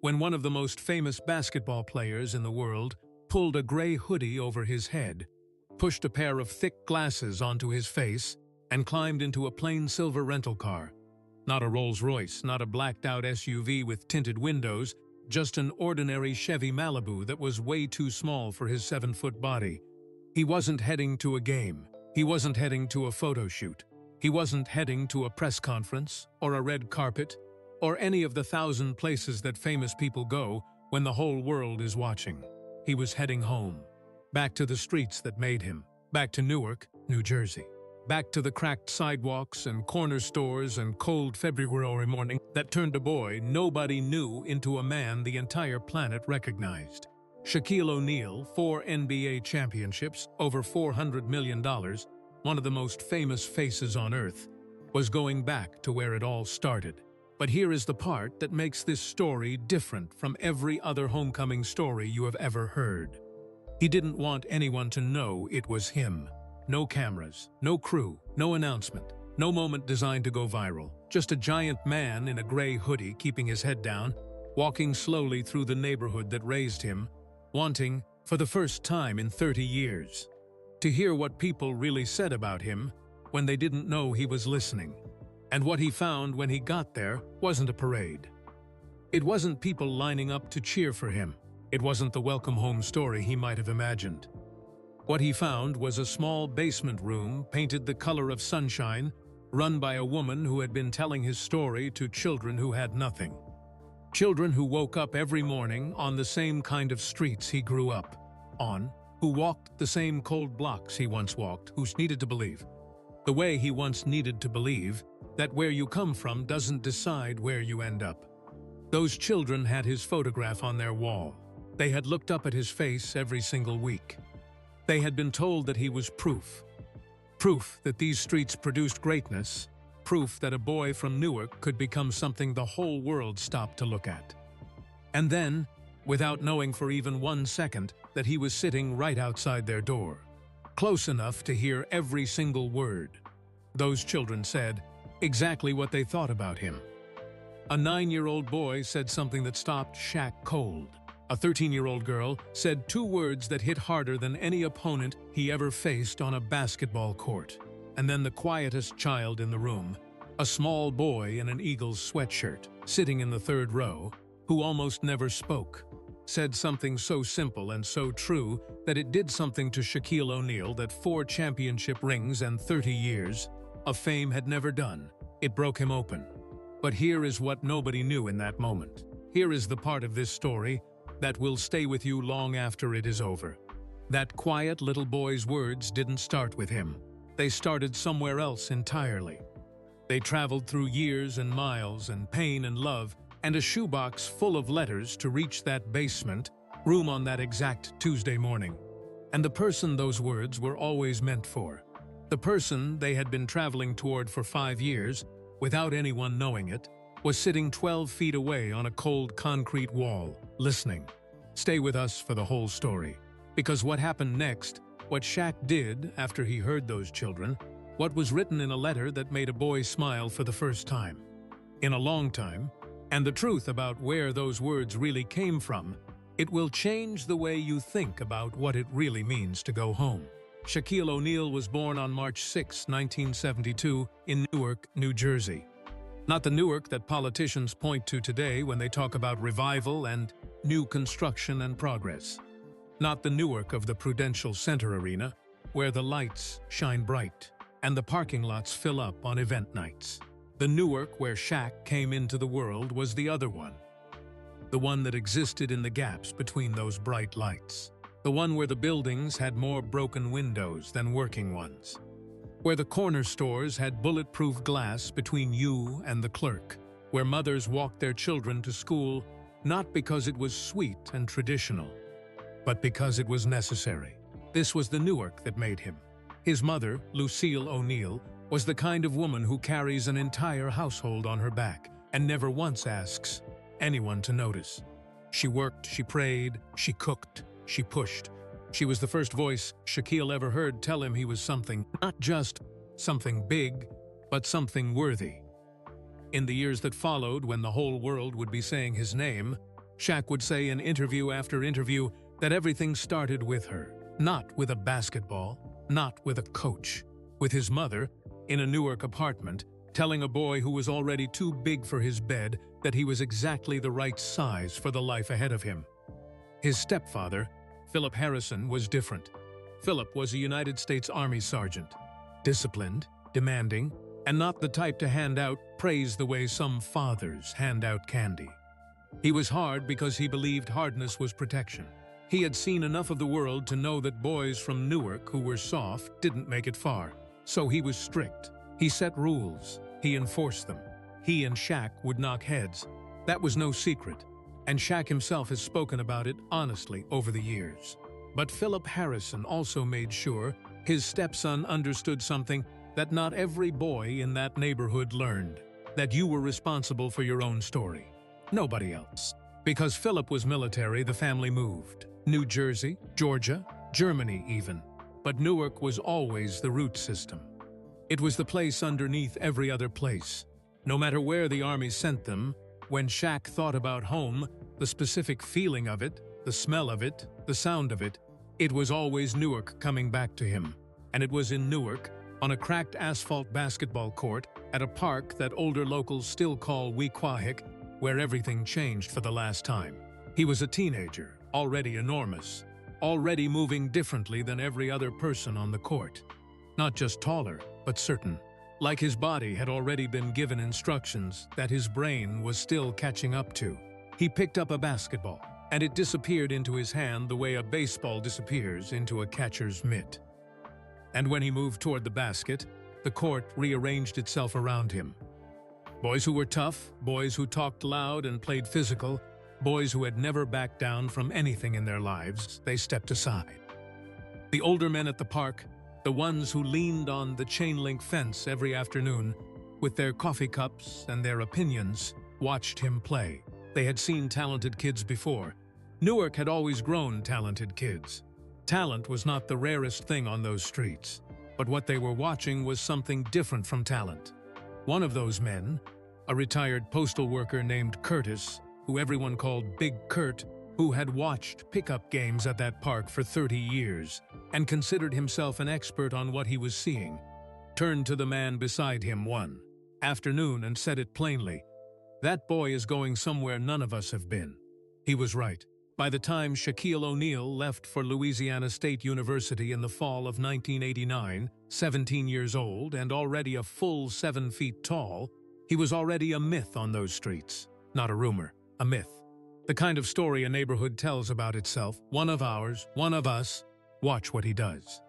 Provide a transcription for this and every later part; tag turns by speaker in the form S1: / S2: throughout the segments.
S1: when one of the most famous basketball players in the world pulled a gray hoodie over his head, pushed a pair of thick glasses onto his face, and climbed into a plain silver rental car. Not a Rolls-Royce, not a blacked-out SUV with tinted windows, just an ordinary Chevy Malibu that was way too small for his 7-foot body. He wasn't heading to a game. He wasn't heading to a photo shoot. He wasn't heading to a press conference, or a red carpet, or any of the 1,000 places that famous people go when the whole world is watching. He was heading home. Back to the streets that made him. Back to Newark, New Jersey. Back to the cracked sidewalks and corner stores and cold February morning that turned a boy nobody knew into a man the entire planet recognized. Shaquille O'Neal, 4 NBA championships, over $400 million, one of the most famous faces on earth, was going back to where it all started. But here is the part that makes this story different from every other homecoming story you have ever heard. He didn't want anyone to know it was him. No cameras, no crew, no announcement, no moment designed to go viral. Just a giant man in a gray hoodie keeping his head down, walking slowly through the neighborhood that raised him, wanting, for the first time in 30 years, to hear what people really said about him when they didn't know he was listening. And what he found when he got there wasn't a parade. It wasn't people lining up to cheer for him. It wasn't the welcome home story he might have imagined. What he found was a small basement room painted the color of sunshine, run by a woman who had been telling his story to children who had nothing. Children who woke up every morning on the same kind of streets he grew up on, who walked the same cold blocks he once walked, who needed to believe, the way he once needed to believe, that where you come from doesn't decide where you end up. Those children had his photograph on their wall. They had looked up at his face every single week. They had been told that he was proof. Proof that these streets produced greatness. Proof that a boy from Newark could become something the whole world stopped to look at. And then, without knowing for even 1 second, that he was sitting right outside their door, close enough to hear every single word. Those children said exactly what they thought about him. A 9-year-old boy said something that stopped Shaq cold. A 13-year-old girl said 2 words that hit harder than any opponent he ever faced on a basketball court. And then the quietest child in the room, a small boy in an Eagles sweatshirt, sitting in the 3rd row, who almost never spoke, said something so simple and so true that it did something to Shaquille O'Neal that 4 championship rings and 30 years of fame had never done. It broke him open. But here is what nobody knew in that moment. Here is the part of this story that will stay with you long after it is over. That quiet little boy's words didn't start with him. They started somewhere else entirely. They traveled through years and miles and pain and love and a shoebox full of letters to reach that basement room on that exact Tuesday morning. And the person those words were always meant for, the person they had been traveling toward for 5 years, without anyone knowing it, was sitting 12 feet away on a cold concrete wall, listening. Stay with us for the whole story, because what happened next, what Shaq did after he heard those children, what was written in a letter that made a boy smile for the first time in a long time, and the truth about where those words really came from, it will change the way you think about what it really means to go home. Shaquille O'Neal was born on March 6, 1972, in Newark, New Jersey. Not the Newark that politicians point to today when they talk about revival and new construction and progress. Not the Newark of the Prudential Center Arena, where the lights shine bright and the parking lots fill up on event nights. The Newark where Shaq came into the world was the other one. The one that existed in the gaps between those bright lights. The one where the buildings had more broken windows than working ones. Where the corner stores had bulletproof glass between you and the clerk. Where mothers walked their children to school not because it was sweet and traditional, but because it was necessary. This was the Newark that made him. His mother, Lucille O'Neal, was the kind of woman who carries an entire household on her back and never once asks anyone to notice. She worked, she prayed, she cooked, she pushed. She was the first voice Shaquille ever heard tell him he was something, not just something big, but something worthy. In the years that followed, when the whole world would be saying his name, Shaq would say in interview after interview that everything started with her, not with a basketball, not with a coach, with his mother in a Newark apartment, telling a boy who was already too big for his bed that he was exactly the right size for the life ahead of him. His stepfather, Philip Harrison, was different. Philip was a United States Army sergeant, disciplined, demanding, and not the type to hand out praise the way some fathers hand out candy. He was hard because he believed hardness was protection. He had seen enough of the world to know that boys from Newark who were soft didn't make it far. So he was strict. He set rules. He enforced them. He and Shaq would knock heads. That was no secret, and Shaq himself has spoken about it honestly over the years. But Philip Harrison also made sure his stepson understood something that not every boy in that neighborhood learned, that you were responsible for your own story. Nobody else. Because Philip was military, the family moved. New Jersey, Georgia, Germany even. But Newark was always the root system. It was the place underneath every other place. No matter where the Army sent them, when Shaq thought about home, the specific feeling of it, the smell of it, the sound of it, it was always Newark coming back to him. And it was in Newark, on a cracked asphalt basketball court, at a park that older locals still call Weequahic, where everything changed for the last time. He was a teenager, already enormous, already moving differently than every other person on the court. Not just taller, but certain. Like his body had already been given instructions that his brain was still catching up to. He picked up a basketball, and it disappeared into his hand the way a baseball disappears into a catcher's mitt. And when he moved toward the basket, the court rearranged itself around him. Boys who were tough, boys who talked loud and played physical, boys who had never backed down from anything in their lives, they stepped aside. The older men at the park, the ones who leaned on the chain-link fence every afternoon, with their coffee cups and their opinions, watched him play. They had seen talented kids before. Newark had always grown talented kids. Talent was not the rarest thing on those streets, but what they were watching was something different from talent. One of those men, a retired postal worker named Curtis, who everyone called Big Kurt, who had watched pickup games at that park for 30 years and considered himself an expert on what he was seeing, turned to the man beside him one afternoon and said it plainly, "That boy is going somewhere none of us have been." He was right. By the time Shaquille O'Neal left for Louisiana State University in the fall of 1989, 17 years old and already a full 7 feet tall, he was already a myth on those streets. Not a rumor, a myth. The kind of story a neighborhood tells about itself, one of ours, one of us. Watch what he does.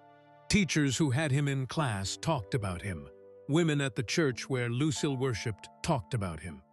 S1: Teachers who had him in class talked about him. Women at the church where Lucille worshipped talked about him.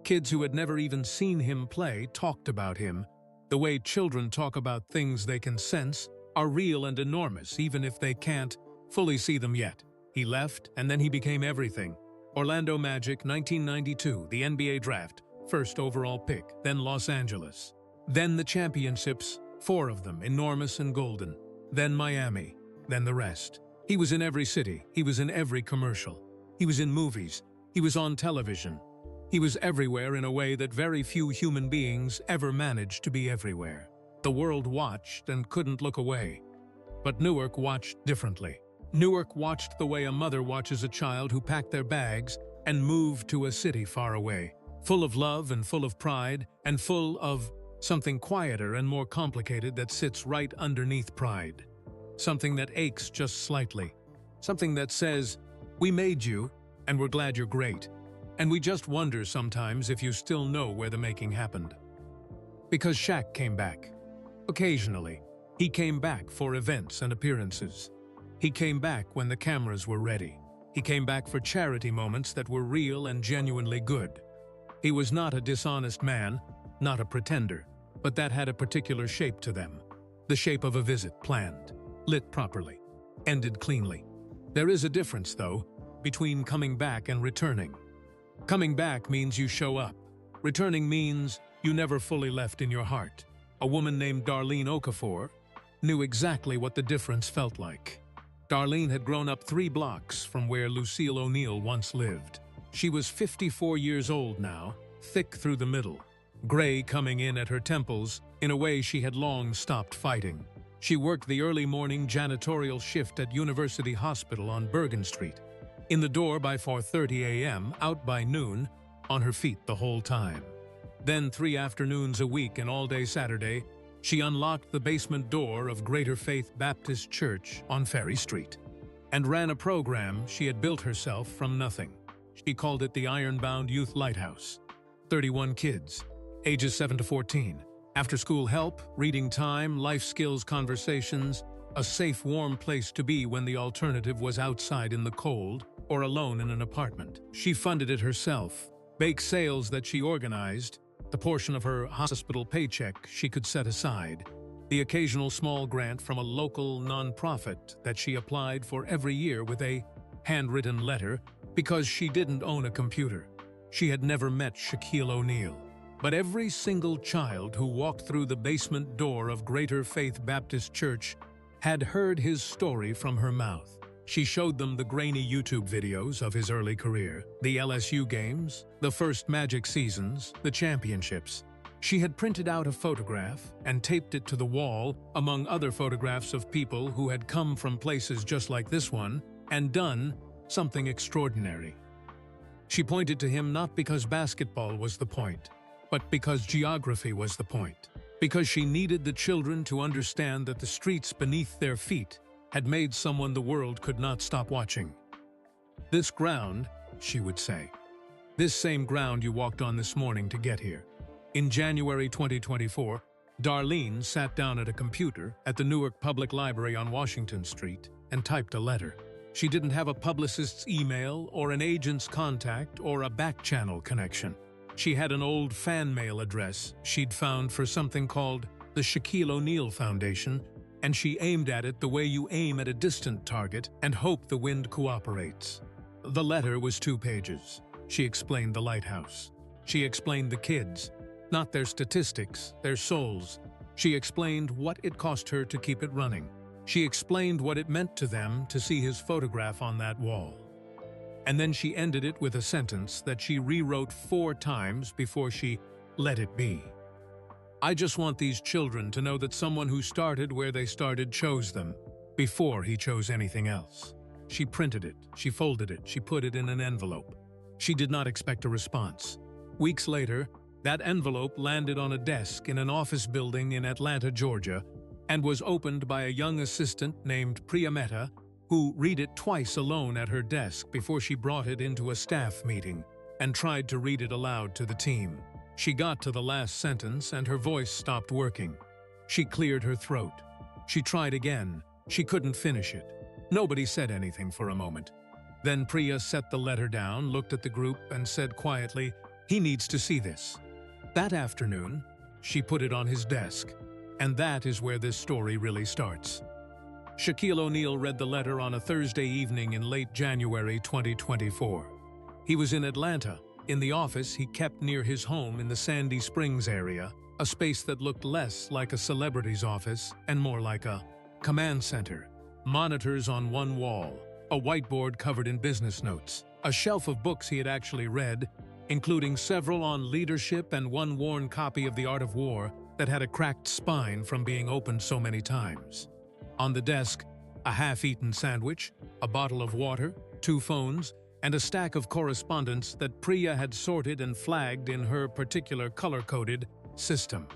S1: Kids who had never even seen him play talked about him. The way children talk about things they can sense are real and enormous, even if they can't fully see them yet. He left, and then he became everything. Orlando Magic, 1992, the NBA draft, first overall pick, then Los Angeles. Then the championships, 4 of them, enormous and golden. Then Miami, then the rest. He was in every city, he was in every commercial. He was in movies, he was on television. He was everywhere in a way that very few human beings ever managed to be everywhere. The world watched and couldn't look away. But Newark watched differently. Newark watched the way a mother watches a child who packed their bags and moved to a city far away, full of love and full of pride and full of something quieter and more complicated that sits right underneath pride. Something that aches just slightly. Something that says, "We made you, and we're glad you're great. And we just wonder sometimes if you still know where the making happened." Because Shaq came back. Occasionally, he came back for events and appearances. He came back when the cameras were ready. He came back for charity moments that were real and genuinely good. He was not a dishonest man, not a pretender, but that had a particular shape to them. The shape of a visit planned, lit properly, ended cleanly. There is a difference, though, between coming back and returning. Coming back means you show up. Returning means you never fully left in your heart. A woman named Darlene Okafor knew exactly what the difference felt like. Darlene had grown up 3 blocks from where Lucille O'Neal once lived. She was 54 years old now, thick through the middle, gray coming in at her temples in a way she had long stopped fighting. She worked the early morning janitorial shift at University Hospital on Bergen Street. In the door by 4:30 a.m., out by noon, on her feet the whole time. Then 3 afternoons a week and all day Saturday, she unlocked the basement door of Greater Faith Baptist Church on Ferry Street and ran a program she had built herself from nothing. She called it the Ironbound Youth Lighthouse. 31 kids, ages 7 to 14. After-school help, reading time, life skills conversations, a safe, warm place to be when the alternative was outside in the cold or alone in an apartment. She funded it herself. Bake sales that she organized, the portion of her hospital paycheck she could set aside, the occasional small grant from a local nonprofit that she applied for every year with a handwritten letter because she didn't own a computer. She had never met Shaquille O'Neal. But every single child who walked through the basement door of Greater Faith Baptist Church had heard his story from her mouth. She showed them the grainy YouTube videos of his early career, the LSU games, the first Magic seasons, the championships. She had printed out a photograph and taped it to the wall among other photographs of people who had come from places just like this one and done something extraordinary. She pointed to him not because basketball was the point, but because geography was the point. Because she needed the children to understand that the streets beneath their feet had made someone the world could not stop watching. This ground, she would say, this same ground you walked on this morning to get here. In January 2024, Darlene sat down at a computer at the Newark Public Library on Washington Street and typed a letter. She didn't have a publicist's email or an agent's contact or a back-channel connection. She had an old fan mail address she'd found for something called the Shaquille O'Neal Foundation, and she aimed at it the way you aim at a distant target and hope the wind cooperates. The letter was 2 pages. She explained the lighthouse. She explained the kids, not their statistics, their souls. She explained what it cost her to keep it running. She explained what it meant to them to see his photograph on that wall. And then she ended it with a sentence that she rewrote 4 times before she let it be. I just want these children to know that someone who started where they started chose them, before he chose anything else. She printed it, she folded it, she put it in an envelope. She did not expect a response. Weeks later, that envelope landed on a desk in an office building in Atlanta, Georgia, and was opened by a young assistant named Priya Mehta, who read it twice alone at her desk before she brought it into a staff meeting and tried to read it aloud to the team. She got to the last sentence and her voice stopped working. She cleared her throat. She tried again. She couldn't finish it. Nobody said anything for a moment. Then Priya set the letter down, looked at the group, and said quietly, "He needs to see this." That afternoon, she put it on his desk, and that is where this story really starts. Shaquille O'Neal read the letter on a Thursday evening in late January 2024. He was in Atlanta, in the office he kept near his home in the Sandy Springs area, a space that looked less like a celebrity's office and more like a command center. Monitors on one wall, a whiteboard covered in business notes, a shelf of books he had actually read, including several on leadership and one worn copy of The Art of War that had a cracked spine from being opened so many times. On the desk, a half-eaten sandwich, a bottle of water, 2 phones, and a stack of correspondence that Priya had sorted and flagged in her particular color-coded system.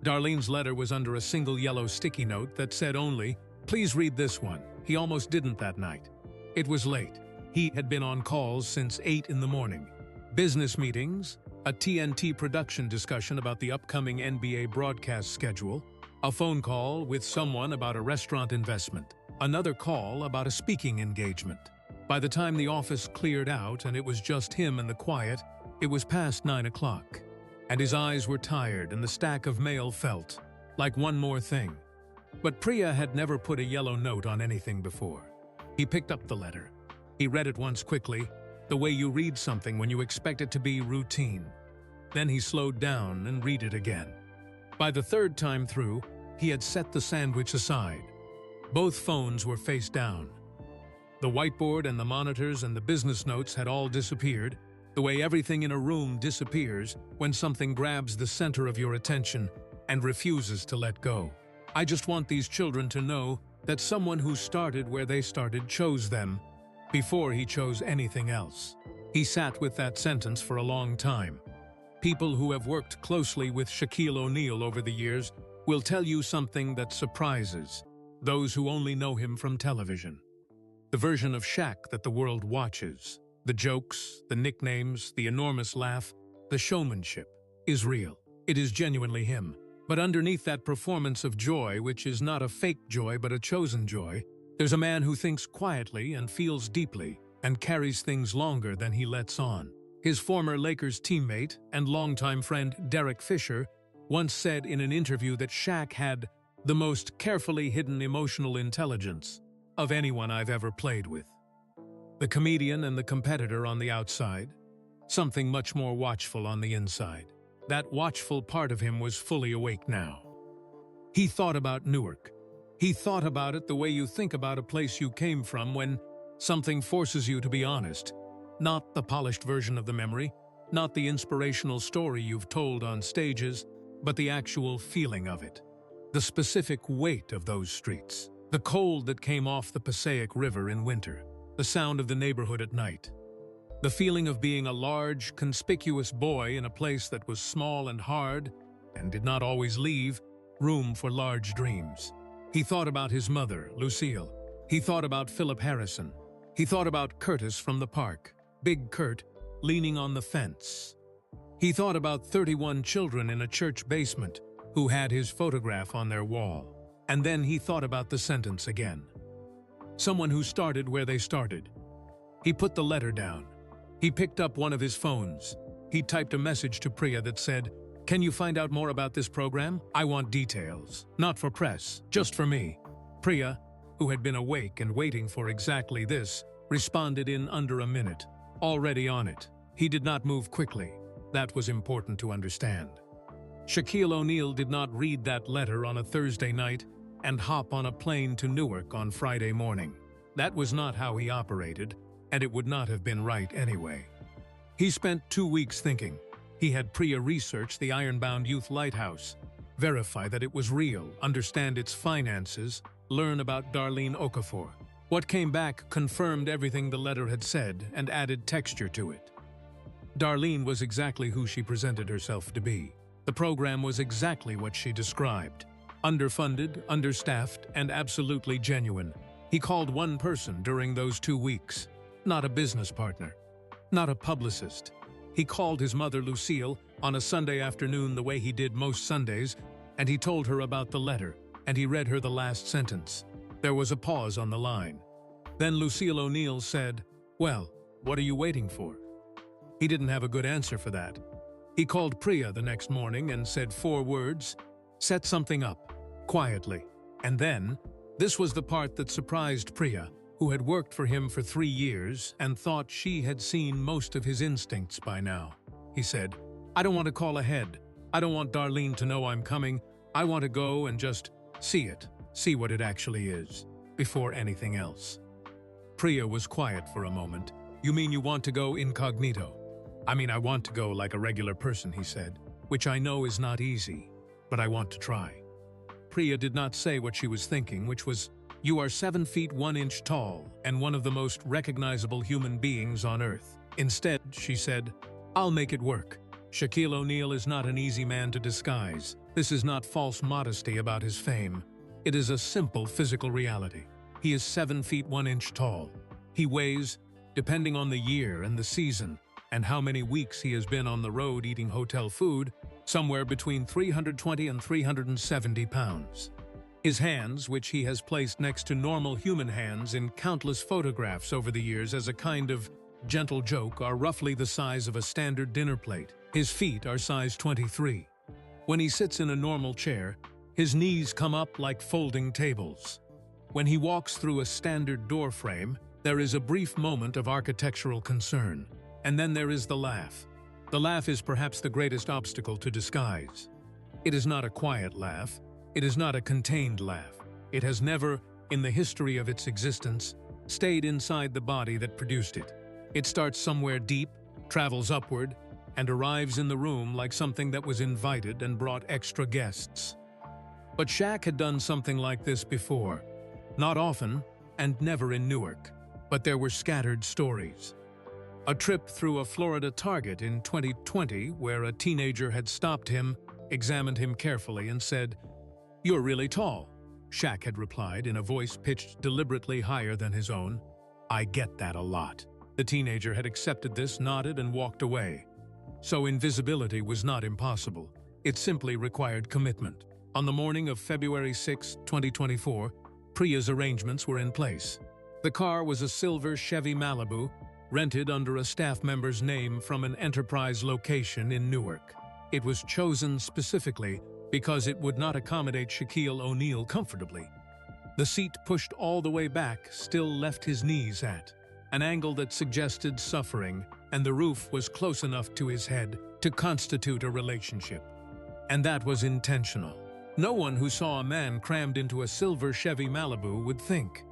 S1: Darlene's letter was under a single yellow sticky note that said only, "Please read this one." He almost didn't that night. It was late. He had been on calls since 8 in the morning. Business meetings, a TNT production discussion about the upcoming NBA broadcast schedule, a phone call with someone about a restaurant investment, another call about a speaking engagement. By the time the office cleared out and it was just him and the quiet, it was past 9 o'clock, and his eyes were tired and the stack of mail felt like one more thing. But Priya had never put a yellow note on anything before. He picked up the letter. He read it once quickly, the way you read something when you expect it to be routine. Then he slowed down and read it again. By the 3rd time through, he had set the sandwich aside. Both phones were face down. The whiteboard and the monitors and the business notes had all disappeared, The way everything in a room disappears when something grabs the center of your attention and refuses to let go. I just want these children to know that someone who started where they started chose them before he chose anything else. He sat with that sentence for a long time. People who have worked closely with Shaquille O'Neal over the years will tell you something that surprises those who only know him from television. The version of Shaq that the world watches, the jokes, the nicknames, the enormous laugh, the showmanship, is real. It is genuinely him. But underneath that performance of joy, which is not a fake joy but a chosen joy, there's a man who thinks quietly and feels deeply and carries things longer than he lets on. His former Lakers teammate and longtime friend Derek Fisher once said in an interview that Shaq had the most carefully hidden emotional intelligence of anyone I've ever played with. The comedian and the competitor on the outside, something much more watchful on the inside. That watchful part of him was fully awake now. He thought about Newark. He thought about it the way you think about a place you came from when something forces you to be honest. Not the polished version of the memory, not the inspirational story you've told on stages, but the actual feeling of it. The specific weight of those streets. The cold that came off the Passaic River in winter. The sound of the neighborhood at night. The feeling of being a large, conspicuous boy in a place that was small and hard and did not always leave room for large dreams. He thought about his mother, Lucille. He thought about Philip Harrison. He thought about Curtis from the park, Big Kurt, leaning on the fence. He thought about 31 children in a church basement who had his photograph on their wall. And then he thought about the sentence again. Someone who started where they started. He put the letter down. He picked up one of his phones. He typed a message to Priya that said, "Can you find out more about this program? I want details. Not for press, just for me." Priya, who had been awake and waiting for exactly this, responded in under a minute. Already on it. He did not move quickly. That was important to understand. Shaquille O'Neal did not read that letter on a Thursday night and hop on a plane to Newark on Friday morning. That was not how he operated, and it would not have been right anyway. He spent 2 weeks thinking. He had Priya research the Ironbound Youth Lighthouse, verify that it was real, understand its finances, learn about Darlene Okafor. What came back confirmed everything the letter had said and added texture to it. Darlene was exactly who she presented herself to be. The program was exactly what she described. Underfunded, understaffed, and absolutely genuine. He called one person during those 2 weeks. Not a business partner. Not a publicist. He called his mother Lucille on a Sunday afternoon the way he did most Sundays, and he told her about the letter, and he read her the last sentence. There was a pause on the line. Then Lucille O'Neal said, "Well, what are you waiting for?" He didn't have a good answer for that. He called Priya the next morning and said 4 words, "Set something up," quietly. And then, this was the part that surprised Priya, who had worked for him for 3 years and thought she had seen most of his instincts by now. He said, "I don't want to call ahead. I don't want Darlene to know I'm coming. I want to go and just see it, see what it actually is, before anything else." Priya was quiet for a moment. "You mean you want to go incognito?" "I mean, I want to go like a regular person," he said, "which I know is not easy, but I want to try." Priya did not say what she was thinking, which was, "You are 7 feet 1 inch tall and one of the most recognizable human beings on Earth." Instead, she said, "I'll make it work." Shaquille O'Neal is not an easy man to disguise. This is not false modesty about his fame. It is a simple physical reality. He is 7 feet 1 inch tall. He weighs, depending on the year and the season, and how many weeks he has been on the road eating hotel food, somewhere between 320 and 370 pounds. His hands, which he has placed next to normal human hands in countless photographs over the years as a kind of gentle joke, are roughly the size of a standard dinner plate. His feet are size 23. When he sits in a normal chair, his knees come up like folding tables. When he walks through a standard door frame, there is a brief moment of architectural concern. And then there is the laugh. The laugh is perhaps the greatest obstacle to disguise. It is not a quiet laugh. It is not a contained laugh. It has never, in the history of its existence, stayed inside the body that produced it. It starts somewhere deep, travels upward, and arrives in the room like something that was invited and brought extra guests. But Shaq had done something like this before. Not often, and never in Newark, but there were scattered stories. A trip through a Florida Target in 2020 where a teenager had stopped him, examined him carefully, and said, "You're really tall." Shaq had replied in a voice pitched deliberately higher than his own, "I get that a lot." The teenager had accepted this, nodded, and walked away. So invisibility was not impossible. It simply required commitment. On the morning of February 6, 2024, Priya's arrangements were in place. The car was a silver Chevy Malibu, rented under a staff member's name from an enterprise location in Newark. It was chosen specifically because it would not accommodate Shaquille O'Neal comfortably. The seat pushed all the way back still left his knees at an angle that suggested suffering, and the roof was close enough to his head to constitute a relationship. And that was intentional. No one who saw a man crammed into a silver Chevy Malibu would think,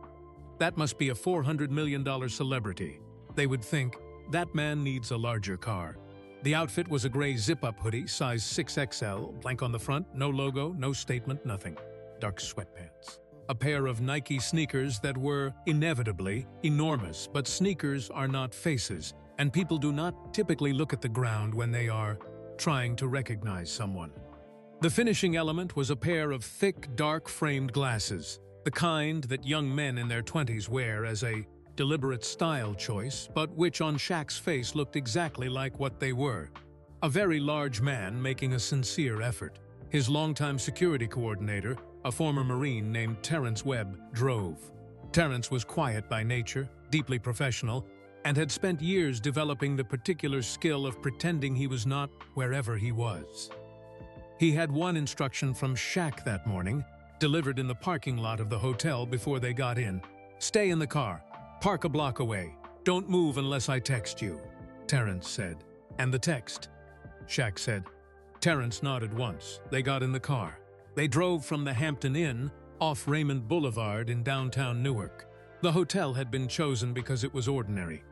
S1: "That must be a $400 million celebrity." They would think, "That man needs a larger car." The outfit was a gray zip-up hoodie, size 6XL, blank on the front, no logo, no statement, nothing. Dark sweatpants. A pair of Nike sneakers that were, inevitably, enormous, but sneakers are not faces, and people do not typically look at the ground when they are trying to recognize someone. The finishing element was a pair of thick, dark-framed glasses, the kind that young men in their 20s wear as a deliberate style choice, but which on Shaq's face looked exactly like what they were. A very large man making a sincere effort. His longtime security coordinator, a former Marine named Terrence Webb, drove. Terrence was quiet by nature, deeply professional, and had spent years developing the particular skill of pretending he was not wherever he was. He had one instruction from Shaq that morning, delivered in the parking lot of the hotel before they got in. "Stay in the car. Park a block away. Don't move unless I text you," Terrence said. "And the text?" Shaq said. Terrence nodded once. They got in the car. They drove from the Hampton Inn off Raymond Boulevard in downtown Newark. The hotel had been chosen because it was ordinary.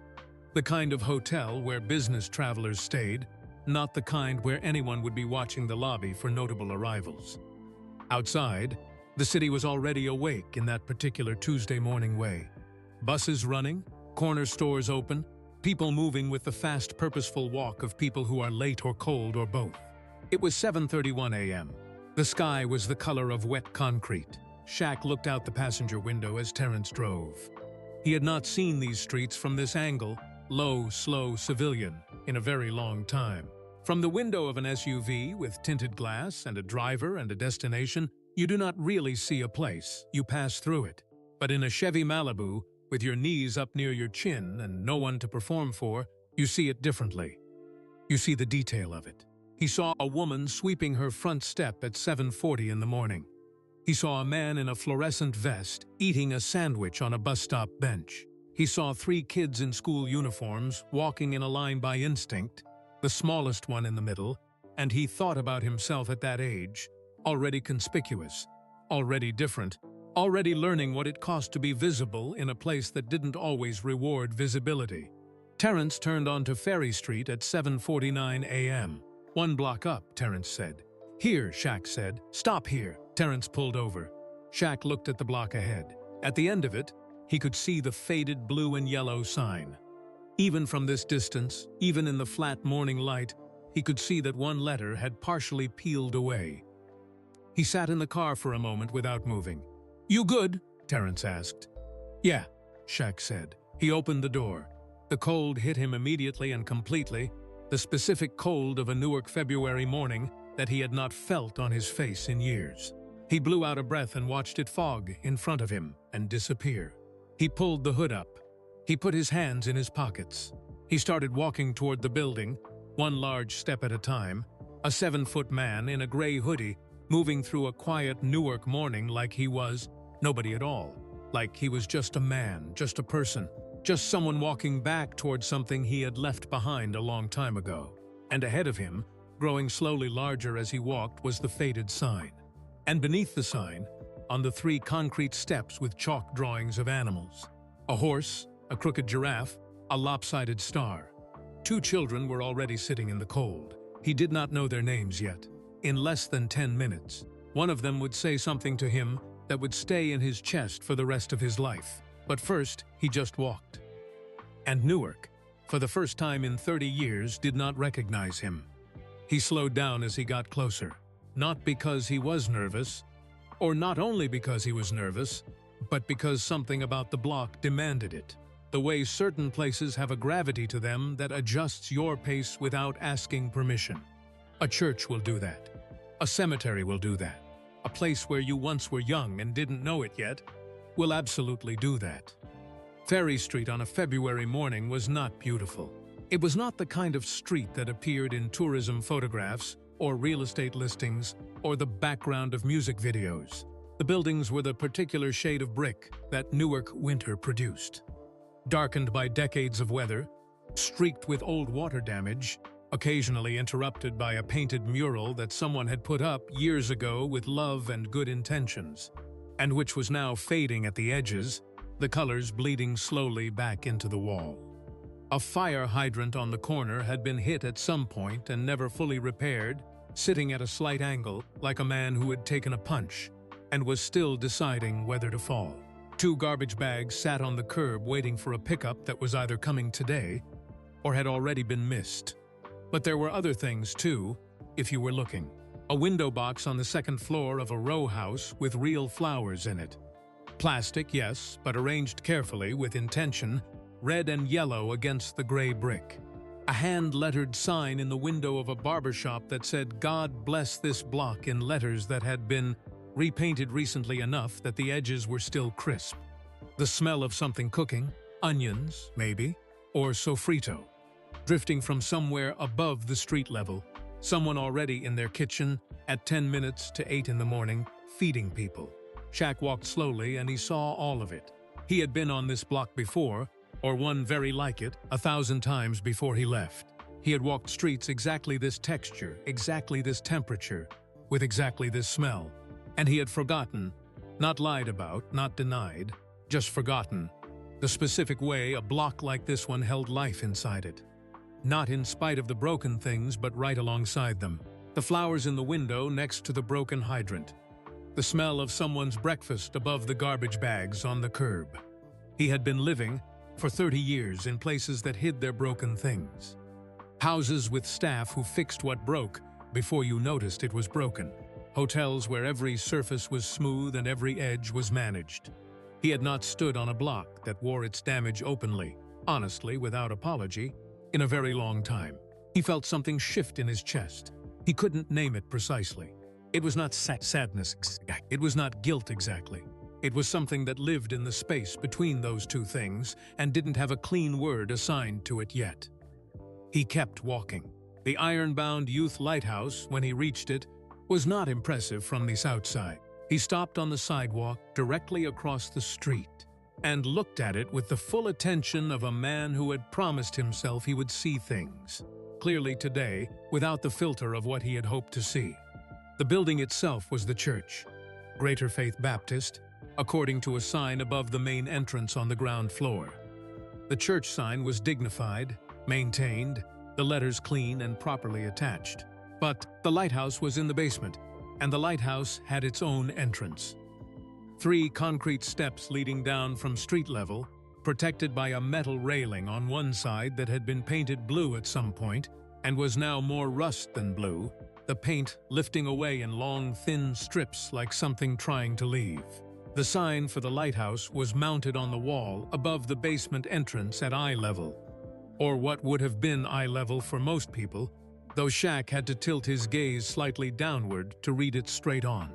S1: The kind of hotel where business travelers stayed, not the kind where anyone would be watching the lobby for notable arrivals. Outside, the city was already awake in that particular Tuesday morning way. Buses running, corner stores open, people moving with the fast, purposeful walk of people who are late or cold or both. It was 7:31 a.m. The sky was the color of wet concrete. Shaq looked out the passenger window as Terrence drove. He had not seen these streets from this angle, low, slow civilian, in a very long time. From the window of an SUV with tinted glass and a driver and a destination, you do not really see a place, you pass through it. But in a Chevy Malibu, with your knees up near your chin and no one to perform for, you see it differently. You see the detail of it. He saw a woman sweeping her front step at 7:40 in the morning. He saw a man in a fluorescent vest eating a sandwich on a bus stop bench. He saw 3 kids in school uniforms walking in a line by instinct, the smallest one in the middle, and he thought about himself at that age, already conspicuous, already different, already learning what it cost to be visible in a place that didn't always reward visibility. Terrence turned onto Ferry Street at 7:49 a.m. "1 block up," Terrence said. "Here," Shaq said. "Stop here." Terrence pulled over. Shaq looked at the block ahead. At the end of it, he could see the faded blue and yellow sign. Even from this distance, even in the flat morning light, he could see that one letter had partially peeled away. He sat in the car for a moment without moving. "You good?" Terrence asked. "Yeah," Shaq said. He opened the door. The cold hit him immediately and completely, the specific cold of a Newark February morning that he had not felt on his face in years. He blew out a breath and watched it fog in front of him and disappear. He pulled the hood up. He put his hands in his pockets. He started walking toward the building, one large step at a time, a 7-foot man in a gray hoodie moving through a quiet Newark morning like he was nobody at all, like he was just a man, just a person, just someone walking back towards something he had left behind a long time ago. And ahead of him, growing slowly larger as he walked, was the faded sign. And beneath the sign, on the 3 concrete steps with chalk drawings of animals. A horse, a crooked giraffe, a lopsided star. Two children were already sitting in the cold. He did not know their names yet. In less than 10 minutes, one of them would say something to him that would stay in his chest for the rest of his life. But first, he just walked. And Newark, for the first time in 30 years, did not recognize him. He slowed down as he got closer, not because he was nervous, or not only because he was nervous, but because something about the block demanded it. The way certain places have a gravity to them that adjusts your pace without asking permission. A church will do that. A cemetery will do that. A place where you once were young and didn't know it yet will absolutely do that. Ferry Street on a February morning was not beautiful. It was not the kind of street that appeared in tourism photographs or real estate listings or the background of music videos. The buildings were the particular shade of brick that Newark winter produced. Darkened by decades of weather, streaked with old water damage, occasionally interrupted by a painted mural that someone had put up years ago with love and good intentions, and which was now fading at the edges, the colors bleeding slowly back into the wall. A fire hydrant on the corner had been hit at some point and never fully repaired, sitting at a slight angle like a man who had taken a punch and was still deciding whether to fall. Two garbage bags sat on the curb waiting for a pickup that was either coming today or had already been missed. But there were other things too, if you were looking. A window box on the second floor of a row house with real flowers in it. Plastic, yes, but arranged carefully with intention, red and yellow against the gray brick. A hand-lettered sign in the window of a barber shop that said, "God bless this block," in letters that had been repainted recently enough that the edges were still crisp. The smell of something cooking, onions, maybe, or sofrito, drifting from somewhere above the street level, someone already in their kitchen at 10 minutes to 8 in the morning, feeding people. Shaq walked slowly and he saw all of it. He had been on this block before, or one very like it, 1,000 times before he left. He had walked streets exactly this texture, exactly this temperature, with exactly this smell. And he had forgotten, not lied about, not denied, just forgotten, the specific way a block like this one held life inside it. Not in spite of the broken things, but right alongside them. The flowers in the window next to the broken hydrant. The smell of someone's breakfast above the garbage bags on the curb. He had been living for 30 years in places that hid their broken things. Houses with staff who fixed what broke before you noticed it was broken. Hotels where every surface was smooth and every edge was managed. He had not stood on a block that wore its damage openly, honestly, without apology, in a very long time. He felt something shift in his chest. He couldn't name it precisely. It was not sadness, it was not guilt exactly. It was something that lived in the space between those two things and didn't have a clean word assigned to it yet. He kept walking. The iron-bound youth lighthouse, when he reached it, was not impressive from this outside. He stopped on the sidewalk directly across the street and looked at it with the full attention of a man who had promised himself he would see things clearly today without the filter of what he had hoped to see. The building itself was the church, Greater Faith Baptist, according to a sign above the main entrance on the ground floor. The church sign was dignified, maintained, the letters clean and properly attached. But the lighthouse was in the basement, and the lighthouse had its own entrance. 3 concrete steps leading down from street level, protected by a metal railing on one side that had been painted blue at some point and was now more rust than blue, the paint lifting away in long, thin strips like something trying to leave. The sign for the lighthouse was mounted on the wall above the basement entrance at eye level, or what would have been eye level for most people, though Shaq had to tilt his gaze slightly downward to read it straight on.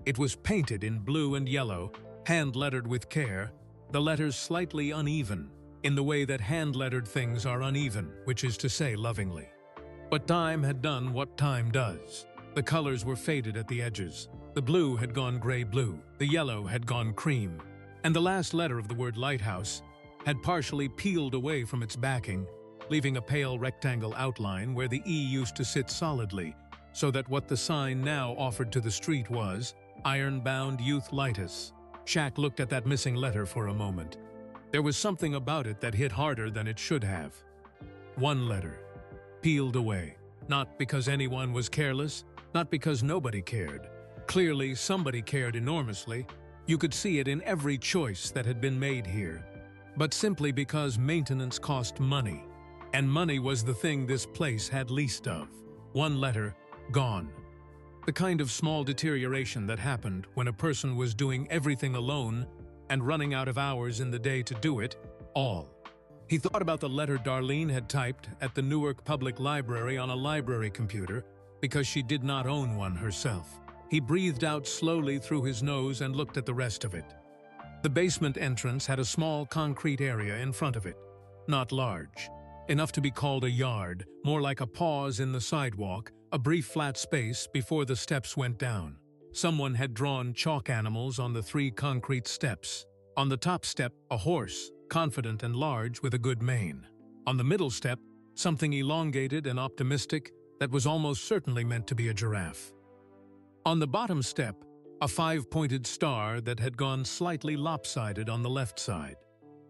S1: It was painted in blue and yellow, hand-lettered with care, the letters slightly uneven, in the way that hand-lettered things are uneven, which is to say lovingly. But time had done what time does. The colors were faded at the edges. The blue had gone gray-blue, the yellow had gone cream, and the last letter of the word lighthouse had partially peeled away from its backing, leaving a pale rectangle outline where the E used to sit solidly, so that what the sign now offered to the street was Iron-Bound Youth Lighthouse. Shaq looked at that missing letter for a moment. There was something about it that hit harder than it should have. One letter. Peeled away. Not because anyone was careless, not because nobody cared. Clearly, somebody cared enormously. You could see it in every choice that had been made here. But simply because maintenance cost money. And money was the thing this place had least of. One letter, gone. The kind of small deterioration that happened when a person was doing everything alone and running out of hours in the day to do it all. He thought about the letter Darlene had typed at the Newark Public Library on a library computer because she did not own one herself. He breathed out slowly through his nose and looked at the rest of it. The basement entrance had a small concrete area in front of it. Not large. Enough to be called a yard, more like a pause in the sidewalk, a brief flat space before the steps went down. Someone had drawn chalk animals on the 3 concrete steps. On the top step, a horse, confident and large with a good mane. On the middle step, something elongated and optimistic that was almost certainly meant to be a giraffe. On the bottom step, a 5-pointed star that had gone slightly lopsided on the left side.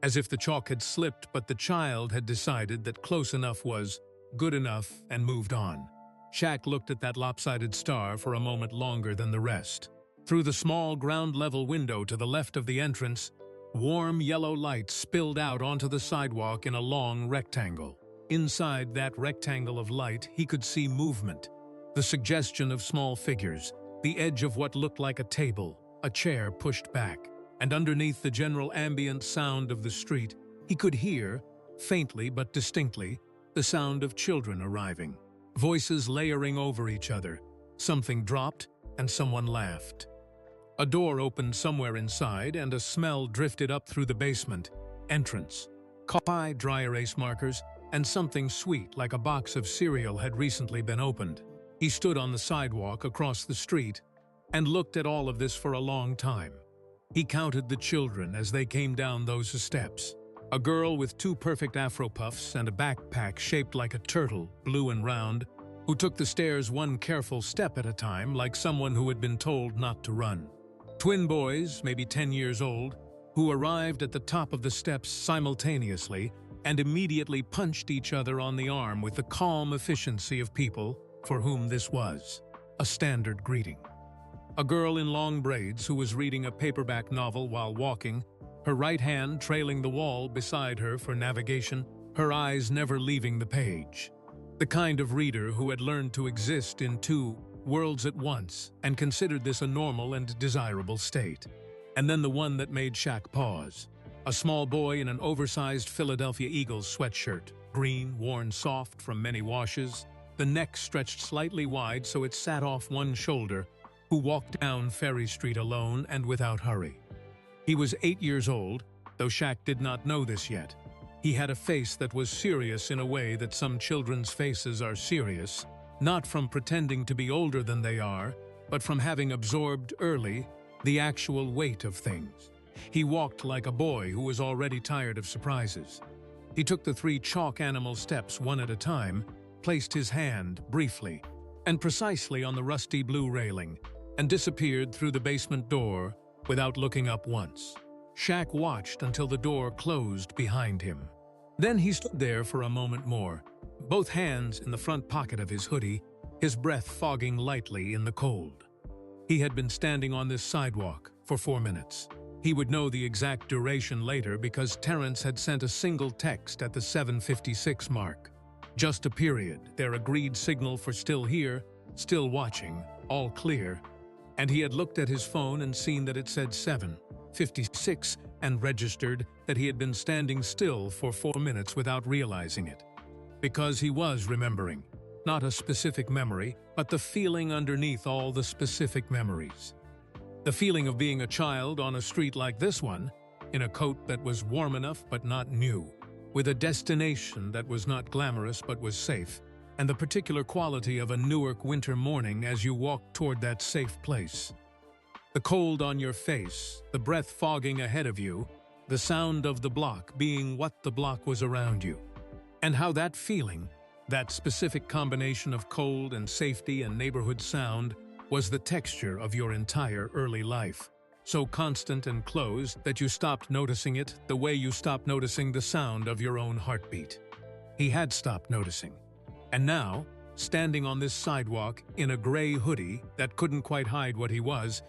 S1: As if the chalk had slipped, but the child had decided that close enough was good enough and moved on. Shaq looked at that lopsided star for a moment longer than the rest. Through the small ground-level window to the left of the entrance, warm yellow light spilled out onto the sidewalk in a long rectangle. Inside that rectangle of light, he could see movement, the suggestion of small figures, the edge of what looked like a table, a chair pushed back. And underneath the general ambient sound of the street, he could hear, faintly but distinctly, the sound of children arriving. Voices layering over each other. Something dropped, and someone laughed. A door opened somewhere inside, and a smell drifted up through the basement. Entrance. Coffee, dry erase markers, and something sweet like a box of cereal had recently been opened. He stood on the sidewalk across the street and looked at all of this for a long time. He counted the children as they came down those steps. A girl with 2 perfect afro puffs and a backpack shaped like a turtle, blue and round, who took the stairs 1 careful step at a time like someone who had been told not to run. Twin boys, maybe 10 years old, who arrived at the top of the steps simultaneously and immediately punched each other on the arm with the calm efficiency of people for whom this was a standard greeting. A girl in long braids who was reading a paperback novel while walking, her right hand trailing the wall beside her for navigation, her eyes never leaving the page. The kind of reader who had learned to exist in 2 worlds at once and considered this a normal and desirable state. And then the one that made Shaq pause. A small boy in an oversized Philadelphia Eagles sweatshirt, green, worn soft from many washes, the neck stretched slightly wide so it sat off one shoulder, who walked down Ferry Street alone and without hurry. He was 8 years old, though Shaq did not know this yet. He had a face that was serious in a way that some children's faces are serious, not from pretending to be older than they are, but from having absorbed early the actual weight of things. He walked like a boy who was already tired of surprises. He took the 3 chalk animal steps one at a time, placed his hand, briefly, and precisely on the rusty blue railing, and disappeared through the basement door without looking up once. Shaq watched until the door closed behind him. Then he stood there for a moment more, both hands in the front pocket of his hoodie, his breath fogging lightly in the cold. He had been standing on this sidewalk for 4 minutes. He would know the exact duration later because Terrence had sent a single text at the 7:56 mark. Just a period, their agreed signal for still here, still watching, all clear. And he had looked at his phone and seen that it said 7:56 and registered that he had been standing still for 4 minutes without realizing it. Because he was remembering, not a specific memory, but the feeling underneath all the specific memories. The feeling of being a child on a street like this one, in a coat that was warm enough but not new, with a destination that was not glamorous but was safe, and the particular quality of a Newark winter morning as you walked toward that safe place. The cold on your face, the breath fogging ahead of you, the sound of the block being what the block was around you. And how that feeling, that specific combination of cold and safety and neighborhood sound, was the texture of your entire early life. So constant and close that you stopped noticing it the way you stopped noticing the sound of your own heartbeat. He had stopped noticing. And now, standing on this sidewalk in a gray hoodie that couldn't quite hide what he was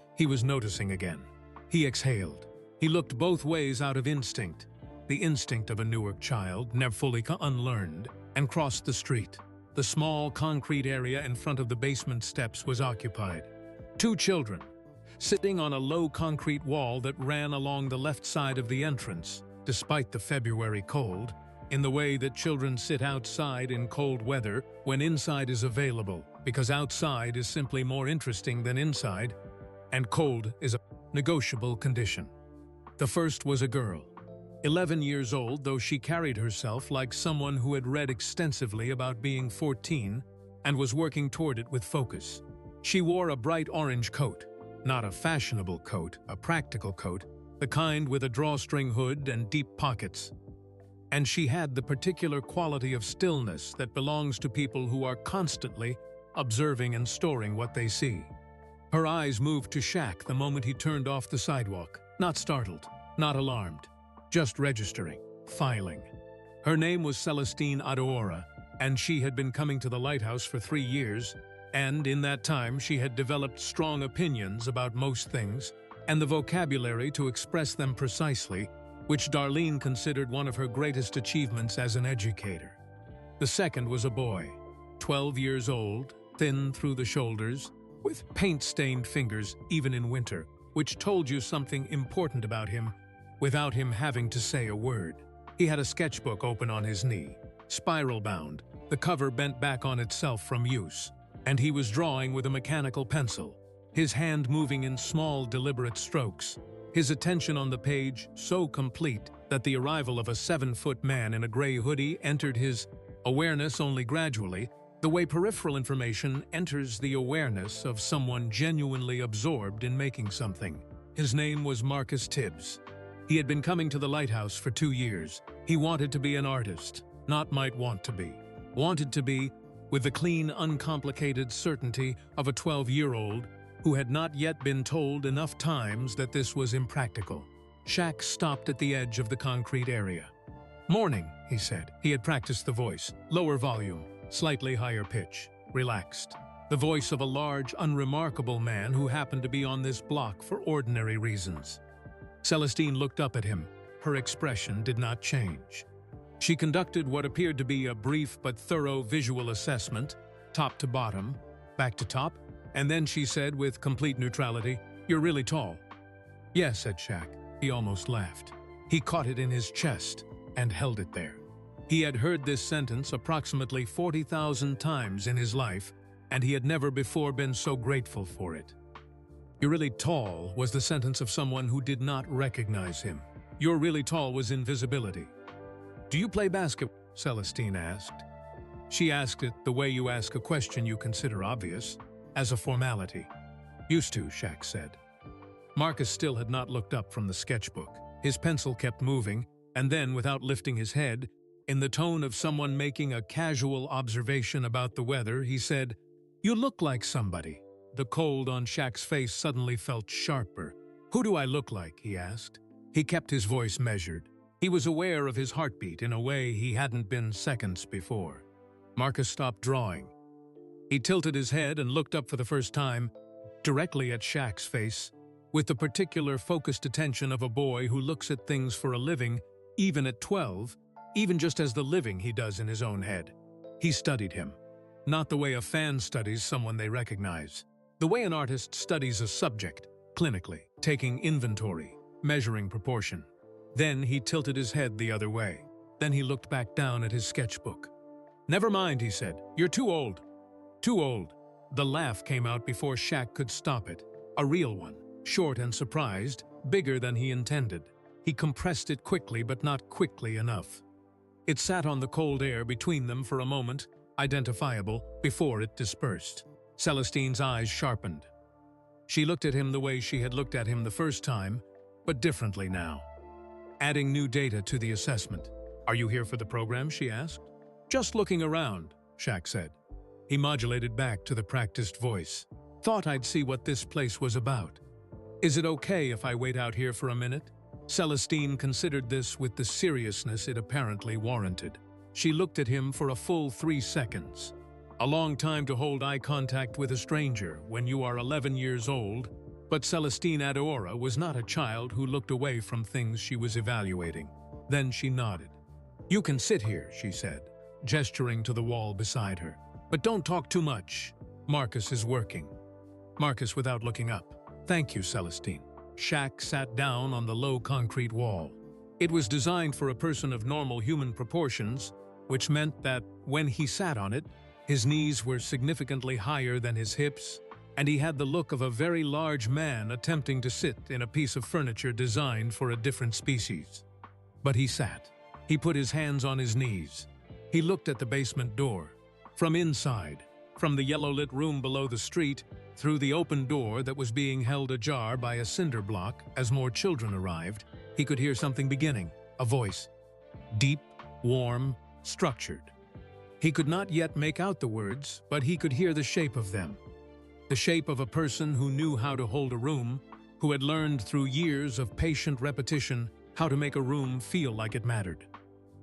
S1: noticing again. He exhaled. He looked both ways out of instinct, the instinct of a Newark child, never fully unlearned, and crossed the street. The small concrete area in front of the basement steps was occupied. Two children, sitting on a low concrete wall that ran along the left side of the entrance, despite the February cold, in the way that children sit outside in cold weather when inside is available, because outside is simply more interesting than inside, and cold is a negotiable condition. The first was a girl, 11 years old, though she carried herself like someone who had read extensively about being 14 and was working toward it with focus. She wore a bright orange coat, not a fashionable coat, a practical coat, the kind with a drawstring hood and deep pockets. And she had the particular quality of stillness that belongs to people who are constantly observing and storing what they see. Her eyes moved to Shaq the moment he turned off the sidewalk, not startled, not alarmed, just registering, filing. Her name was Celestine Adoora, and she had been coming to the lighthouse for 3 years, and in that time she had developed strong opinions about most things and the vocabulary to express them precisely, which Darlene considered one of her greatest achievements as an educator. The second was a boy, 12 years old, thin through the shoulders, with paint-stained fingers even in winter, which told you something important about him without him having to say a word. He had a sketchbook open on his knee, spiral-bound, the cover bent back on itself from use, and he was drawing with a mechanical pencil, his hand moving in small, deliberate strokes, his attention on the page so complete that the arrival of a 7-foot man in a gray hoodie entered his awareness only gradually, the way peripheral information enters the awareness of someone genuinely absorbed in making something. His name was Marcus Tibbs. He had been coming to the lighthouse for 2 years. He wanted to be an artist, not might want to be. Wanted to be, with the clean, uncomplicated certainty of a 12-year-old who had not yet been told enough times that this was impractical. Shaq stopped at the edge of the concrete area. "Morning," he said. He had practiced the voice, lower volume, slightly higher pitch, relaxed. The voice of a large, unremarkable man who happened to be on this block for ordinary reasons. Celestine looked up at him. Her expression did not change. She conducted what appeared to be a brief but thorough visual assessment, top to bottom, back to top, and then she said with complete neutrality, "You're really tall." "Yes," said Shaq. He almost laughed. He caught it in his chest and held it there. He had heard this sentence approximately 40,000 times in his life, and he had never before been so grateful for it. "You're really tall" was the sentence of someone who did not recognize him. "You're really tall" was invisibility. "Do you play basketball?" Celestine asked. She asked it the way you ask a question you consider obvious, as a formality. "Used to," Shaq said. Marcus still had not looked up from the sketchbook. His pencil kept moving, and then, without lifting his head, in the tone of someone making a casual observation about the weather, he said, "You look like somebody." The cold on Shaq's face suddenly felt sharper. "Who do I look like?" he asked. He kept his voice measured. He was aware of his heartbeat in a way he hadn't been seconds before. Marcus stopped drawing. He tilted his head and looked up for the first time, directly at Shaq's face, with the particular focused attention of a boy who looks at things for a living, even at 12, even just as the living he does in his own head. He studied him. Not the way a fan studies someone they recognize. The way an artist studies a subject, clinically, taking inventory, measuring proportion. Then he tilted his head the other way. Then he looked back down at his sketchbook. "Never mind," he said. "You're too old." "Too old." The laugh came out before Shaq could stop it. A real one, short and surprised, bigger than he intended. He compressed it quickly, but not quickly enough. It sat on the cold air between them for a moment, identifiable, before it dispersed. Celestine's eyes sharpened. She looked at him the way she had looked at him the first time, but differently now. Adding new data to the assessment. "Are you here for the program?" she asked. "Just looking around," Shaq said. He modulated back to the practiced voice. "Thought I'd see what this place was about. Is it okay if I wait out here for a minute?" Celestine considered this with the seriousness it apparently warranted. She looked at him for a full 3 seconds. A long time to hold eye contact with a stranger when you are 11 years old, but Celestine Adeora was not a child who looked away from things she was evaluating. Then she nodded. "You can sit here," she said, gesturing to the wall beside her. "But don't talk too much. Marcus is working." Marcus, without looking up. "Thank you, Celestine." Shaq sat down on the low concrete wall. It was designed for a person of normal human proportions, which meant that when he sat on it, his knees were significantly higher than his hips, and he had the look of a very large man attempting to sit in a piece of furniture designed for a different species. But he sat. He put his hands on his knees. He looked at the basement door. From inside, from the yellow-lit room below the street, through the open door that was being held ajar by a cinder block as more children arrived, he could hear something beginning, a voice. Deep, warm, structured. He could not yet make out the words, but he could hear the shape of them. The shape of a person who knew how to hold a room, who had learned through years of patient repetition how to make a room feel like it mattered.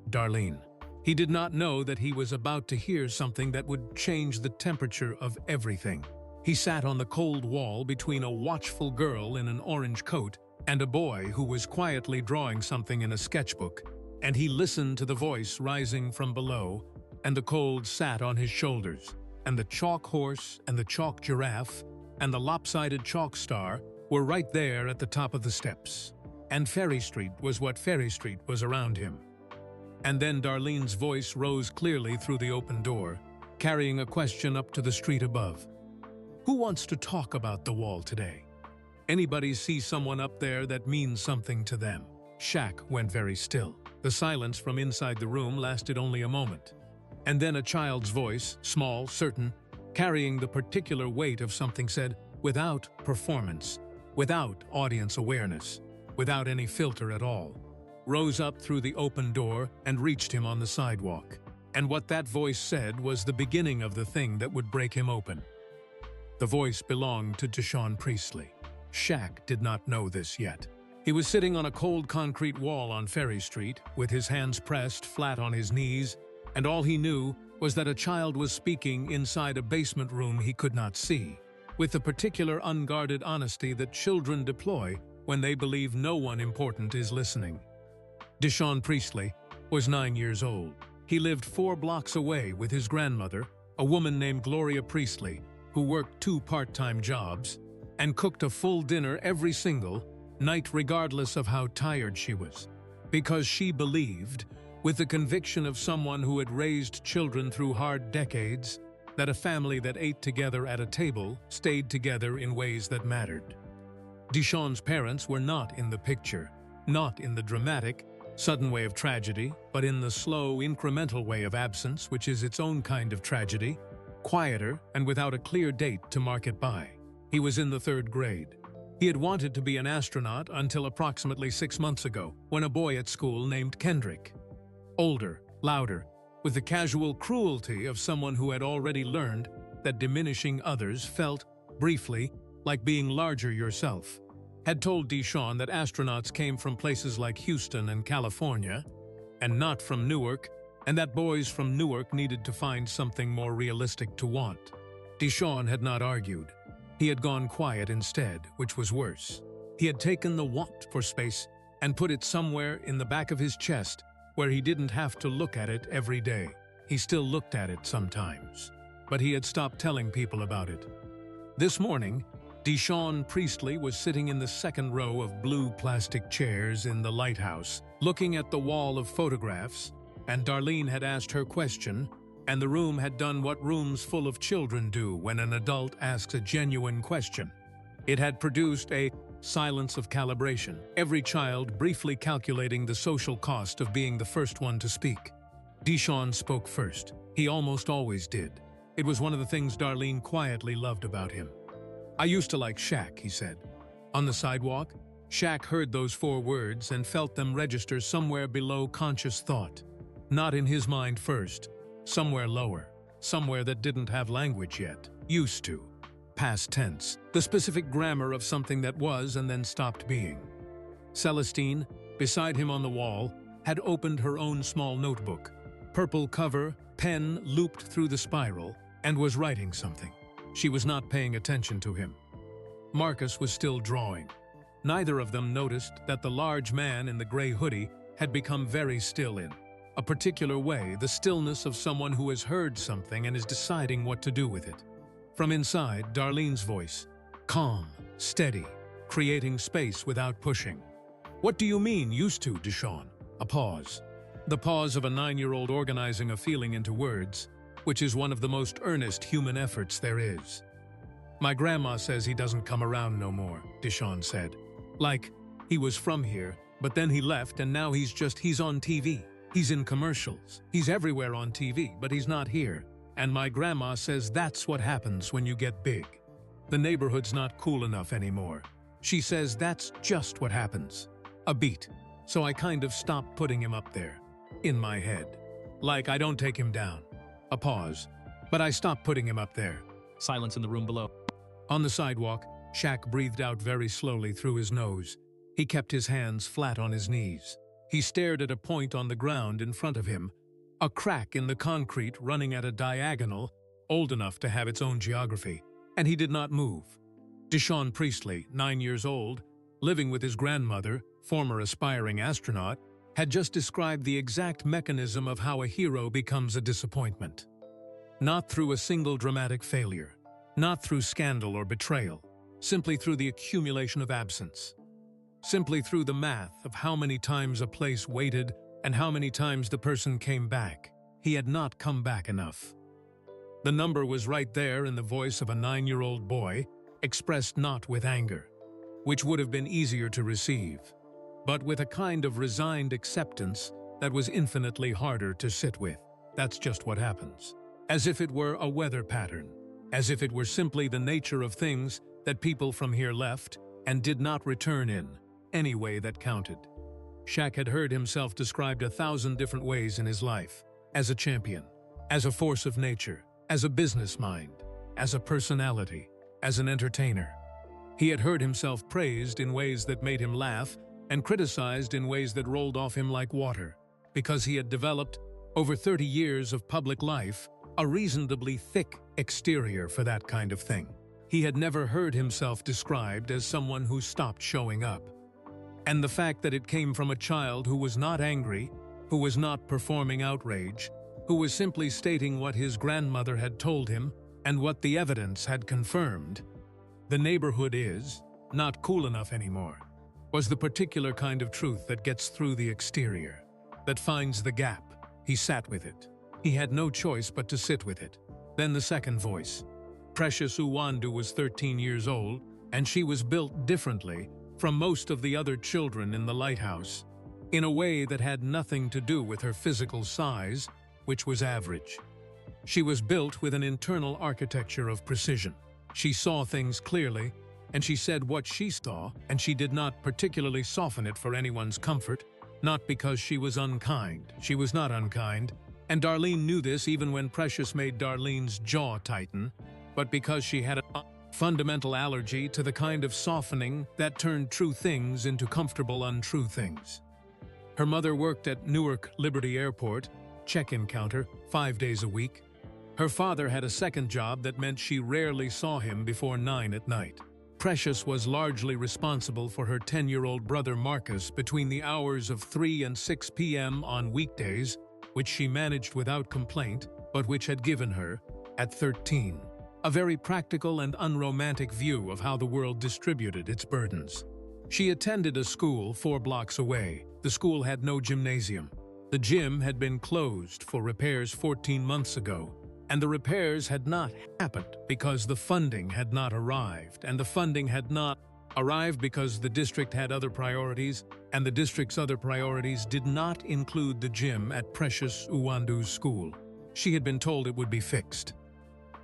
S1: Darlene. He did not know that he was about to hear something that would change the temperature of everything. He sat on the cold wall between a watchful girl in an orange coat and a boy who was quietly drawing something in a sketchbook, and he listened to the voice rising from below, and the cold sat on his shoulders, and the chalk horse and the chalk giraffe and the lopsided chalk star were right there at the top of the steps. And Ferry Street was what Ferry Street was around him. And then Darlene's voice rose clearly through the open door, carrying a question up to the street above. "Who wants to talk about the wall today? Anybody see someone up there that means something to them?" Shaq went very still. The silence from inside the room lasted only a moment. And then a child's voice, small, certain, carrying the particular weight of something, said, without performance, without audience awareness, without any filter at all, rose up through the open door and reached him on the sidewalk. And what that voice said was the beginning of the thing that would break him open. The voice belonged to Deshaun Priestley. Shaq did not know this yet. He was sitting on a cold concrete wall on Ferry Street, with his hands pressed flat on his knees, and all he knew was that a child was speaking inside a basement room he could not see, with the particular unguarded honesty that children deploy when they believe no one important is listening. Deshaun Priestley was 9 years old. He lived 4 blocks away with his grandmother, a woman named Gloria Priestley, who worked 2 part-time jobs and cooked a full dinner every single night regardless of how tired she was, because she believed, with the conviction of someone who had raised children through hard decades, that a family that ate together at a table stayed together in ways that mattered. Deshaun's parents were not in the picture, not in the dramatic, sudden way of tragedy, but in the slow, incremental way of absence, which is its own kind of tragedy, quieter and without a clear date to mark it by. He was in the 3rd grade. He had wanted to be an astronaut until approximately 6 months ago, when a boy at school named Kendrick, older, louder, with the casual cruelty of someone who had already learned that diminishing others felt, briefly, like being larger yourself, had told Deshaun that astronauts came from places like Houston and California, and not from Newark, and that boys from Newark needed to find something more realistic to want. Deshaun had not argued. He had gone quiet instead, which was worse. He had taken the want for space and put it somewhere in the back of his chest, where he didn't have to look at it every day. He still looked at it sometimes, but he had stopped telling people about it. This morning, Deshaun Priestley was sitting in the 2nd row of blue plastic chairs in the lighthouse, looking at the wall of photographs, and Darlene had asked her question, and the room had done what rooms full of children do when an adult asks a genuine question. It had produced a silence of calibration, every child briefly calculating the social cost of being the first one to speak. Deshaun spoke first. He almost always did. It was one of the things Darlene quietly loved about him. "I used to like Shaq," he said. On the sidewalk, Shaq heard those 4 words and felt them register somewhere below conscious thought. Not in his mind first, somewhere lower, somewhere that didn't have language yet. Used to. Past tense, the specific grammar of something that was and then stopped being. Celestine, beside him on the wall, had opened her own small notebook, purple cover, pen looped through the spiral, and was writing something. She was not paying attention to him. Marcus was still drawing. Neither of them noticed that the large man in the gray hoodie had become very still in a particular way, the stillness of someone who has heard something and is deciding what to do with it. From inside, Darlene's voice, calm, steady, creating space without pushing. "What do you mean, used to, Deshawn?" A pause. The pause of a 9-year-old organizing a feeling into words, which is one of the most earnest human efforts there is. "My grandma says he doesn't come around no more," Deshawn said. "Like, he was from here, but then he left and now he's on TV. He's in commercials. He's everywhere on TV, but he's not here. And my grandma says that's what happens when you get big. The neighborhood's not cool enough anymore. She says that's just what happens." A beat. So I kind of stopped putting him up there. In my head. Like, I don't take him down. A pause. But I stopped putting him up there.
S2: Silence in the room below.
S1: On the sidewalk, Shaq breathed out very slowly through his nose. He kept his hands flat on his knees. He stared at a point on the ground in front of him, a crack in the concrete running at a diagonal, old enough to have its own geography, and he did not move. Deshawn Priestley, 9 years old, living with his grandmother, former aspiring astronaut, had just described the exact mechanism of how a hero becomes a disappointment. Not through a single dramatic failure, not through scandal or betrayal, simply through the accumulation of absence. Simply through the math of how many times a place waited and how many times the person came back. He had not come back enough. The number was right there in the voice of a 9-year-old boy, expressed not with anger, which would have been easier to receive, but with a kind of resigned acceptance that was infinitely harder to sit with. That's just what happens. As if it were a weather pattern, as if it were simply the nature of things that people from here left and did not return in any way that counted. Shaq had heard himself described 1,000 different ways in his life, as a champion, as a force of nature, as a business mind, as a personality, as an entertainer. He had heard himself praised in ways that made him laugh and criticized in ways that rolled off him like water, because he had developed, over 30 years of public life, a reasonably thick exterior for that kind of thing. He had never heard himself described as someone who stopped showing up. And the fact that it came from a child who was not angry, who was not performing outrage, who was simply stating what his grandmother had told him and what the evidence had confirmed, the neighborhood is not cool enough anymore, was the particular kind of truth that gets through the exterior, that finds the gap. He sat with it. He had no choice but to sit with it. Then the second voice. Precious Uwandu was 13 years old, and she was built differently from most of the other children in the lighthouse, in a way that had nothing to do with her physical size, which was average. She was built with an internal architecture of precision. She saw things clearly, and she said what she saw, and she did not particularly soften it for anyone's comfort, not because she was unkind. She was not unkind, and Darlene knew this even when Precious made Darlene's jaw tighten, but because she had a fundamental allergy to the kind of softening that turned true things into comfortable untrue things. Her mother worked at Newark Liberty Airport, check-in counter, 5 days a week. Her father had a second job that meant she rarely saw him before 9 at night. Precious was largely responsible for her 10-year-old brother Marcus between the hours of 3 and 6 p.m. on weekdays, which she managed without complaint, but which had given her, at 13, a very practical and unromantic view of how the world distributed its burdens. She attended a school 4 blocks away. The school had no gymnasium. The gym had been closed for repairs 14 months ago, and the repairs had not happened because the funding had not arrived, and the funding had not arrived because the district had other priorities, and the district's other priorities did not include the gym at Precious Uwandu's school. She had been told it would be fixed.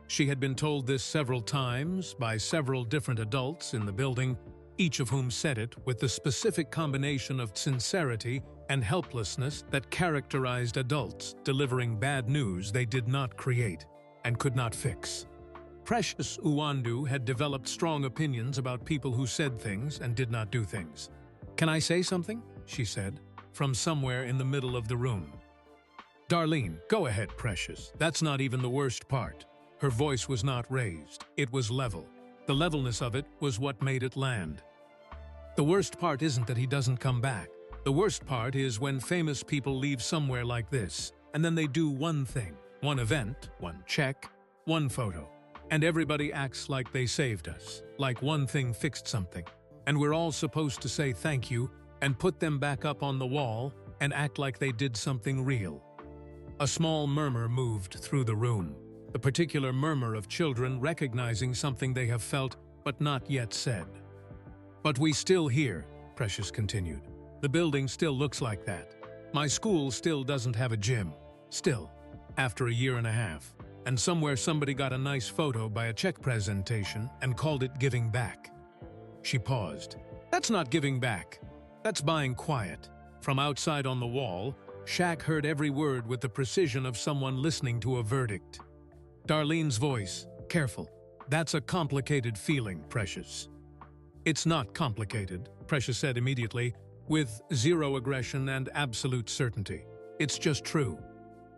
S1: She had been told this several times by several different adults in the building, each of whom said it with the specific combination of sincerity and helplessness that characterized adults delivering bad news they did not create and could not fix. Precious Uwandu had developed strong opinions about people who said things and did not do things. "Can I say something?" she said, from somewhere in the middle of the room. Darlene, go ahead, precious. That's not even the worst part. Her voice was not raised. It was level. The levelness of it was what made it land. The worst part isn't that he doesn't come back. The worst part is when famous people leave somewhere like this, and then they do one thing, one event, one check, one photo, and everybody acts like they saved us, like one thing fixed something, and we're all supposed to say thank you and put them back up on the wall and act like they did something real. A small murmur moved through the room, the particular murmur of children recognizing something they have felt but not yet said. But we still here, Precious continued. The building still looks like that. My school still doesn't have a gym. Still, after a year and a half. And somewhere somebody got a nice photo by a check presentation and called it giving back. She paused. That's not giving back. That's buying quiet. From outside on the wall, Shaq heard every word with the precision of someone listening to a verdict. Darlene's voice, careful. That's a complicated feeling, Precious. It's not complicated, Precious said immediately, with zero aggression and absolute certainty. It's just true.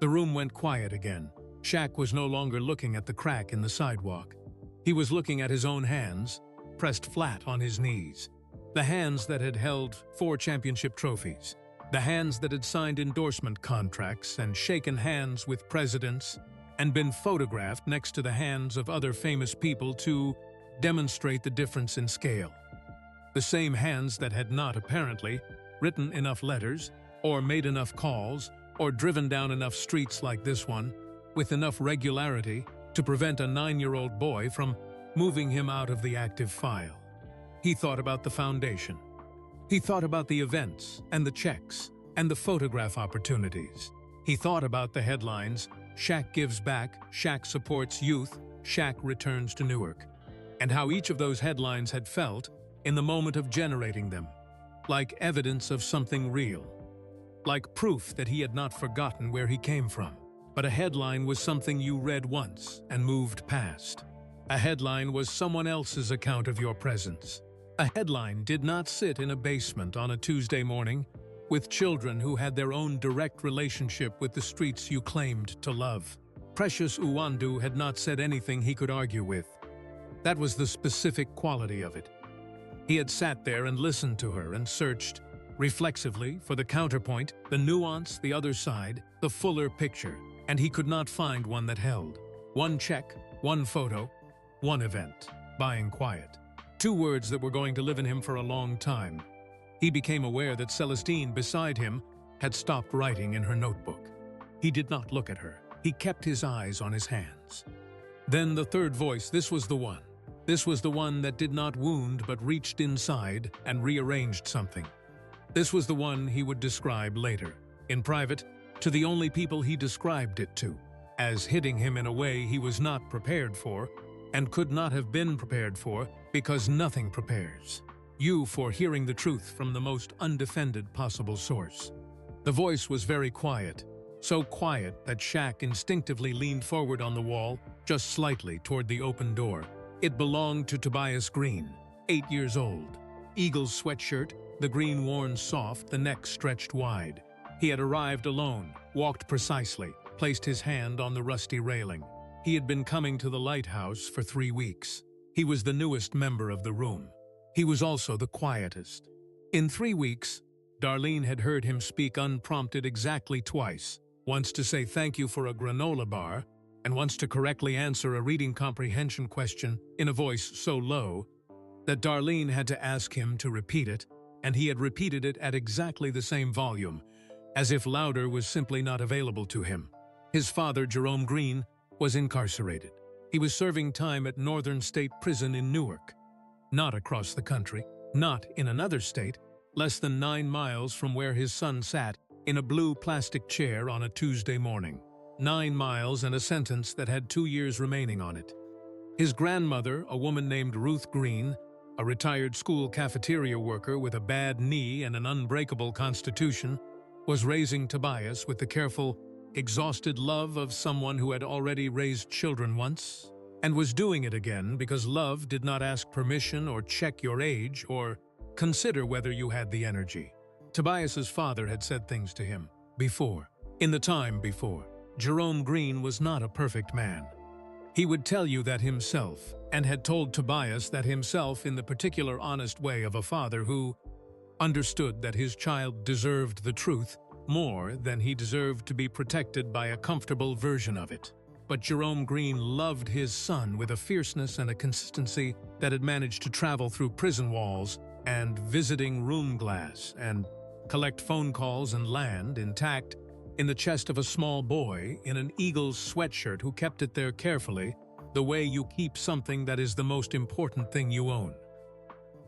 S1: The room went quiet again. Shaq was no longer looking at the crack in the sidewalk. He was looking at his own hands, pressed flat on his knees. The hands that had held 4 championship trophies. The hands that had signed endorsement contracts and shaken hands with presidents and been photographed next to the hands of other famous people to demonstrate the difference in scale. The same hands that had not, apparently, written enough letters, or made enough calls, or driven down enough streets like this one, with enough regularity to prevent a 9-year-old boy from moving him out of the active file. He thought about the foundation. He thought about the events and the checks and the photograph opportunities. He thought about the headlines, Shaq gives back, Shaq supports youth, Shaq returns to Newark, and how each of those headlines had felt in the moment of generating them, like evidence of something real, like proof that he had not forgotten where he came from. But a headline was something you read once and moved past. A headline was someone else's account of your presence. A headline did not sit in a basement on a Tuesday morning with children who had their own direct relationship with the streets you claimed to love. Precious Uwandu had not said anything he could argue with. That was the specific quality of it. He had sat there and listened to her and searched, reflexively, for the counterpoint, the nuance, the other side, the fuller picture, and he could not find one that held. One check, one photo, one event, buying quiet. 2 words that were going to live in him for a long time. He became aware that Celestine, beside him, had stopped writing in her notebook. He did not look at her. He kept his eyes on his hands. Then the third voice, this was the one. This was the one that did not wound but reached inside and rearranged something. This was the one he would describe later, in private, to the only people he described it to, as hitting him in a way he was not prepared for and could not have been prepared for because nothing prepares you for hearing the truth from the most undefended possible source. The voice was very quiet, so quiet that Shaq instinctively leaned forward on the wall, just slightly toward the open door. It belonged to Tobias Green, 8 years old. Eagles sweatshirt, the green worn soft, the neck stretched wide. He had arrived alone, walked precisely, placed his hand on the rusty railing. He had been coming to the lighthouse for 3 weeks. He was the newest member of the room. He was also the quietest. In 3 weeks, Darlene had heard him speak unprompted exactly twice, once to say thank you for a granola bar, and once to correctly answer a reading comprehension question in a voice so low that Darlene had to ask him to repeat it, and he had repeated it at exactly the same volume, as if louder was simply not available to him. His father, Jerome Green, was incarcerated. He was serving time at Northern State Prison in Newark. Not across the country, not in another state, less than 9 miles from where his son sat in a blue plastic chair on a Tuesday morning. 9 miles and a sentence that had 2 years remaining on it. His grandmother, a woman named Ruth Green, a retired school cafeteria worker with a bad knee and an unbreakable constitution, was raising Tobias with the careful, exhausted love of someone who had already raised children once, and was doing it again because love did not ask permission or check your age or consider whether you had the energy. Tobias's father had said things to him before, In the time before, Jerome Green was not a perfect man. He would tell you that himself, and had told Tobias that himself in the particular honest way of a father who understood that his child deserved the truth more than he deserved to be protected by a comfortable version of it. But Jerome Green loved his son with a fierceness and a consistency that had managed to travel through prison walls and visiting room glass and collect phone calls and land intact in the chest of a small boy in an Eagles sweatshirt who kept it there carefully, the way you keep something that is the most important thing you own.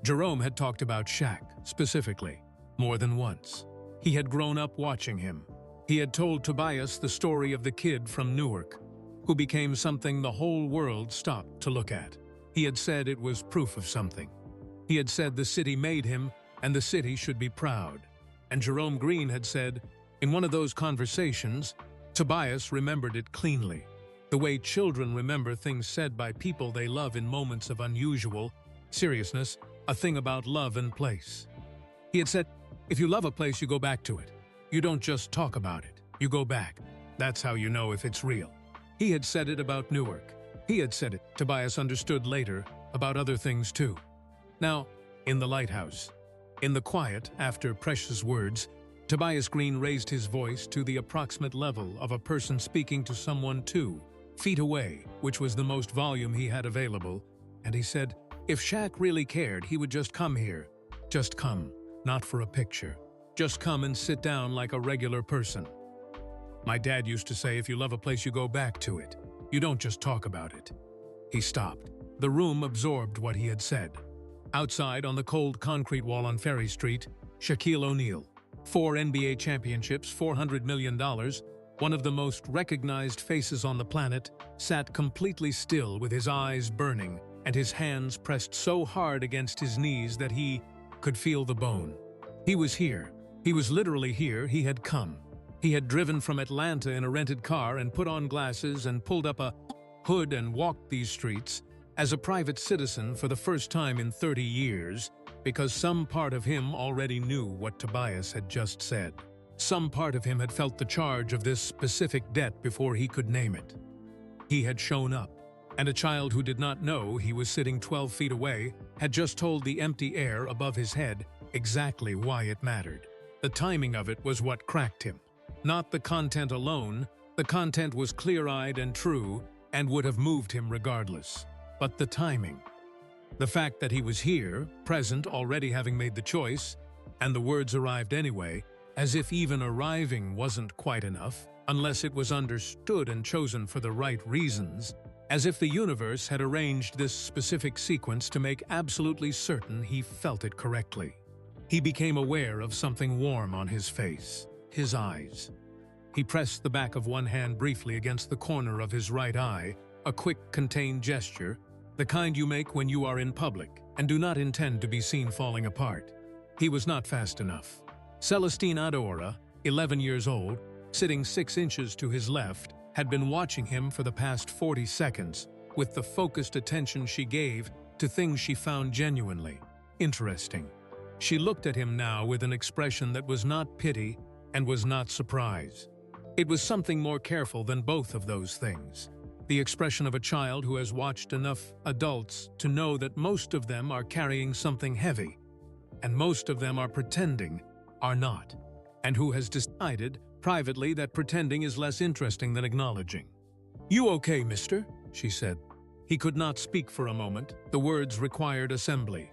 S1: Jerome had talked about Shaq, specifically, more than once. He had grown up watching him. He had told Tobias the story of the kid from Newark, who became something the whole world stopped to look at. He had said it was proof of something. He had said the city made him, and the city should be proud. And Jerome Green had said, in one of those conversations, Tobias remembered it cleanly, the way children remember things said by people they love in moments of unusual seriousness, a thing about love and place. He had said, if you love a place, you go back to it. You don't just talk about it, you go back. That's how you know if it's real. He had said it about Newark. He had said it, Tobias understood later, about other things too. Now, in the lighthouse, in the quiet after Precious words, Tobias Green raised his voice to the approximate level of a person speaking to someone 2 feet away, which was the most volume he had available, and he said, if Shaq really cared, he would just come here. Just come, not for a picture. Just come and sit down like a regular person. My dad used to say, if you love a place, you go back to it. You don't just talk about it. He stopped. The room absorbed what he had said. Outside, on the cold concrete wall on Ferry Street, Shaquille O'Neal, 4 NBA championships, $400 million, one of the most recognized faces on the planet, sat completely still with his eyes burning and his hands pressed so hard against his knees that he could feel the bone. He was here. He was literally here. He had come. He had driven from Atlanta in a rented car and put on glasses and pulled up a hood and walked these streets as a private citizen for the first time in 30 years, because some part of him already knew what Tobias had just said. Some part of him had felt the charge of this specific debt before he could name it. He had shown up, and a child who did not know he was sitting 12 feet away had just told the empty air above his head exactly why it mattered. The timing of it was what cracked him. Not the content alone. The content was clear-eyed and true and would have moved him regardless. But the timing. The fact that he was here, present, already having made the choice, and the words arrived anyway, as if even arriving wasn't quite enough, unless it was understood and chosen for the right reasons, as if the universe had arranged this specific sequence to make absolutely certain he felt it correctly. He became aware of something warm on his face, his eyes. He pressed the back of one hand briefly against the corner of his right eye, a quick, contained gesture, the kind you make when you are in public and do not intend to be seen falling apart. He was not fast enough. Celestine Adora, 11 years old, sitting 6 inches to his left, had been watching him for the past 40 seconds with the focused attention she gave to things she found genuinely interesting. She looked at him now with an expression that was not pity and was not surprise. It was something more careful than both of those things. The expression of a child who has watched enough adults to know that most of them are carrying something heavy, and most of them are pretending are not, and who has decided privately that pretending is less interesting than acknowledging. "You okay, mister?" she said. He could not speak for a moment. The words required assembly.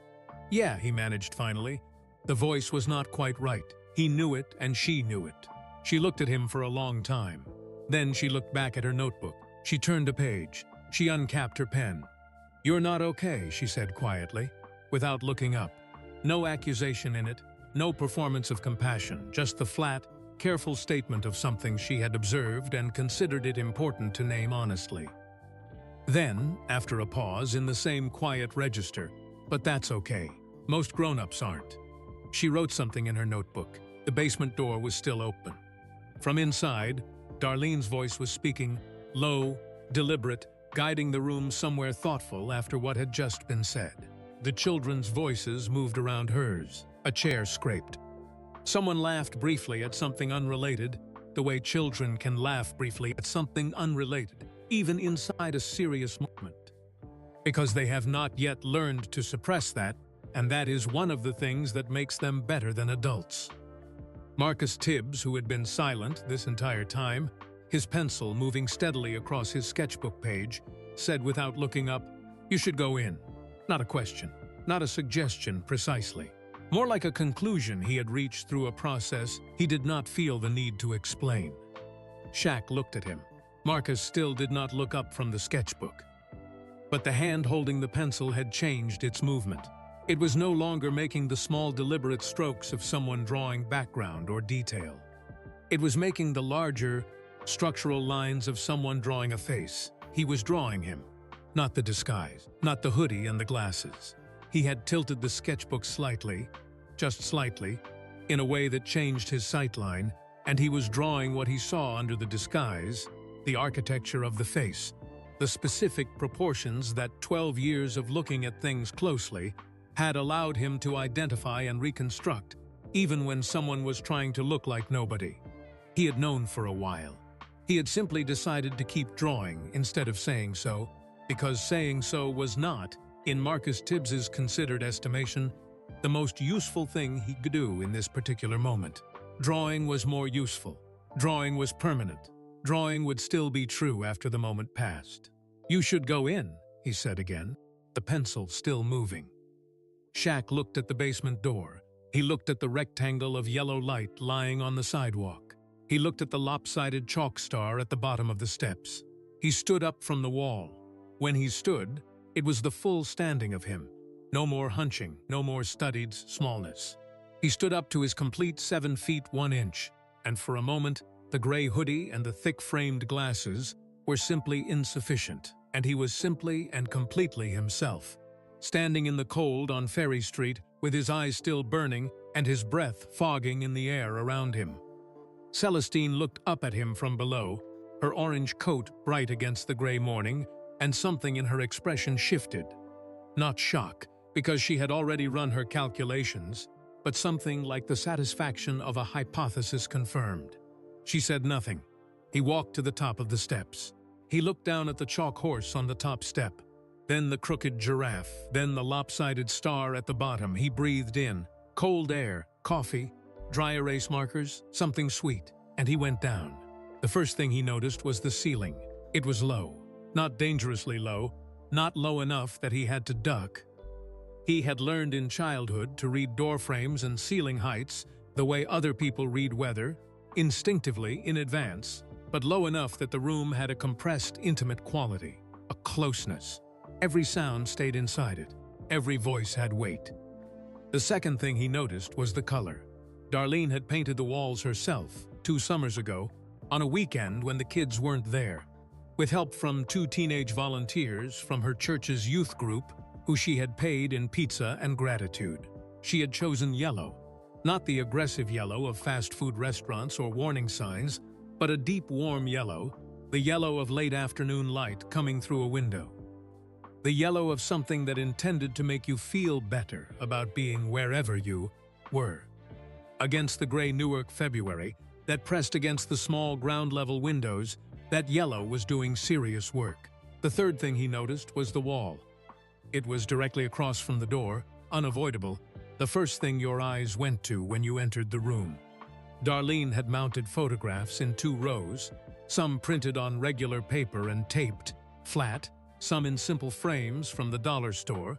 S1: "Yeah," he managed finally. The voice was not quite right. He knew it, and she knew it. She looked at him for a long time. Then she looked back at her notebook. She turned a page. She uncapped her pen. "You're not okay," she said quietly, without looking up. No accusation in it, no performance of compassion, just the flat, careful statement of something she had observed and considered it important to name honestly. Then, after a pause, in the same quiet register, "But that's okay. Most grown-ups aren't." She wrote something in her notebook. The basement door was still open. From inside, Darlene's voice was speaking, low, deliberate, guiding the room somewhere thoughtful after what had just been said. The children's voices moved around hers. A chair scraped. Someone laughed briefly at something unrelated, the way children can laugh briefly at something unrelated, even inside a serious moment. Because they have not yet learned to suppress that, and that is one of the things that makes them better than adults. Marcus Tibbs, who had been silent this entire time, his pencil moving steadily across his sketchbook page, said without looking up, "You should go in." Not a question, not a suggestion precisely. More like a conclusion he had reached through a process he did not feel the need to explain. Shaq looked at him. Marcus still did not look up from the sketchbook. But the hand holding the pencil had changed its movement. It was no longer making the small deliberate strokes of someone drawing background or detail. It was making the larger, structural lines of someone drawing a face. He was drawing him. Not the disguise, not the hoodie and the glasses. He had tilted the sketchbook slightly, just slightly, in a way that changed his sightline, and he was drawing what he saw under the disguise, the architecture of the face, the specific proportions that 12 years of looking at things closely had allowed him to identify and reconstruct, even when someone was trying to look like nobody. He had known for a while. He had simply decided to keep drawing instead of saying so, because saying so was not, in Marcus Tibbs's considered estimation, the most useful thing he could do in this particular moment. Drawing was more useful. Drawing was permanent. Drawing would still be true after the moment passed. "You should go in," he said again, the pencil still moving. Shaq looked at the basement door. He looked at the rectangle of yellow light lying on the sidewalk. He looked at the lopsided chalk star at the bottom of the steps. He stood up from the wall. When he stood, it was the full standing of him. No more hunching, no more studied smallness. He stood up to his complete 7 feet 1 inch, and for a moment, the gray hoodie and the thick-framed glasses were simply insufficient, and he was simply and completely himself, standing in the cold on Ferry Street with his eyes still burning and his breath fogging in the air around him. Celestine looked up at him from below, her orange coat bright against the gray morning, and something in her expression shifted. Not shock, because she had already run her calculations, but something like the satisfaction of a hypothesis confirmed. She said nothing. He walked to the top of the steps. He looked down at the chalk horse on the top step, then the crooked giraffe, then the lopsided star at the bottom. He breathed in cold air, coffee, dry erase markers, something sweet, and he went down. The first thing he noticed was the ceiling. It was low. Not dangerously low, not low enough that he had to duck. He had learned in childhood to read door frames and ceiling heights the way other people read weather, instinctively in advance, but low enough that the room had a compressed, intimate quality, a closeness. Every sound stayed inside it. Every voice had weight. The second thing he noticed was the color. Darlene had painted the walls herself 2 summers ago, on a weekend when the kids weren't there, with help from 2 teenage volunteers from her church's youth group who she had paid in pizza and gratitude. She had chosen yellow, not the aggressive yellow of fast food restaurants or warning signs, but a deep warm yellow, the yellow of late afternoon light coming through a window. The yellow of something that intended to make you feel better about being wherever you were. Against the gray Newark February that pressed against the small ground-level windows, that yellow was doing serious work. The third thing he noticed was the wall. It was directly across from the door, unavoidable, the first thing your eyes went to when you entered the room. Darlene had mounted photographs in 2 rows, some printed on regular paper and taped, flat, some in simple frames from the dollar store,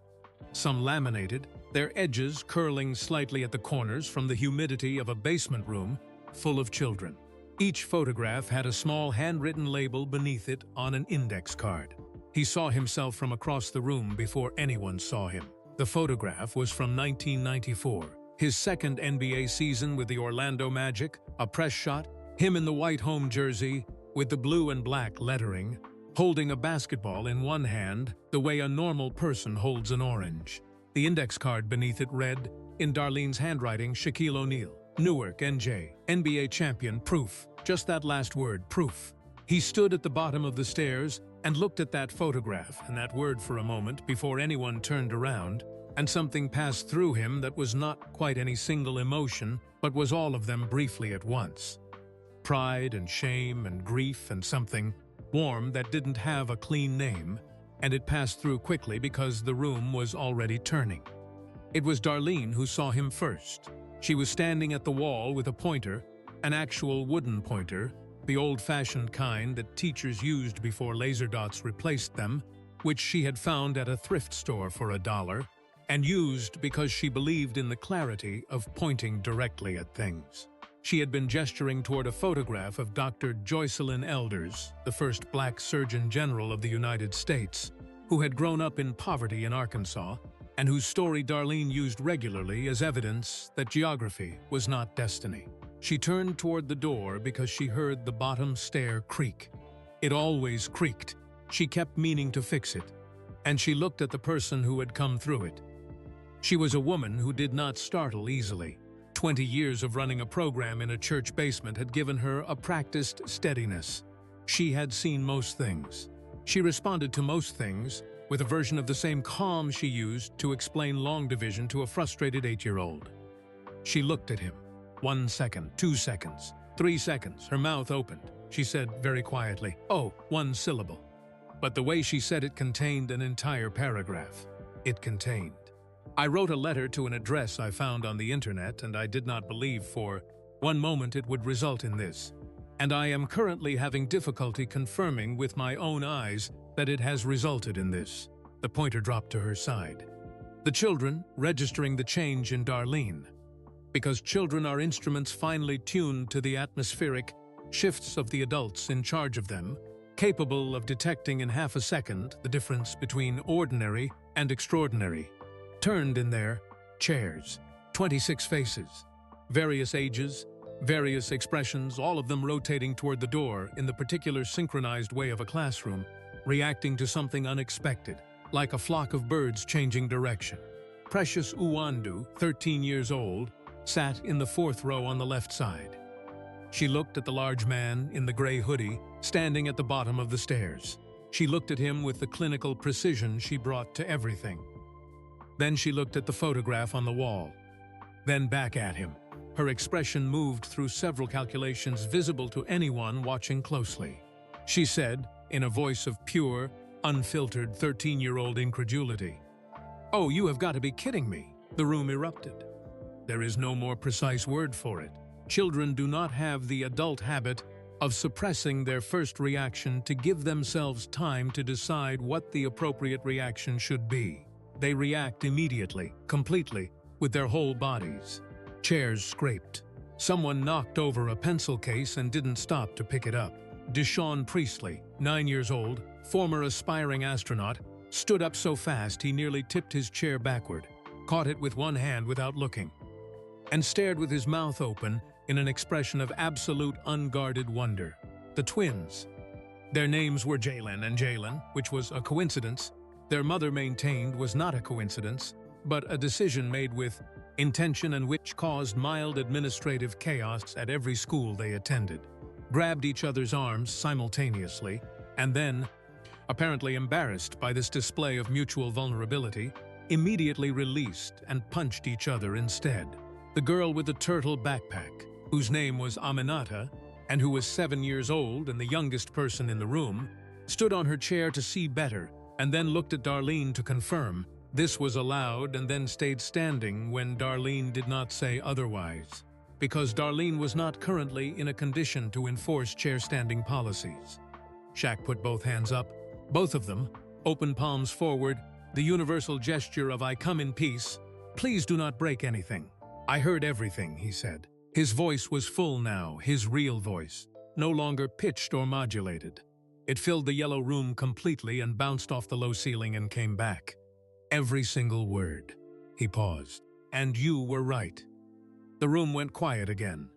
S1: some laminated, their edges curling slightly at the corners from the humidity of a basement room full of children. Each photograph had a small handwritten label beneath it on an index card. He saw himself from across the room before anyone saw him. The photograph was from 1994, his second NBA season with the Orlando Magic, a press shot, him in the white home jersey with the blue and black lettering, holding a basketball in one hand the way a normal person holds an orange. The index card beneath it read, in Darlene's handwriting, Shaquille O'Neal, Newark, NJ, NBA champion, proof. Just that last word, proof. He stood at the bottom of the stairs and looked at that photograph and that word for a moment before anyone turned around, and something passed through him that was not quite any single emotion, but was all of them briefly at once. pride and shame and grief and something warm that didn't have a clean name, and it passed through quickly because the room was already turning. It was Darlene who saw him first. She was standing at the wall with a pointer, an actual wooden pointer, the old-fashioned kind that teachers used before laser dots replaced them, which she had found at a thrift store for $1, and used because she believed in the clarity of pointing directly at things. She had been gesturing toward a photograph of Dr. Joycelyn Elders, the first black Surgeon General of the United States, who had grown up in poverty in Arkansas, and whose story Darlene used regularly as evidence that geography was not destiny. She turned toward the door because she heard the bottom stair creak. It always creaked. She kept meaning to fix it, and she looked at the person who had come through it. She was a woman who did not startle easily. 20 years of running a program in a church basement had given her a practiced steadiness. She had seen most things. She responded to most things with a version of the same calm she used to explain long division to a frustrated 8-year-old. She looked at him. 1 second, 2 seconds, 3 seconds, her mouth opened. She said very quietly, "Oh, 1 syllable." But the way she said it contained an entire paragraph. It contained, "I wrote a letter to an address I found on the internet, and I did not believe for one moment it would result in this. And I am currently having difficulty confirming with my own eyes that it has resulted in this." The pointer dropped to her side. The children registering the change in Darlene. Because children are instruments finely tuned to the atmospheric shifts of the adults in charge of them, capable of detecting in half a second the difference between ordinary and extraordinary. Turned in their chairs, 26 faces, various ages, various expressions, all of them rotating toward the door in the particular synchronized way of a classroom, reacting to something unexpected, like a flock of birds changing direction. Precious Uwandu, 13 years old, sat in the 4th row on the left side. She looked at the large man in the gray hoodie standing at the bottom of the stairs. She looked at him with the clinical precision she brought to everything. Then she looked at the photograph on the wall. Then back at him. Her expression moved through several calculations visible to anyone watching closely. She said, in a voice of pure, unfiltered 13-year-old incredulity, "Oh, you have got to be kidding me." The room erupted. There is no more precise word for it. Children do not have the adult habit of suppressing their first reaction to give themselves time to decide what the appropriate reaction should be. They react immediately, completely, with their whole bodies. Chairs scraped. Someone knocked over a pencil case and didn't stop to pick it up. Deshaun Priestley, 9 years old, former aspiring astronaut, stood up so fast he nearly tipped his chair backward, caught it with one hand without looking, and stared with his mouth open in an expression of absolute unguarded wonder. The twins. Their names were Jalen and Jalen, which was a coincidence. Their mother maintained was not a coincidence, but a decision made with intention and which caused mild administrative chaos at every school they attended. Grabbed each other's arms simultaneously, and then, apparently embarrassed by this display of mutual vulnerability, immediately released and punched each other instead. The girl with the turtle backpack, whose name was Aminata, and who was 7 years old and the youngest person in the room, stood on her chair to see better and then looked at Darlene to confirm. This was allowed and then stayed standing when Darlene did not say otherwise, because Darlene was not currently in a condition to enforce chair-standing policies. Shaq put both hands up, both of them, open palms forward, the universal gesture of "I come in peace. Please do not break anything." "I heard everything," he said. His voice was full now, his real voice, no longer pitched or modulated. It filled the yellow room completely and bounced off the low ceiling and came back. "Every single word." He paused. "And you were right." The room went quiet again.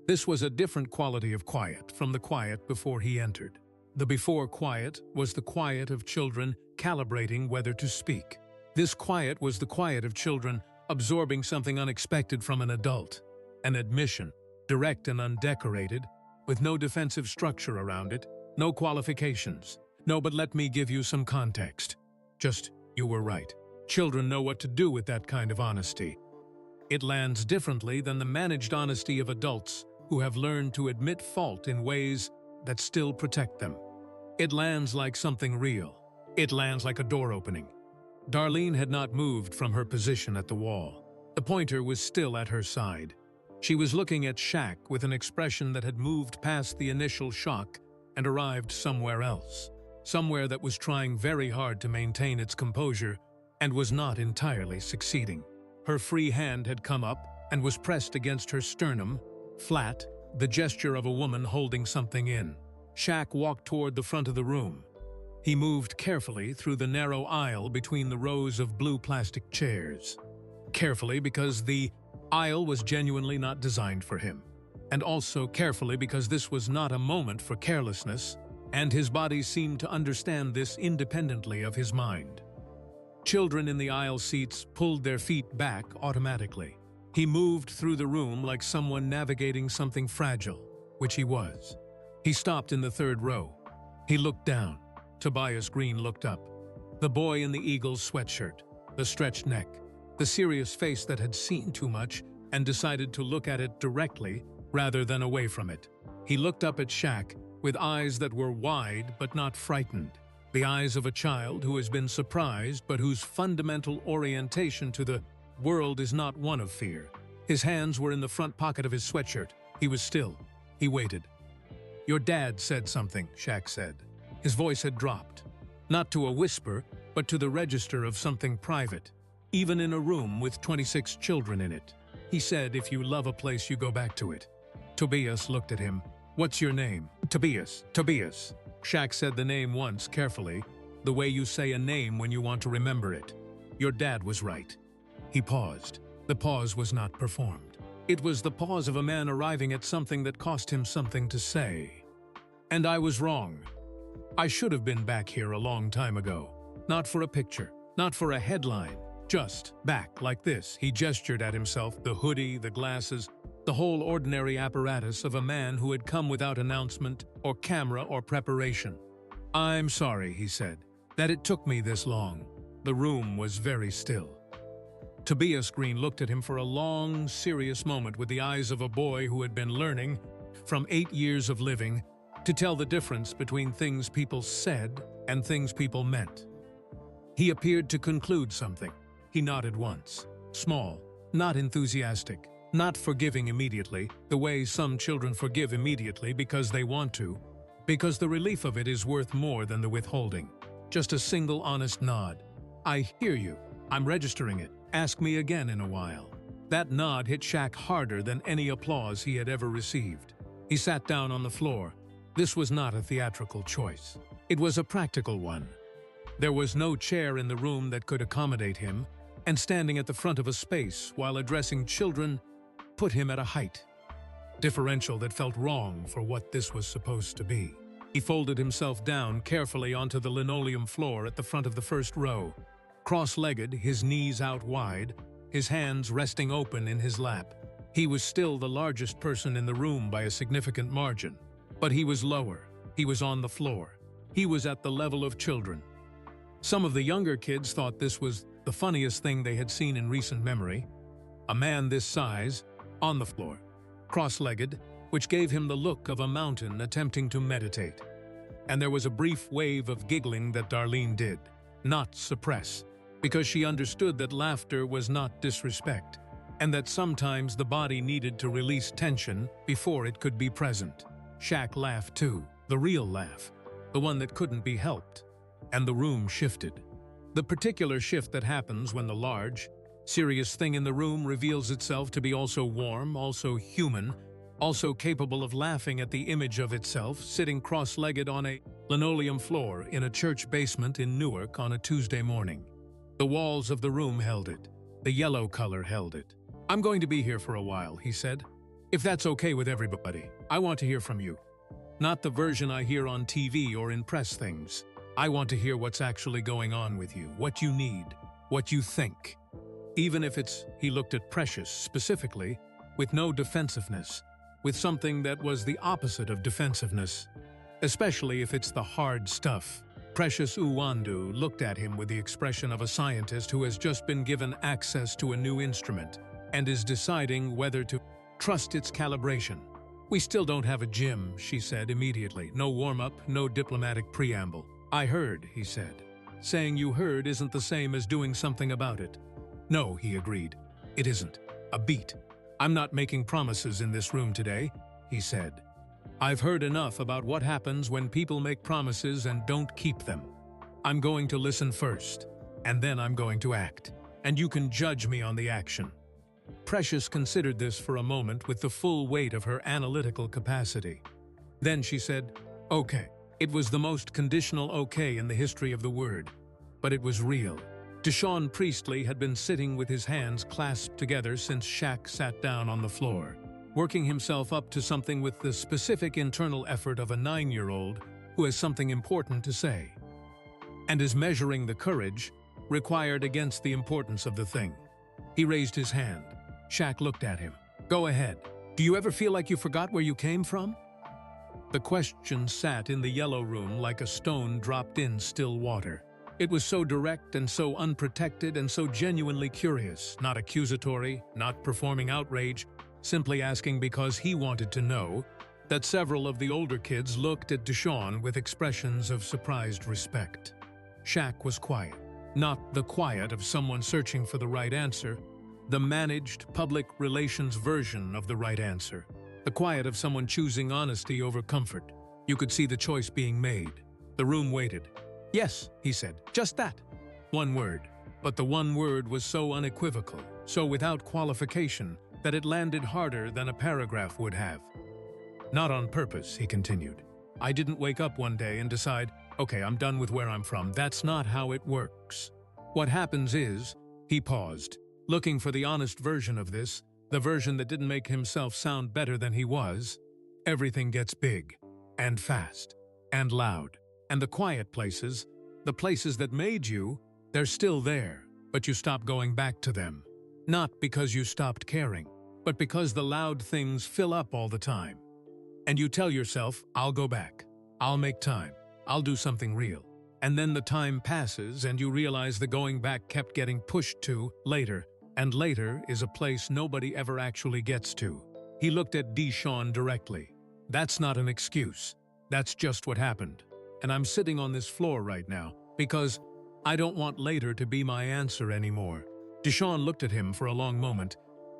S1: This was a different quality of quiet from the quiet before he entered. The before quiet was the quiet of children calibrating whether to speak. This quiet was the quiet of children absorbing something unexpected from an adult. An admission, direct and undecorated, with no defensive structure around it, no qualifications. "No, but let me give you some context. Just, you were right." Children know what to do with that kind of honesty. It lands differently than the managed honesty of adults who have learned to admit fault in ways that still protect them. It lands like something real. It lands like a door opening. Darlene had not moved from her position at the wall. The pointer was still at her side. She was looking at Shaq with an expression that had moved past the initial shock and arrived somewhere else. Somewhere that was trying very hard to maintain its composure and was not entirely succeeding. Her free hand had come up and was pressed against her sternum, flat, the gesture of a woman holding something in. Shaq walked toward the front of the room. He moved carefully through the narrow aisle between the rows of blue plastic chairs. Carefully because the aisle was genuinely not designed for him, and also carefully because this was not a moment for carelessness, and his body seemed to understand this independently of his mind. Children in the aisle seats pulled their feet back automatically. He moved through the room like someone navigating something fragile, which he was. He stopped in the third row. He looked down. Tobias Green looked up. The boy in the Eagles sweatshirt, the stretched neck, the serious face that had seen too much and decided to look at it directly rather than away from it. He looked up at Shaq with eyes that were wide but not frightened. The eyes of a child who has been surprised but whose fundamental orientation to the world is not one of fear. His hands were in the front pocket of his sweatshirt. He was still. He waited. "Your dad said something," Shaq said. His voice had dropped, not to a whisper, but to the register of something private, even in a room with 26 children in it. He said, "If you love a place, you go back to it." Tobias looked at him. "What's your name?" "Tobias. Tobias." Shaq said the name once, carefully, the way you say a name when you want to remember it. "Your dad was right." He paused. The pause was not performed. It was the pause of a man arriving at something that cost him something to say. "And I was wrong. I should have been back here a long time ago. Not for a picture, not for a headline, just back like this." He gestured at himself, the hoodie, the glasses, the whole ordinary apparatus of a man who had come without announcement or camera or preparation. "I'm sorry," he said, "that it took me this long." The room was very still. Tobias Green looked at him for a long, serious moment with the eyes of a boy who had been learning, from 8 years of living, to tell the difference between things people said and things people meant. He appeared to conclude something. He nodded once. Small, not enthusiastic, not forgiving immediately, the way some children forgive immediately because they want to, because the relief of it is worth more than the withholding. Just a single honest nod. "I hear you. I'm registering it. Ask me again in a while." That nod hit Shaq harder than any applause he had ever received. He sat down on the floor. This was not a theatrical choice. It was a practical one. There was no chair in the room that could accommodate him, and standing at the front of a space while addressing children put him at a height differential that felt wrong for what this was supposed to be. He folded himself down carefully onto the linoleum floor at the front of the first row, cross-legged, his knees out wide, his hands resting open in his lap. He was still the largest person in the room by a significant margin, but he was lower. He was on the floor. He was at the level of children. Some of the younger kids thought this was the funniest thing they had seen in recent memory. A man this size, on the floor, cross-legged, which gave him the look of a mountain attempting to meditate. And there was a brief wave of giggling that Darlene did not suppress, because she understood that laughter was not disrespect, and that sometimes the body needed to release tension before it could be present. Shaq laughed too, the real laugh, the one that couldn't be helped, and the room shifted. The particular shift that happens when the large, serious thing in the room reveals itself to be also warm, also human, also capable of laughing at the image of itself sitting cross-legged on a linoleum floor in a church basement in Newark on a Tuesday morning. The walls of the room held it. The yellow color held it. "I'm going to be here for a while," he said. "If that's okay with everybody, I want to hear from you. Not the version I hear on TV or in press things. I want to hear what's actually going on with you, what you need, what you think. Even if it's," he looked at Precious specifically, with no defensiveness, with something that was the opposite of defensiveness. "Especially if it's the hard stuff." Precious Uwandu looked at him with the expression of a scientist who has just been given access to a new instrument and is deciding whether to trust its calibration. "We still don't have a gym," she said immediately. "No warm-up, no diplomatic preamble." "I heard," he said. "Saying you heard isn't the same as doing something about it." "No," he agreed. "It isn't. A beat. I'm not making promises in this room today," he said. "I've heard enough about what happens when people make promises and don't keep them. I'm going to listen first, and then I'm going to act, and you can judge me on the action." Precious considered this for a moment with the full weight of her analytical capacity. Then she said, "Okay." It was the most conditional okay in the history of the word, but it was real. Deshaun Priestley had been sitting with his hands clasped together since Shaq sat down on the floor, working himself up to something with the specific internal effort of a 9-year-old who has something important to say, and is measuring the courage required against the importance of the thing. He raised his hand. Shaq looked at him. "Go ahead. Do you ever feel like you forgot where you came from?" The question sat in the yellow room like a stone dropped in still water. It was so direct and so unprotected and so genuinely curious, not accusatory, not performing outrage, simply asking because he wanted to know, that several of the older kids looked at Deshaun with expressions of surprised respect. Shaq was quiet. Not the quiet of someone searching for the right answer, the managed public relations version of the right answer. The quiet of someone choosing honesty over comfort. You could see the choice being made. The room waited. "Yes," he said, "just that." One word. But the one word was so unequivocal, so without qualification, that it landed harder than a paragraph would have. "Not on purpose," he continued. "I didn't wake up one day and decide, okay, I'm done with where I'm from. That's not how it works. What happens is," he paused, looking for the honest version of this, the version that didn't make himself sound better than he was, "everything gets big, and fast, and loud, and the quiet places, the places that made you, they're still there, but you stop going back to them. Not because you stopped caring, but because the loud things fill up all the time. And you tell yourself, I'll go back, I'll make time, I'll do something real. And then the time passes and you realize the going back kept getting pushed to later, and later is a place nobody ever actually gets to." He looked at Deshaun directly. "That's not an excuse. That's just what happened. And I'm sitting on this floor right now because I don't want later to be my answer anymore." Deshaun looked at him for a long moment,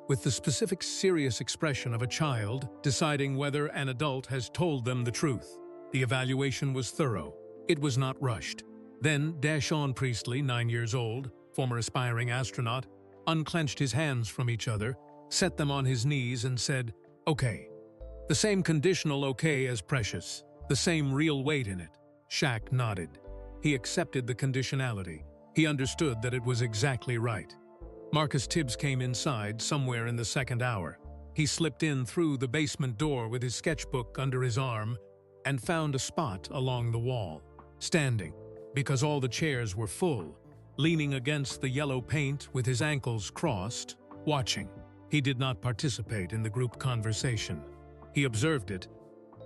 S1: with the specific serious expression of a child deciding whether an adult has told them the truth. The evaluation was thorough. It was not rushed. Then Deshaun Priestley, 9 years old, former aspiring astronaut, unclenched his hands from each other, set them on his knees and said, "Okay." The same conditional okay as Precious, the same real weight in it. Shaq nodded. He accepted the conditionality. He understood that it was exactly right. Marcus Tibbs came inside somewhere in the second hour. He slipped in through the basement door with his sketchbook under his arm and found a spot along the wall, standing, because all the chairs were full, leaning against the yellow paint with his ankles crossed, watching. He did not participate in the group conversation. He observed it,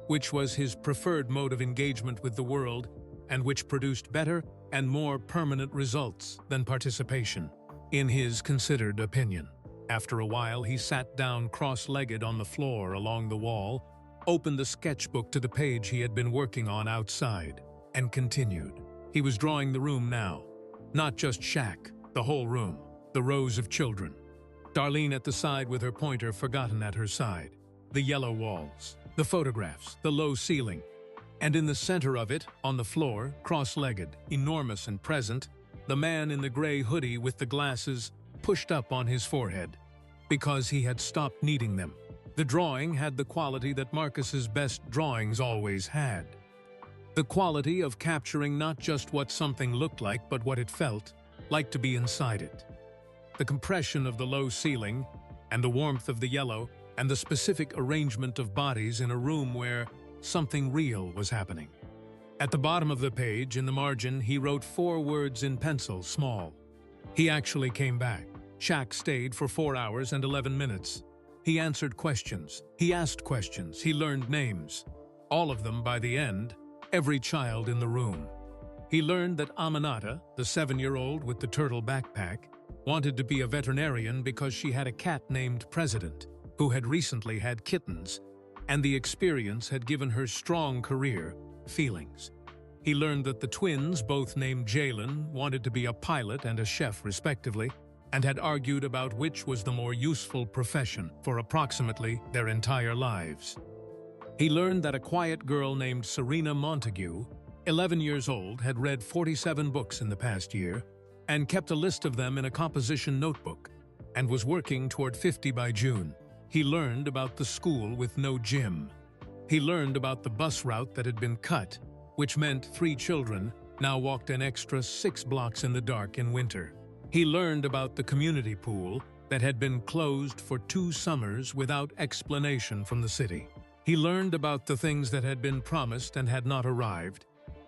S1: which was his preferred mode of engagement with the world and which produced better and more permanent results than participation, in his considered opinion. After a while, he sat down cross-legged on the floor along the wall, opened the sketchbook to the page he had been working on outside, and continued. He was drawing the room now. Not just Shaq, the whole room, the rows of children. Darlene at the side with her pointer forgotten at her side. The yellow walls, the photographs, the low ceiling. And in the center of it, on the floor, cross-legged, enormous and present, the man in the gray hoodie with the glasses pushed up on his forehead, because he had stopped needing them. The drawing had the quality that Marcus's best drawings always had. The quality of capturing not just what something looked like, but what it felt like to be inside it. The compression of the low ceiling, and the warmth of the yellow, and the specific arrangement of bodies in a room where something real was happening. At the bottom of the page, in the margin, he wrote 4 words in pencil, small. He actually came back. Shaq stayed for 4 hours and 11 minutes. He answered questions. He asked questions. He learned names. All of them, by the end, every child in the room. He learned that Aminata, the 7-year-old with the turtle backpack, wanted to be a veterinarian because she had a cat named President, who had recently had kittens, and the experience had given her strong career feelings. He learned that the twins, both named Jalen, wanted to be a pilot and a chef respectively, and had argued about which was the more useful profession for approximately their entire lives. He learned that a quiet girl named Serena Montague, 11 years old, had read 47 books in the past year and kept a list of them in a composition notebook and was working toward 50 by June. He learned about the school with no gym. He learned about the bus route that had been cut, which meant 3 children now walked an extra 6 blocks in the dark in winter. He learned about the community pool that had been closed for 2 summers without explanation from the city. He learned about the things that had been promised and had not arrived,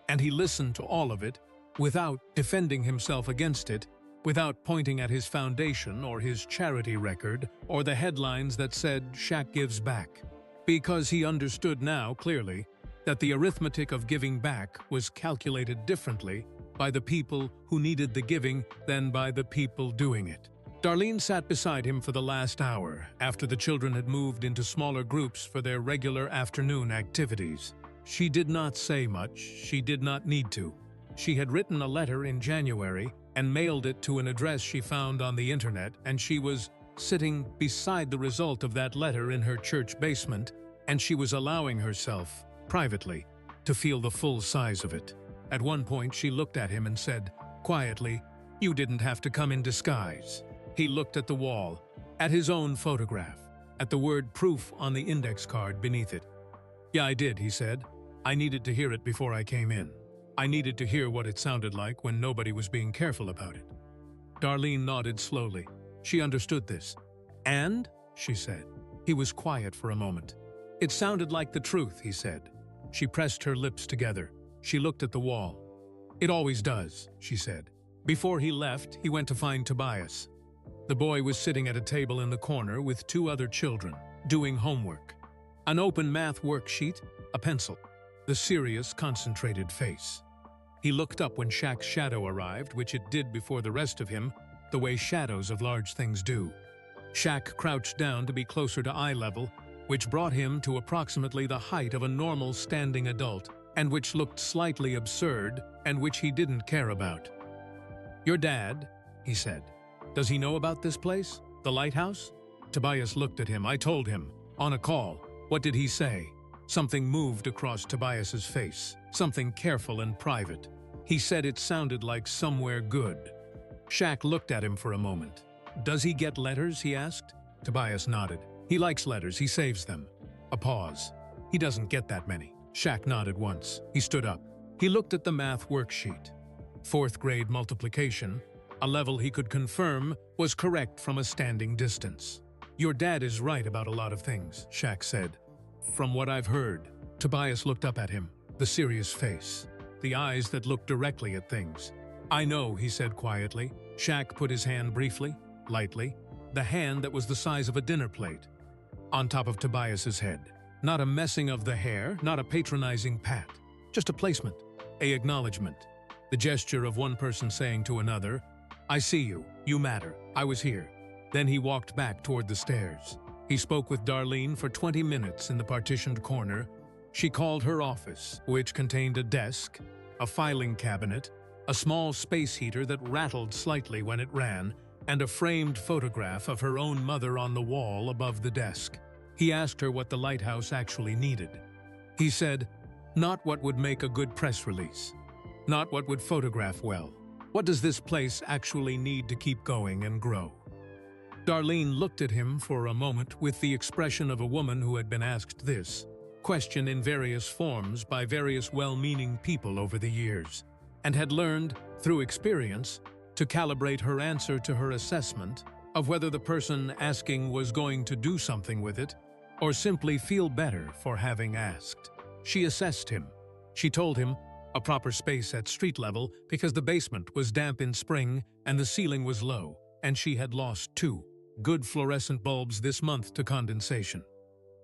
S1: and he listened to all of it without defending himself against it, without pointing at his foundation or his charity record or the headlines that said Shaq gives back, because he understood now clearly that the arithmetic of giving back was calculated differently by the people who needed the giving than by the people doing it. Darlene sat beside him for the last hour after the children had moved into smaller groups for their regular afternoon activities. She did not say much. She did not need to. She had written a letter in January and mailed it to an address she found on the internet, and she was sitting beside the result of that letter in her church basement, and she was allowing herself, privately, to feel the full size of it. At one point, she looked at him and said, quietly, "You didn't have to come in disguise." He looked at the wall, at his own photograph, at the word proof on the index card beneath it. "Yeah, I did," he said. "I needed to hear it before I came in. I needed to hear what it sounded like when nobody was being careful about it." Darlene nodded slowly. She understood this. "And?" she said. He was quiet for a moment. "It sounded like the truth," he said. She pressed her lips together. She looked at the wall. "It always does," she said. Before he left, he went to find Tobias. The boy was sitting at a table in the corner with 2 other children, doing homework. An open math worksheet, a pencil, the serious, concentrated face. He looked up when Shaq's shadow arrived, which it did before the rest of him, the way shadows of large things do. Shaq crouched down to be closer to eye level, which brought him to approximately the height of a normal standing adult, and which looked slightly absurd, and which he didn't care about. "Your dad," he said. "Does he know about this place? The lighthouse?" Tobias looked at him. "I told him. On a call." "What did he say?" Something moved across Tobias's face, something careful and private. He said it sounded like somewhere good. Shaq looked at him for a moment. "Does he get letters?" he asked. Tobias nodded. "He likes letters. He saves them." A pause. "He doesn't get that many." Shaq nodded once. He stood up. He looked at the math worksheet. 4th grade multiplication, a level he could confirm was correct from a standing distance. "Your dad is right about a lot of things," Shaq said. "From what I've heard." Tobias looked up at him, the serious face, the eyes that looked directly at things. "I know," he said quietly. Shaq put his hand briefly, lightly, the hand that was the size of a dinner plate, on top of Tobias's head. Not a messing of the hair, not a patronizing pat, just a placement, a acknowledgement, the gesture of one person saying to another, "I see you, you matter, I was here." Then he walked back toward the stairs. He spoke with Darlene for 20 minutes in the partitioned corner. She called her office, which contained a desk, a filing cabinet, a small space heater that rattled slightly when it ran, and a framed photograph of her own mother on the wall above the desk. He asked her what the lighthouse actually needed. He said, "Not what would make a good press release. Not what would photograph well. What does this place actually need to keep going and grow?" Darlene looked at him for a moment with the expression of a woman who had been asked this question in various forms by various well-meaning people over the years, and had learned, through experience, to calibrate her answer to her assessment of whether the person asking was going to do something with it, or simply feel better for having asked. She assessed him. She told him a proper space at street level because the basement was damp in spring and the ceiling was low, and she had lost 2 good fluorescent bulbs this month to condensation.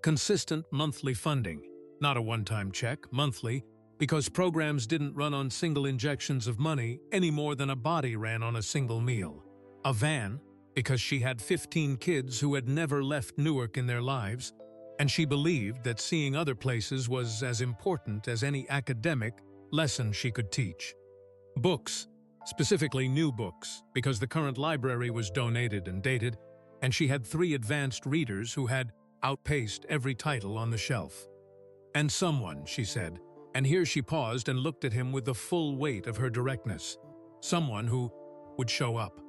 S1: Consistent monthly funding, not a one-time check, monthly, because programs didn't run on single injections of money any more than a body ran on a single meal. A van, because she had 15 kids who had never left Newark in their lives, and she believed that seeing other places was as important as any academic lesson she could teach. Books, specifically new books, because the current library was donated and dated, and she had 3 advanced readers who had outpaced every title on the shelf. And someone, she said, and here she paused and looked at him with the full weight of her directness. Someone who would show up.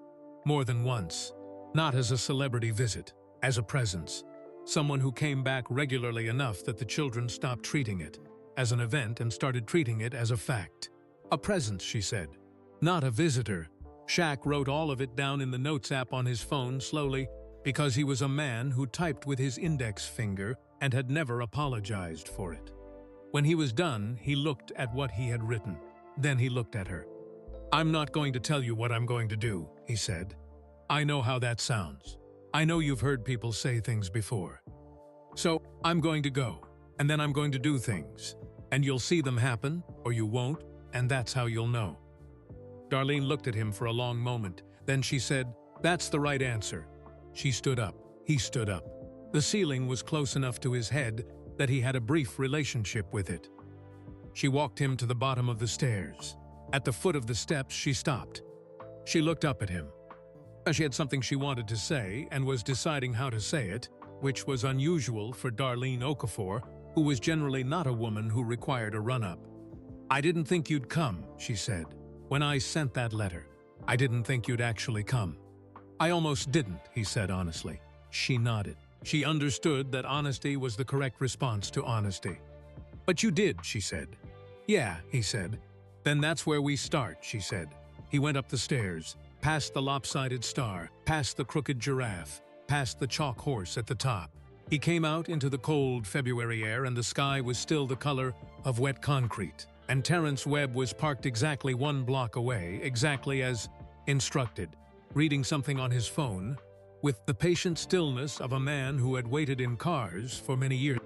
S1: More than once. Not as a celebrity visit, as a presence. Someone who came back regularly enough that the children stopped treating it as an event and started treating it as a fact. A presence, she said. Not a visitor. Shaq wrote all of it down in the Notes app on his phone slowly because he was a man who typed with his index finger and had never apologized for it. When he was done, he looked at what he had written. Then he looked at her. "I'm not going to tell you what I'm going to do," he said. "I know how that sounds. I know you've heard people say things before. So I'm going to go, and then I'm going to do things. And you'll see them happen, or you won't, and that's how you'll know." Darlene looked at him for a long moment. Then she said, "That's the right answer." She stood up. He stood up. The ceiling was close enough to his head that he had a brief relationship with it. She walked him to the bottom of the stairs. At the foot of the steps, she stopped. She looked up at him. She had something she wanted to say and was deciding how to say it, which was unusual for Darlene Okafor, who was generally not a woman who required a run-up. "I didn't think you'd come," she said. "When I sent that letter, I didn't think you'd actually come." "I almost didn't," he said honestly. She nodded. She understood that honesty was the correct response to honesty. "But you did," she said. "Yeah," he said. "Then that's where we start," she said. He went up the stairs, past the lopsided star, past the crooked giraffe, past the chalk horse at the top. He came out into the cold February air, and the sky was still the color of wet concrete. And Terrence Webb was parked exactly 1 block away, exactly as instructed, reading something on his phone, with the patient stillness of a man who had waited in cars for many years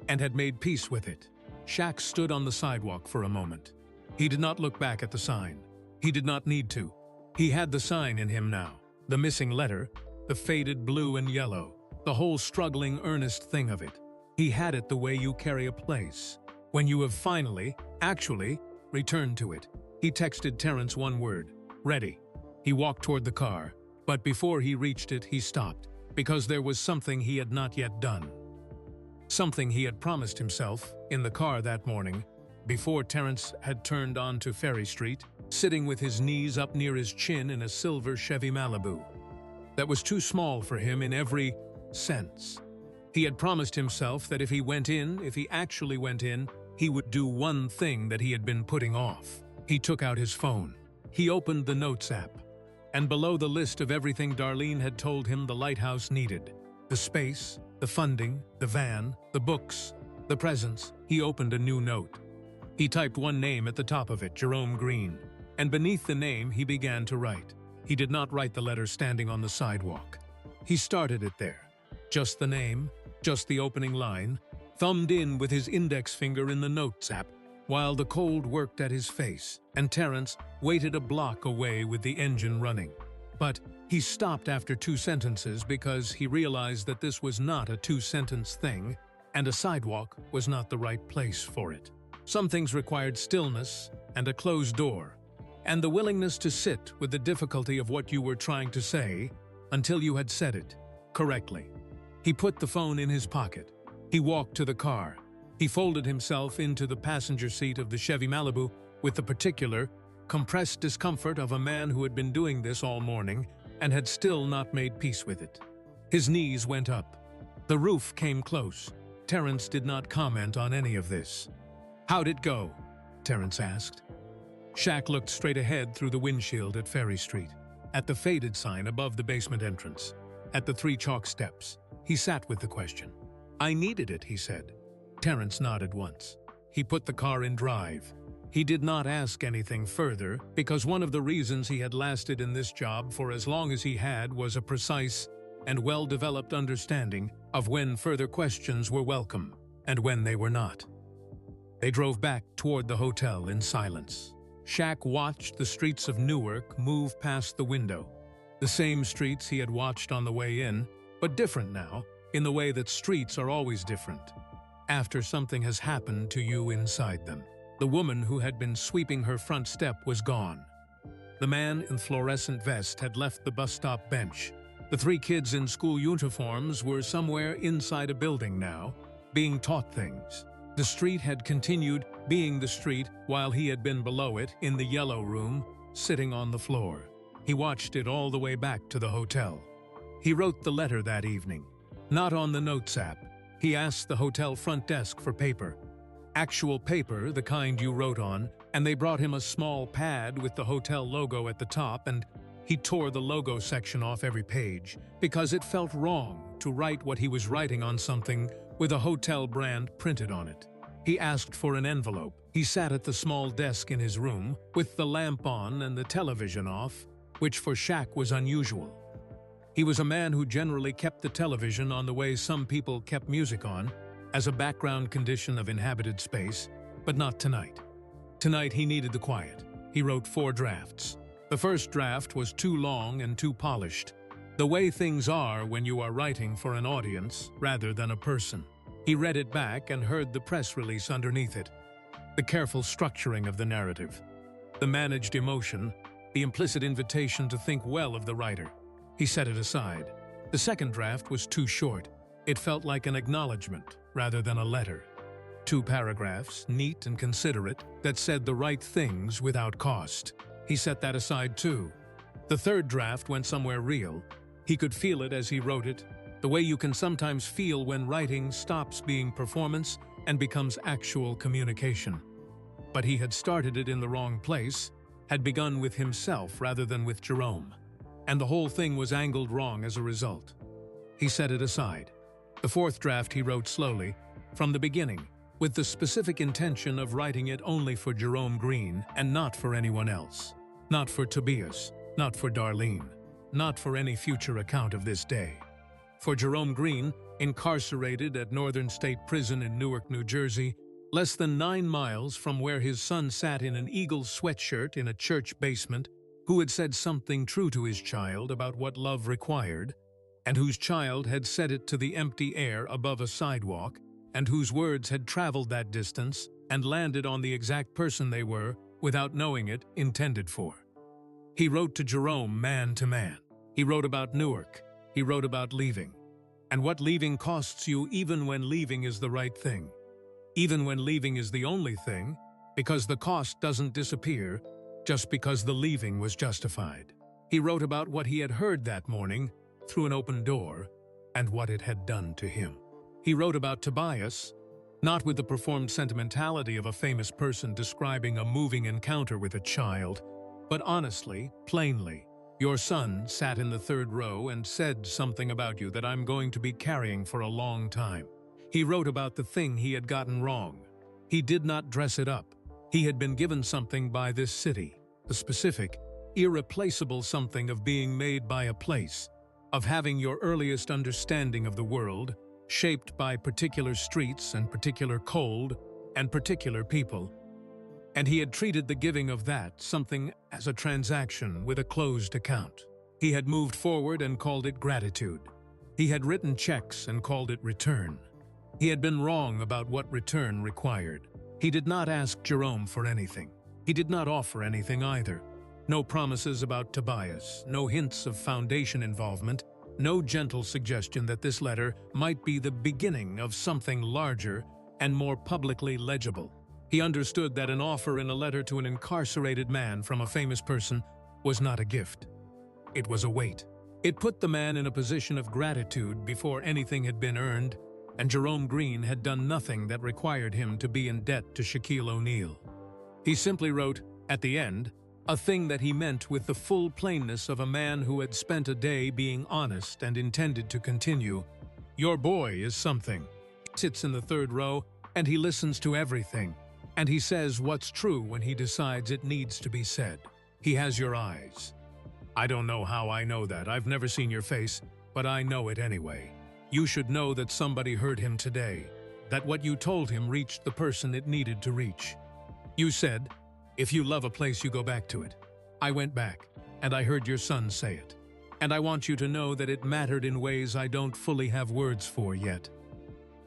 S1: and had made peace with it. Shaq stood on the sidewalk for a moment. He did not look back at the sign. He did not need to. He had the sign in him now. The missing letter, the faded blue and yellow, the whole struggling, earnest thing of it. He had it the way you carry a place. When you have finally, actually, returned to it. He texted Terrence 1 word, "Ready." He walked toward the car, but before he reached it, he stopped, because there was something he had not yet done. Something he had promised himself in the car that morning, before Terrence had turned onto Ferry Street, sitting with his knees up near his chin in a silver Chevy Malibu. That was too small for him in every sense. He had promised himself that if he actually went in, he would do one thing that he had been putting off. He took out his phone. He opened the Notes app. And below the list of everything Darlene had told him the lighthouse needed, the space, the funding, the van, the books, the presents, he opened a new note. He typed 1 name at the top of it, Jerome Green, and beneath the name he began to write. He did not write the letter standing on the sidewalk. He started it there. Just the name, just the opening line, thumbed in with his index finger in the Notes app, while the cold worked at his face, and Terrence waited a block away with the engine running. But he stopped after 2 sentences because he realized that this was not a 2-sentence thing, and a sidewalk was not the right place for it. Some things required stillness and a closed door, and the willingness to sit with the difficulty of what you were trying to say until you had said it correctly. He put the phone in his pocket. He walked to the car. He folded himself into the passenger seat of the Chevy Malibu with the particular, compressed discomfort of a man who had been doing this all morning and had still not made peace with it. His knees went up. The roof came close. Terrence did not comment on any of this. "How'd it go?" Terrence asked. Shaq looked straight ahead through the windshield at Ferry Street, at the faded sign above the basement entrance, at the 3 chalk steps. He sat with the question. "I needed it," he said. Terrence nodded once. He put the car in drive. He did not ask anything further because one of the reasons he had lasted in this job for as long as he had was a precise and well-developed understanding of when further questions were welcome and when they were not. They drove back toward the hotel in silence. Shaq watched the streets of Newark move past the window. The same streets he had watched on the way in, but different now, in the way that streets are always different, after something has happened to you inside them. The woman who had been sweeping her front step was gone. The man in fluorescent vest had left the bus stop bench. The three kids in school uniforms were somewhere inside a building now, being taught things. The street had continued being the street while he had been below it in the yellow room, sitting on the floor. He watched it all the way back to the hotel. He wrote the letter that evening, not on the notes app. He asked the hotel front desk for paper. Actual paper, the kind you wrote on, and they brought him a small pad with the hotel logo at the top, and he tore the logo section off every page because it felt wrong to write what he was writing on something with a hotel brand printed on it. He asked for an envelope. He sat at the small desk in his room with the lamp on and the television off, which for Shaq was unusual. He was a man who generally kept the television on the way some people kept music on, as a background condition of inhabited space, but not tonight. Tonight he needed the quiet. He wrote 4 drafts. The first draft was too long and too polished, the way things are when you are writing for an audience rather than a person. He read it back and heard the press release underneath it, the careful structuring of the narrative, the managed emotion, the implicit invitation to think well of the writer. He set it aside. The second draft was too short. It felt like an acknowledgement rather than a letter. 2 paragraphs, neat and considerate, that said the right things without cost. He set that aside too. The third draft went somewhere real. He could feel it as he wrote it, the way you can sometimes feel when writing stops being performance and becomes actual communication. But he had started it in the wrong place, had begun with himself rather than with Jerome, and the whole thing was angled wrong as a result. He set it aside. The fourth draft he wrote slowly, from the beginning, with the specific intention of writing it only for Jerome Green and not for anyone else. Not for Tobias, not for Darlene, not for any future account of this day. For Jerome Green, incarcerated at Northern State Prison in Newark, New Jersey, less than 9 miles from where his son sat in an Eagles sweatshirt in a church basement, who had said something true to his child about what love required, and whose child had said it to the empty air above a sidewalk, and whose words had traveled that distance and landed on the exact person they were, without knowing it, intended for. He wrote to Jerome man to man. He wrote about Newark. He wrote about leaving, and what leaving costs you even when leaving is the right thing. Even when leaving is the only thing, because the cost doesn't disappear just because the leaving was justified. He wrote about what he had heard that morning through an open door and what it had done to him. He wrote about Tobias, not with the performed sentimentality of a famous person describing a moving encounter with a child, but honestly, plainly. Your son sat in the 3rd row and said something about you that I'm going to be carrying for a long time. He wrote about the thing he had gotten wrong. He did not dress it up. He had been given something by this city, the specific, irreplaceable something of being made by a place, of having your earliest understanding of the world, shaped by particular streets and particular cold and particular people. And he had treated the giving of that something as a transaction with a closed account. He had moved forward and called it gratitude. He had written checks and called it return. He had been wrong about what return required. He did not ask Jerome for anything. He did not offer anything either. No promises about Tobias, no hints of foundation involvement, no gentle suggestion that this letter might be the beginning of something larger and more publicly legible. He understood that an offer in a letter to an incarcerated man from a famous person was not a gift. It was a weight. It put the man in a position of gratitude before anything had been earned, and Jerome Green had done nothing that required him to be in debt to Shaquille O'Neal. He simply wrote, at the end, a thing that he meant with the full plainness of a man who had spent a day being honest and intended to continue. Your boy is something. He sits in the 3rd row, and he listens to everything, and he says what's true when he decides it needs to be said. He has your eyes. I don't know how I know that. I've never seen your face, but I know it anyway. You should know that somebody heard him today, that what you told him reached the person it needed to reach. You said, if you love a place, you go back to it. I went back, and I heard your son say it. and I want you to know that it mattered in ways I don't fully have words for yet."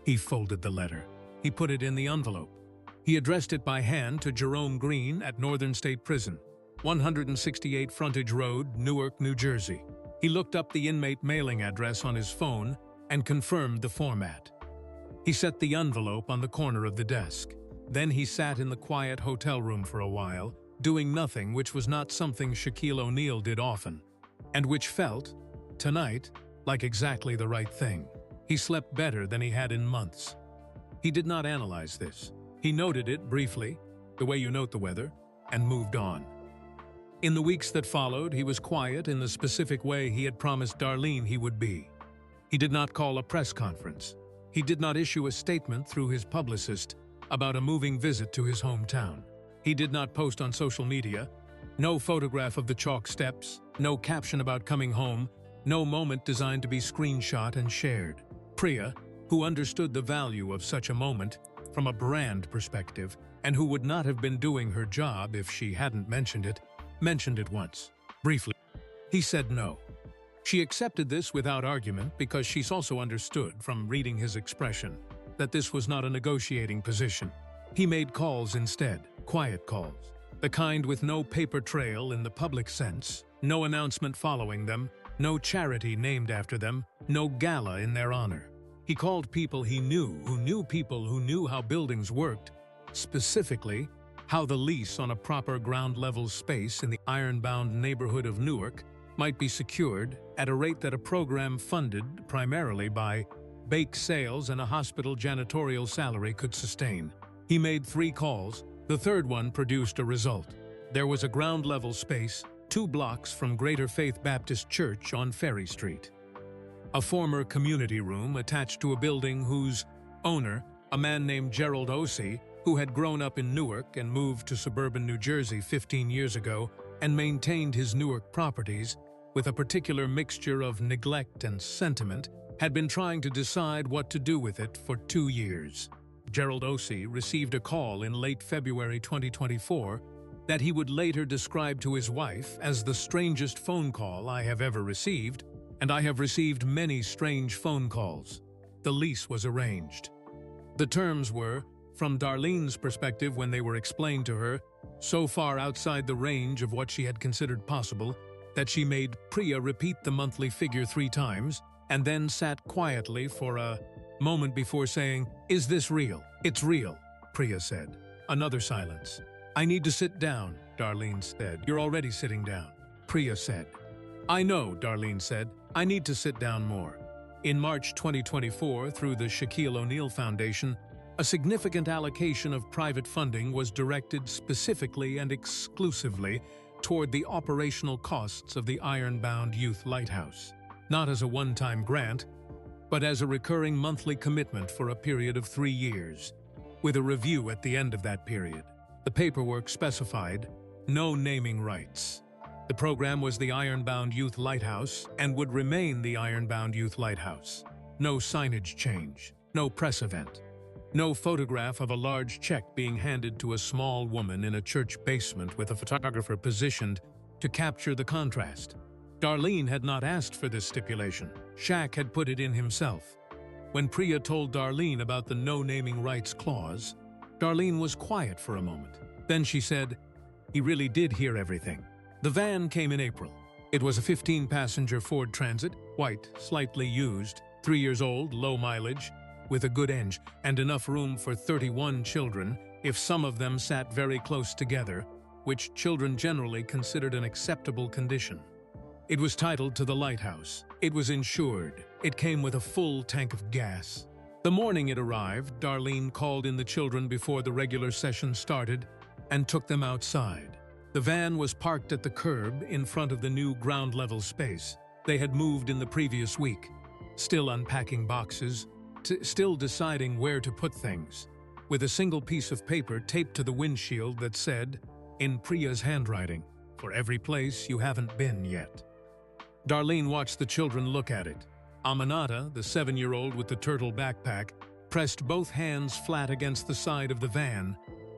S1: He folded the letter. He put it in the envelope. He addressed it by hand to Jerome Green at Northern State Prison, 168 Frontage Road, Newark, New Jersey. He looked up the inmate mailing address on his phone and confirmed the format. He set the envelope on the corner of the desk. Then he sat in the quiet hotel room for a while, doing nothing, which was not something Shaquille O'Neal did often, and which felt, tonight, like exactly the right thing. He slept better than he had in months. He did not analyze this. He noted it briefly, the way you note the weather, and moved on. In the weeks that followed, he was quiet in the specific way he had promised Darlene he would be. He did not call a press conference. He did not issue a statement through his publicist about a moving visit to his hometown. He did not post on social media. No photograph of the chalk steps, no caption about coming home, no moment designed to be screenshot and shared. Priya, who understood the value of such a moment from a brand perspective, and who would not have been doing her job if she hadn't mentioned it once, briefly. He said no. She accepted this without argument because she's also understood from reading his expression that this was not a negotiating position. He made calls instead, quiet calls, the kind with no paper trail in the public sense, no announcement following them, no charity named after them, no gala in their honor. He called people he knew, who knew people who knew how buildings worked, specifically how the lease on a proper ground-level space in the iron-bound neighborhood of Newark might be secured at a rate that a program funded primarily by bake sales and a hospital janitorial salary could sustain. He made 3 calls. The third one produced a result. There was a ground-level space 2 blocks from Greater Faith Baptist Church on Ferry Street. A former community room attached to a building whose owner, a man named Gerald Ossie, who had grown up in Newark and moved to suburban New Jersey 15 years ago and maintained his Newark properties with a particular mixture of neglect and sentiment, had been trying to decide what to do with it for 2 years. Gerald Ossie received a call in late February 2024 that he would later describe to his wife as the strangest phone call I have ever received, and I have received many strange phone calls. The lease was arranged. The terms were, from Darlene's perspective when they were explained to her, so far outside the range of what she had considered possible that she made Priya repeat the monthly figure 3 times and then sat quietly for a moment before saying, "Is this real?" "It's real," Priya said. Another silence. "I need to sit down," Darlene said. "You're already sitting down," Priya said. "I know," Darlene said. "I need to sit down more." In March 2024, through the Shaquille O'Neal Foundation, a significant allocation of private funding was directed specifically and exclusively toward the operational costs of the iron-bound youth lighthouse, not as a one-time grant, but as a recurring monthly commitment for a period of 3 years, with a review at the end of that period. The paperwork specified no naming rights. The program was the Ironbound Youth Lighthouse and would remain the Ironbound Youth Lighthouse. No signage change, no press event, no photograph of a large check being handed to a small woman in a church basement with a photographer positioned to capture the contrast. Darlene had not asked for this stipulation. Shaq had put it in himself. When Priya told Darlene about the no naming rights clause, Darlene was quiet for a moment. Then she said, "He really did hear everything." The van came in April. It was a 15-passenger Ford Transit, white, slightly used, 3 years old, low mileage, with a good engine and enough room for 31 children if some of them sat very close together, which children generally considered an acceptable condition. It was titled to the lighthouse. It was insured. It came with a full tank of gas. The morning it arrived, Darlene called in the children before the regular session started and took them outside. The van was parked at the curb in front of the new ground-level space. They had moved in the previous week, still unpacking boxes, still deciding where to put things, with a single piece of paper taped to the windshield that said, in Priya's handwriting, "For every place you haven't been yet." Darlene watched the children look at it. Aminata, the 7-year-old with the turtle backpack, pressed both hands flat against the side of the van.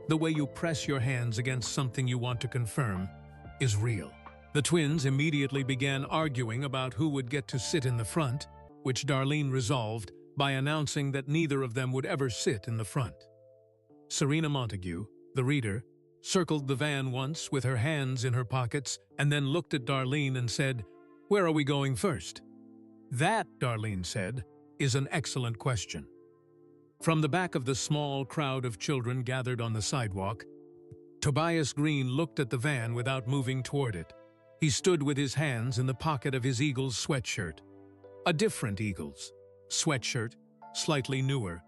S1: The way you press your hands against something you want to confirm is real. The twins immediately began arguing about who would get to sit in the front, which Darlene resolved by announcing that neither of them would ever sit in the front. Serena Montague, the reader, circled the van once with her hands in her pockets and then looked at Darlene and said, "Where are we going first?" "That," Darlene said, "is an excellent question." From the back of the small crowd of children gathered on the sidewalk, Tobias Green looked at the van without moving toward it. He stood with his hands in the pocket of his Eagles sweatshirt. A different Eagles sweatshirt, slightly newer,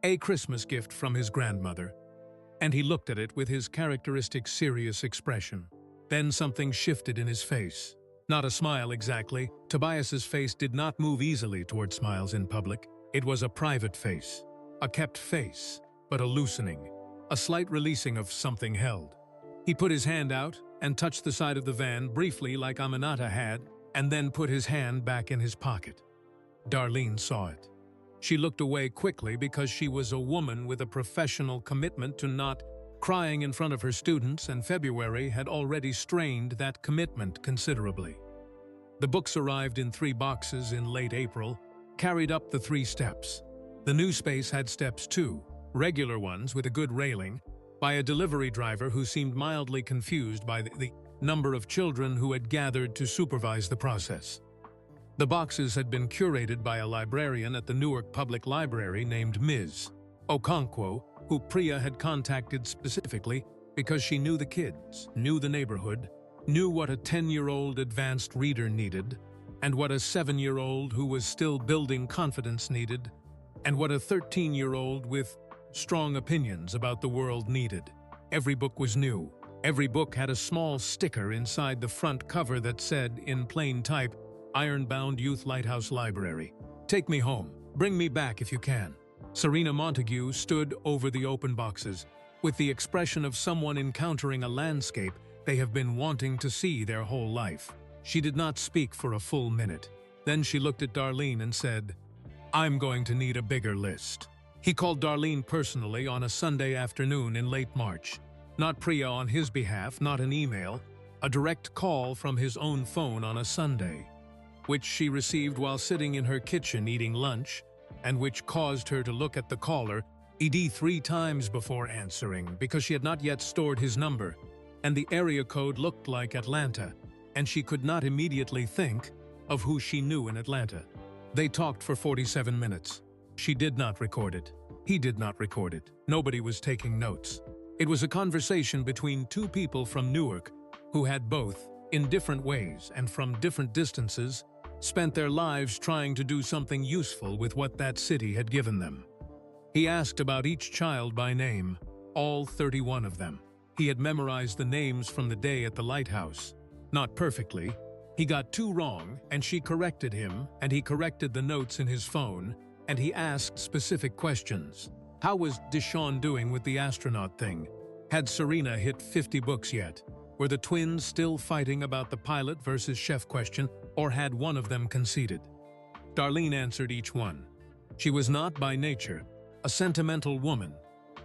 S1: a Christmas gift from his grandmother. And he looked at it with his characteristic serious expression. Then something shifted in his face. Not a smile exactly. Tobias's face did not move easily toward smiles in public. It was a private face, a kept face, but a loosening, a slight releasing of something held. He put his hand out and touched the side of the van briefly like Aminata had, and then put his hand back in his pocket. Darlene saw it. She looked away quickly because she was a woman with a professional commitment to not crying in front of her students, and February had already strained that commitment considerably. The books arrived in 3 boxes in late April, carried up the 3 steps. The new space had steps too, regular ones with a good railing, by a delivery driver who seemed mildly confused by the number of children who had gathered to supervise the process. The boxes had been curated by a librarian at the Newark Public Library named Ms. Okonkwo, who Priya had contacted specifically because she knew the kids, knew the neighborhood, knew what a 10-year-old advanced reader needed, and what a 7-year-old who was still building confidence needed, and what a 13-year-old with strong opinions about the world needed. Every book was new. Every book had a small sticker inside the front cover that said, in plain type, "Ironbound Youth Lighthouse Library. Take me home. Bring me back if you can." Serena Montague stood over the open boxes, with the expression of someone encountering a landscape they have been wanting to see their whole life. She did not speak for a full minute. Then she looked at Darlene and said, "I'm going to need a bigger list." He called Darlene personally on a Sunday afternoon in late March. Not Priya on his behalf, not an email, a direct call from his own phone on a Sunday, which she received while sitting in her kitchen eating lunch, and which caused her to look at the caller ED 3 times before answering because she had not yet stored his number, and the area code looked like Atlanta, and she could not immediately think of who she knew in Atlanta. They talked for 47 minutes. She did not record it. He did not record it. Nobody was taking notes. It was a conversation between 2 people from Newark who had both, in different ways and from different distances, spent their lives trying to do something useful with what that city had given them. He asked about each child by name, all 31 of them. He had memorized the names from the day at the lighthouse. Not perfectly. He got 2 wrong, and she corrected him, and he corrected the notes in his phone, and he asked specific questions. How was Deshaun doing with the astronaut thing? Had Serena hit 50 books yet? Were the twins still fighting about the pilot versus chef question, or had one of them conceded? Darlene answered each one. She was not by nature a sentimental woman.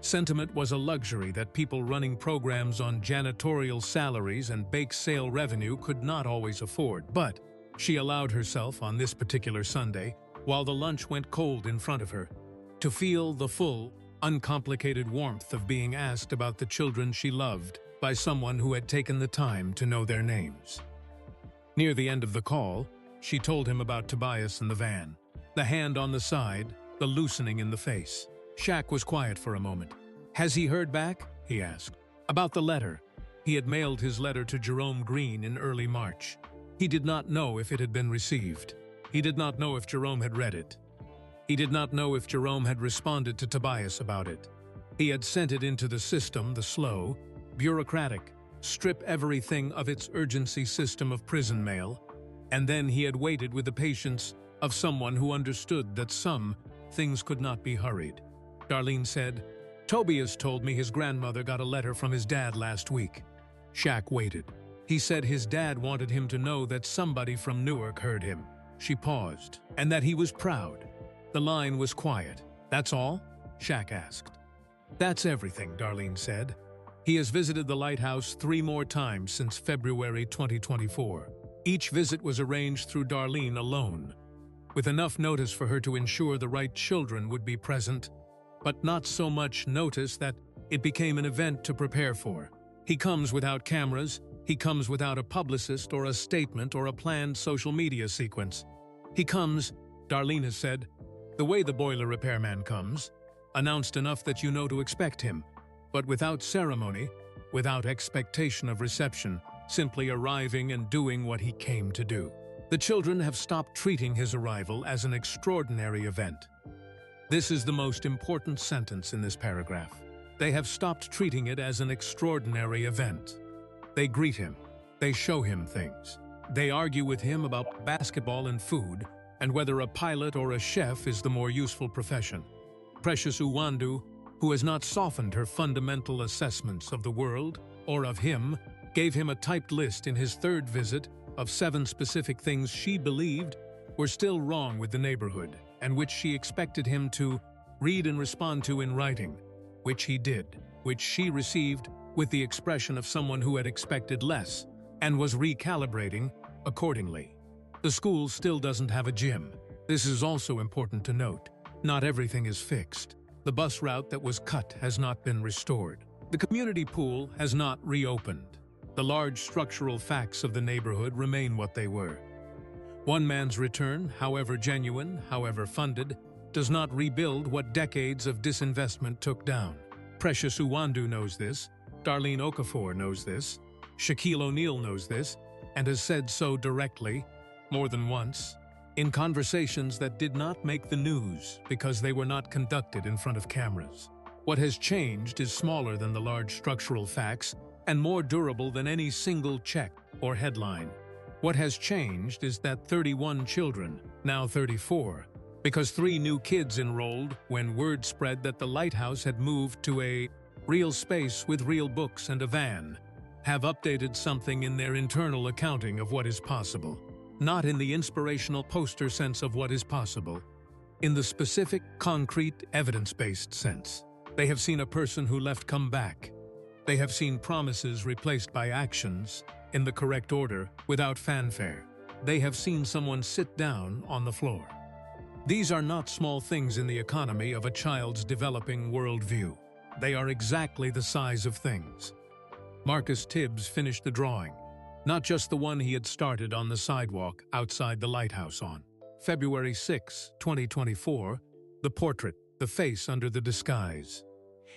S1: Sentiment was a luxury that people running programs on janitorial salaries and bake sale revenue could not always afford, but she allowed herself on this particular Sunday, while the lunch went cold in front of her, to feel the full, uncomplicated warmth of being asked about the children she loved by someone who had taken the time to know their names. Near the end of the call, she told him about Tobias and the van, the hand on the side, the loosening in the face. Shaq was quiet for a moment. "Has he heard back?" he asked. "About the letter." He had mailed his letter to Jerome Green in early March. He did not know if it had been received. He did not know if Jerome had read it. He did not know if Jerome had responded to Tobias about it. He had sent it into the system, the slow, bureaucratic, strip everything of its urgency system of prison mail, and then he had waited with the patience of someone who understood that some things could not be hurried. Darlene said, "Tobias told me his grandmother got a letter from his dad last week." Shaq waited. He said his dad wanted him to know that somebody from Newark heard him. She paused, and that he was proud. The line was quiet. "That's all?" Shaq asked. "That's everything," Darlene said. He has visited the lighthouse 3 more times since February 2024. Each visit was arranged through Darlene alone, with enough notice for her to ensure the right children would be present, but not so much notice that it became an event to prepare for. He comes without cameras, he comes without a publicist or a statement or a planned social media sequence. He comes, Darlene has said, the way the boiler repairman comes, announced enough that you know to expect him, but without ceremony, without expectation of reception, simply arriving and doing what he came to do. The children have stopped treating his arrival as an extraordinary event. This is the most important sentence in this paragraph. They have stopped treating it as an extraordinary event. They greet him. They show him things. They argue with him about basketball and food, and whether a pilot or a chef is the more useful profession. Precious Uwandu, who has not softened her fundamental assessments of the world or of him, gave him a typed list in his 3rd visit of 7 specific things she believed were still wrong with the neighborhood and which she expected him to read and respond to in writing, which he did, which she received with the expression of someone who had expected less and was recalibrating accordingly. The school still doesn't have a gym. This is also important to note. Not everything is fixed. The bus route that was cut has not been restored. The community pool has not reopened. The large structural facts of the neighborhood remain what they were. One man's return, however genuine, however funded, does not rebuild what decades of disinvestment took down. Precious Uwandu knows this, Darlene Okafor knows this, Shaquille O'Neal knows this, and has said so directly, more than once, in conversations that did not make the news because they were not conducted in front of cameras. What has changed is smaller than the large structural facts and more durable than any single check or headline. What has changed is that 31 children, now 34, because 3 new kids enrolled when word spread that the lighthouse had moved to a real space with real books and a van, have updated something in their internal accounting of what is possible. Not in the inspirational poster sense of what is possible, in the specific, concrete, evidence-based sense. They have seen a person who left come back. They have seen promises replaced by actions, in the correct order, without fanfare. They have seen someone sit down on the floor. These are not small things in the economy of a child's developing worldview. They are exactly the size of things. Marcus Tibbs finished the drawing, not just the one he had started on the sidewalk outside the lighthouse on February 6, 2024, the portrait, the face under the disguise.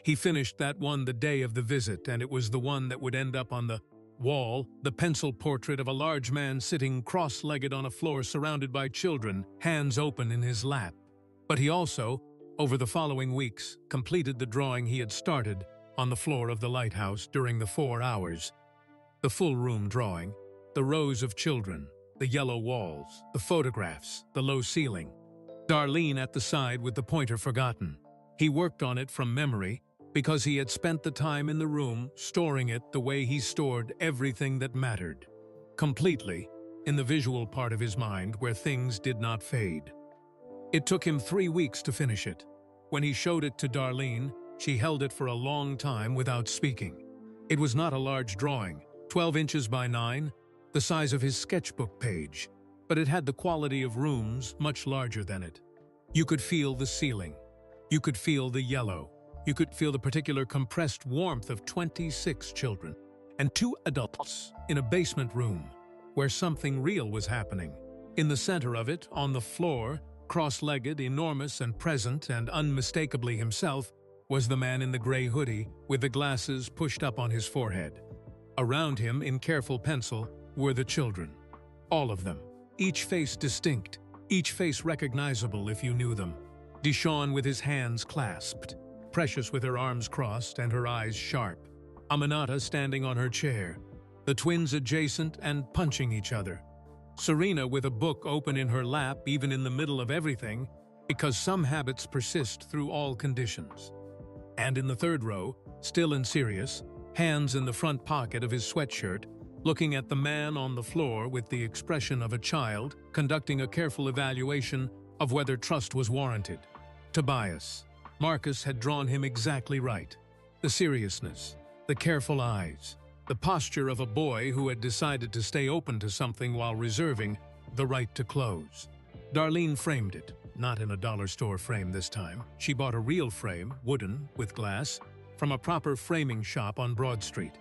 S1: He finished that one the day of the visit, and it was the one that would end up on the wall, the pencil portrait of a large man sitting cross-legged on a floor surrounded by children, hands open in his lap. But he also, over the following weeks, completed the drawing he had started on the floor of the lighthouse during the 4 hours. The full room drawing, the rows of children, the yellow walls, the photographs, the low ceiling. Darlene at the side with the pointer forgotten. He worked on it from memory because he had spent the time in the room storing it the way he stored everything that mattered. Completely, in the visual part of his mind where things did not fade. It took him 3 weeks to finish it. When he showed it to Darlene, she held it for a long time without speaking. It was not a large drawing, 12 inches by 9, the size of his sketchbook page, but it had the quality of rooms much larger than it. You could feel the ceiling. You could feel the yellow. You could feel the particular compressed warmth of 26 children and 2 adults in a basement room where something real was happening. In the center of it, on the floor, cross-legged, enormous and present and unmistakably himself, was the man in the gray hoodie with the glasses pushed up on his forehead. Around him, in careful pencil, were the children. All of them. Each face distinct, each face recognizable if you knew them. Deshawn with his hands clasped, Precious with her arms crossed and her eyes sharp, Aminata standing on her chair, the twins adjacent and punching each other. Serena with a book open in her lap even in the middle of everything, because some habits persist through all conditions. And in the third row, still and serious, hands in the front pocket of his sweatshirt, looking at the man on the floor with the expression of a child conducting a careful evaluation of whether trust was warranted. Tobias. Marcus had drawn him exactly right. The seriousness, The careful eyes, the posture of a boy who had decided to stay open to something while reserving the right to close. Darlene framed it, not in a dollar store frame this time. She bought a real frame, wooden, with glass, from a proper framing shop on Broad Street.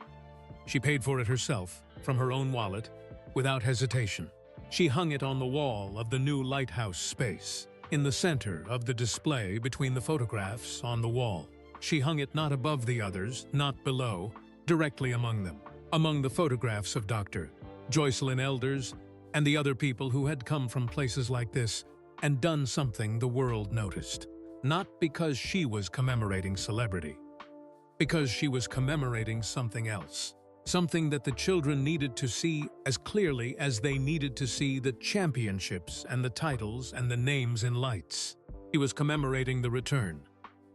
S1: She paid for it herself, from her own wallet, without hesitation. She hung it on the wall of the new lighthouse space, in the center of the display between the photographs on the wall. She hung it not above the others, not below, directly among them, among the photographs of Dr. Joycelyn Elders and the other people who had come from places like this and done something the world noticed. Not because she was commemorating celebrity, because she was commemorating something else. Something that the children needed to see as clearly as they needed to see the championships and the titles and the names in lights. He was commemorating the return,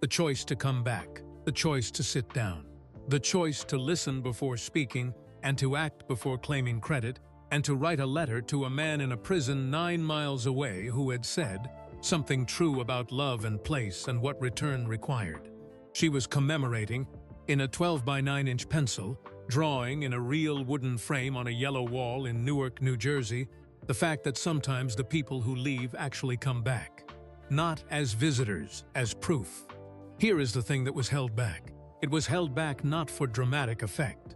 S1: the choice to come back, the choice to sit down, the choice to listen before speaking and to act before claiming credit, and to write a letter to a man in a prison 9 miles away who had said something true about love and place and what return required. She was commemorating, in a 12 by 9-inch pencil, drawing in a real wooden frame on a yellow wall in Newark, New Jersey, the fact that sometimes the people who leave actually come back. Not as visitors, as proof. Here is the thing that was held back. It was held back not for dramatic effect,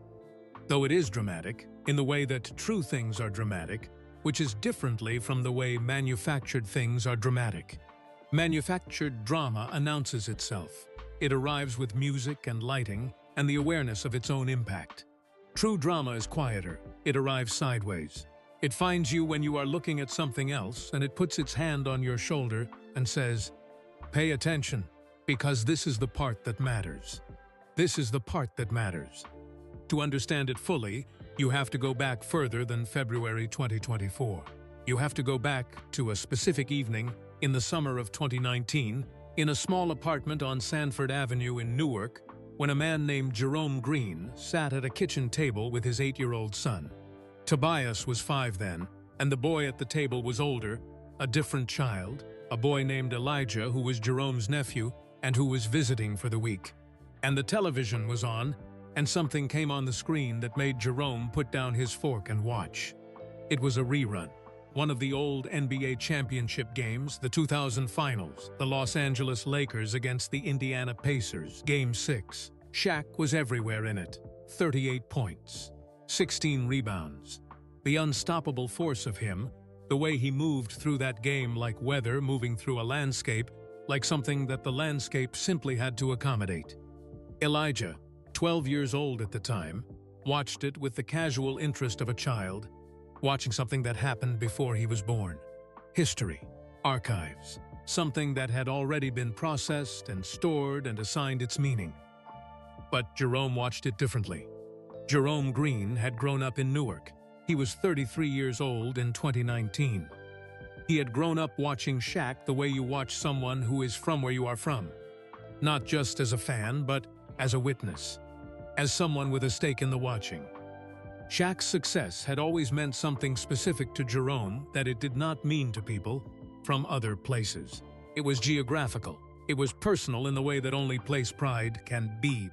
S1: though it is dramatic, in the way that true things are dramatic, which is differently from the way manufactured things are dramatic. Manufactured drama announces itself. It arrives with music and lighting and the awareness of its own impact. True drama is quieter. It arrives sideways. It finds you when you are looking at something else, and it puts its hand on your shoulder and says, "Pay attention, because this is the part that matters. This is the part that matters." To understand it fully, you have to go back further than February 2024. You have to go back to a specific evening in the summer of 2019 in a small apartment on Sanford Avenue in Newark, when a man named Jerome Green sat at a kitchen table with his 8-year-old son. Tobias was 5 then, and the boy at the table was older, a different child, a boy named Elijah who was Jerome's nephew and who was visiting for the week. And the television was on, and something came on the screen that made Jerome put down his fork and watch. It was a rerun. One of the old NBA championship games, the 2000 finals, the Los Angeles Lakers against the Indiana Pacers, Game 6. Shaq was everywhere in it. 38 points, 16 rebounds. The unstoppable force of him, the way he moved through that game like weather moving through a landscape, like something that the landscape simply had to accommodate. Elijah, 12 years old at the time, watched it with the casual interest of a child, watching something that happened before he was born. History, archives, something that had already been processed and stored and assigned its meaning. But Jerome watched it differently. Jerome Green had grown up in Newark. He was 33 years old in 2019. He had grown up watching Shaq the way you watch someone who is from where you are from. Not just as a fan, but as a witness, as someone with a stake in the watching. Shaq's success had always meant something specific to Jerome that it did not mean to people from other places. It was geographical. It was personal in the way that only place pride can be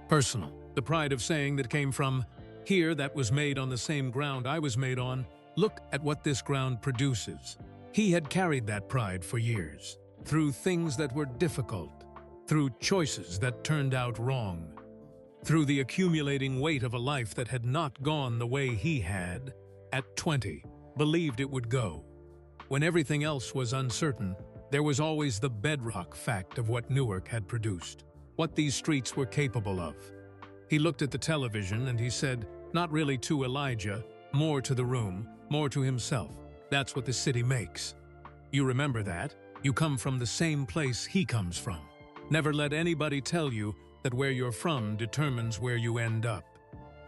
S1: personal. The pride of saying that came from, "Here that was made on the same ground I was made on. Look at what this ground produces." He had carried that pride for years, through things that were difficult, through choices that turned out wrong, through the accumulating weight of a life that had not gone the way he had, at 20, believed it would go. When everything else was uncertain, there was always the bedrock fact of what Newark had produced, what these streets were capable of. He looked at the television and he said, not really to Elijah, more to the room, more to himself. That's what the city makes. You remember that? You come from the same place he comes from. Never let anybody tell you that where you're from determines where you end up.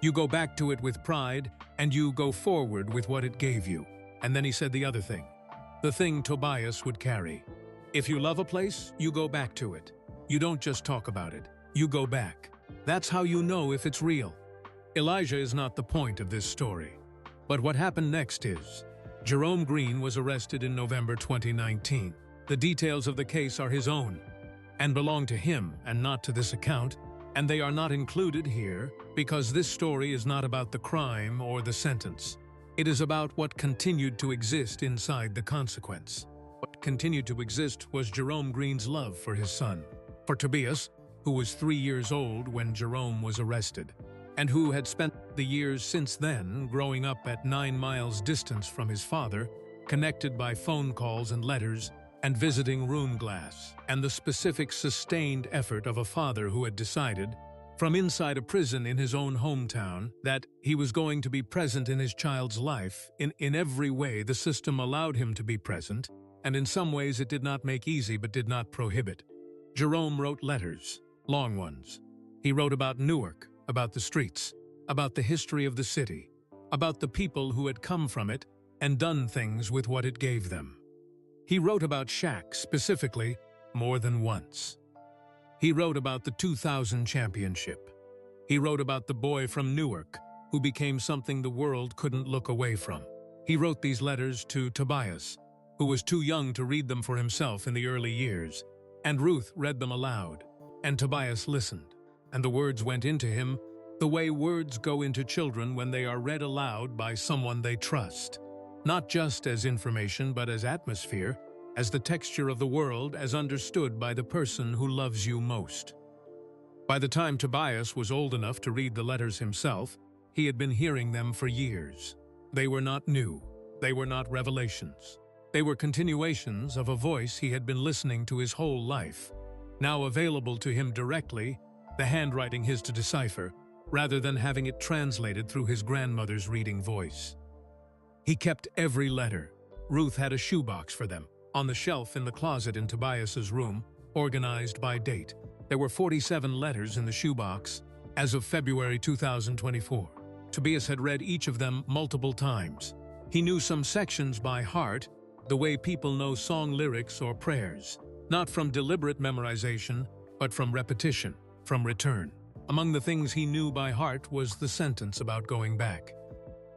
S1: You go back to it with pride, and you go forward with what it gave you. And then he said the other thing, the thing Tobias would carry. If you love a place, you go back to it. You don't just talk about it, you go back. That's how you know if it's real. Elijah is not the point of this story. But what happened next is, Jerome Green was arrested in November 2019. The details of the case are his own, and belong to him and not to this account, And they are not included here because this story is not about the crime or the sentence. It is about what continued to exist inside the consequence. What continued to exist was Jerome Green's love for his son, for Tobias, who was 3 years old when Jerome was arrested, and who had spent the years since then growing up at 9 miles distance from his father, connected by phone calls and letters and visiting room glass, and the specific sustained effort of a father who had decided, from inside a prison in his own hometown, that he was going to be present in his child's life in every way the system allowed him to be present, and in some ways it did not make easy but did not prohibit. Jerome wrote letters, long ones. He wrote about Newark, about the streets, about the history of the city, about the people who had come from it and done things with what it gave them. He wrote about Shaq specifically more than once. He wrote about the 2000 championship. He wrote about the boy from Newark who became something the world couldn't look away from. He wrote these letters to Tobias, who was too young to read them for himself in the early years, and Ruth read them aloud, and Tobias listened, and the words went into him the way words go into children when they are read aloud by someone they trust. Not just as information, but as atmosphere, as the texture of the world as understood by the person who loves you most. By the time Tobias was old enough to read the letters himself, he had been hearing them for years. They were not new. They were not revelations. They were continuations of a voice he had been listening to his whole life, now available to him directly, the handwriting his to decipher, rather than having it translated through his grandmother's reading voice. He kept every letter. Ruth had a shoebox for them, on the shelf in the closet in Tobias's room, organized by date. There were 47 letters in the shoebox as of February 2024. Tobias had read each of them multiple times. He knew some sections by heart, the way people know song lyrics or prayers, not from deliberate memorization, but from repetition, from return. Among the things he knew by heart was the sentence about going back.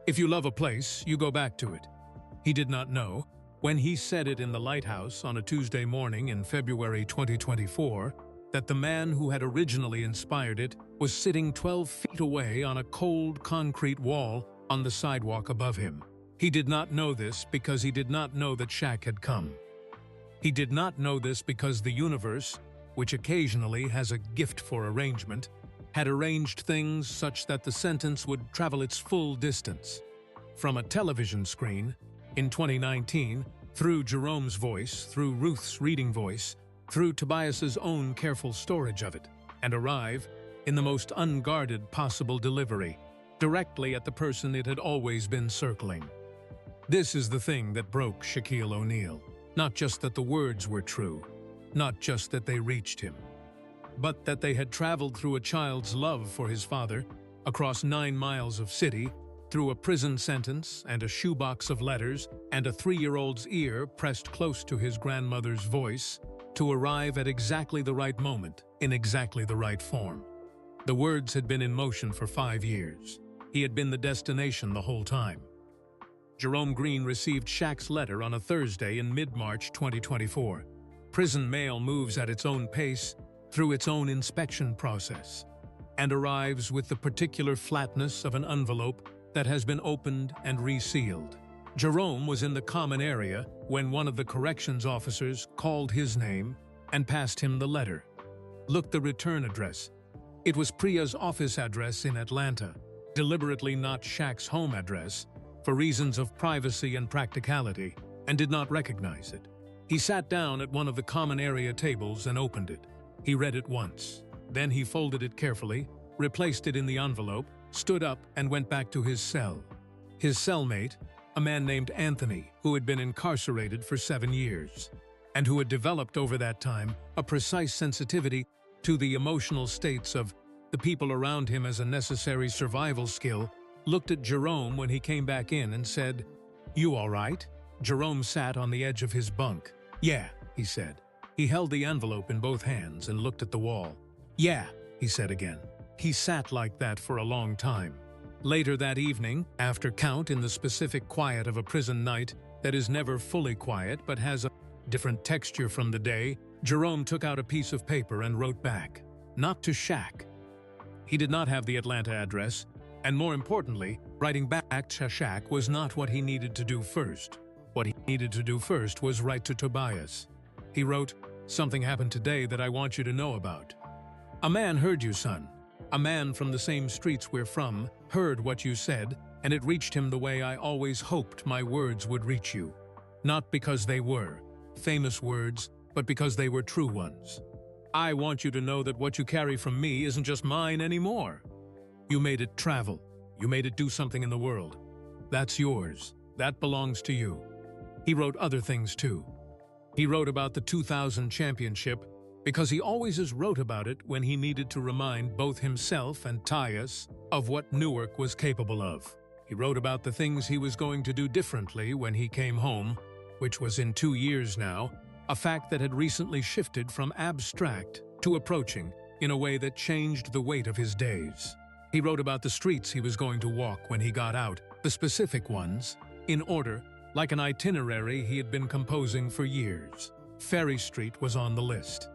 S1: If you love a place, you go back to it. He did not know, when he said it in the lighthouse on a Tuesday morning in February 2024, that the man who had originally inspired it was sitting 12 feet away on a cold concrete wall on the sidewalk above him. He did not know this because he did not know that Shaq had come. He did not know this because the universe, which occasionally has a gift for arrangement, had arranged things such that the sentence would travel its full distance. From a television screen, in 2019, through Jerome's voice, through Ruth's reading voice, through Tobias's own careful storage of it, and arrive, in the most unguarded possible delivery, directly at the person it had always been circling. This is the thing that broke Shaquille O'Neal. Not just that the words were true, not just that they reached him, but that they had traveled through a child's love for his father, across 9 miles of city, through a prison sentence and a shoebox of letters and a 3-year-old's ear pressed close to his grandmother's voice, to arrive at exactly the right moment, in exactly the right form. The words had been in motion for 5 years. He had been the destination the whole time. Jerome Green received Shaq's letter on a Thursday in mid-March 2024. Prison mail moves at its own pace, through its own inspection process, and arrives with the particular flatness of an envelope that has been opened and resealed. Jerome was in the common area when one of the corrections officers called his name and passed him the letter. Look, the return address. It was Priya's office address in Atlanta, deliberately not Shaq's home address, for reasons of privacy and practicality, and did not recognize it. He sat down at one of the common area tables and opened it. He read it once. Then he folded it carefully, replaced it in the envelope, stood up and went back to his cell. His cellmate, a man named Anthony, who had been incarcerated for 7 years, and who had developed over that time a precise sensitivity to the emotional states of the people around him as a necessary survival skill, looked at Jerome when he came back in and said, "You all right?" Jerome sat on the edge of his bunk. "Yeah," he said. He held the envelope in both hands and looked at the wall. "Yeah," he said again. He sat like that for a long time. Later that evening, after count in the specific quiet of a prison night that is never fully quiet but has a different texture from the day, Jerome took out a piece of paper and wrote back. Not to Shaq, He did not have the Atlanta address, and more importantly, writing back to Shaq was not what he needed to do first. What he needed to do first was write to Tobias. He wrote, "Something happened today that I want you to know about. A man heard you, son. A man from the same streets we're from heard what you said, and it reached him the way I always hoped my words would reach you. Not because they were famous words, but because they were true ones. I want you to know that what you carry from me isn't just mine anymore. You made it travel. You made it do something in the world. That's yours. That belongs to you." He wrote other things too. He wrote about the 2000 championship because he always wrote about it when he needed to remind both himself and Tyus of what Newark was capable of. He wrote about the things he was going to do differently when he came home, which was in 2 years now, a fact that had recently shifted from abstract to approaching in a way that changed the weight of his days. He wrote about the streets he was going to walk when he got out, the specific ones, in order, like an itinerary he had been composing for years. Ferry Street was on the list.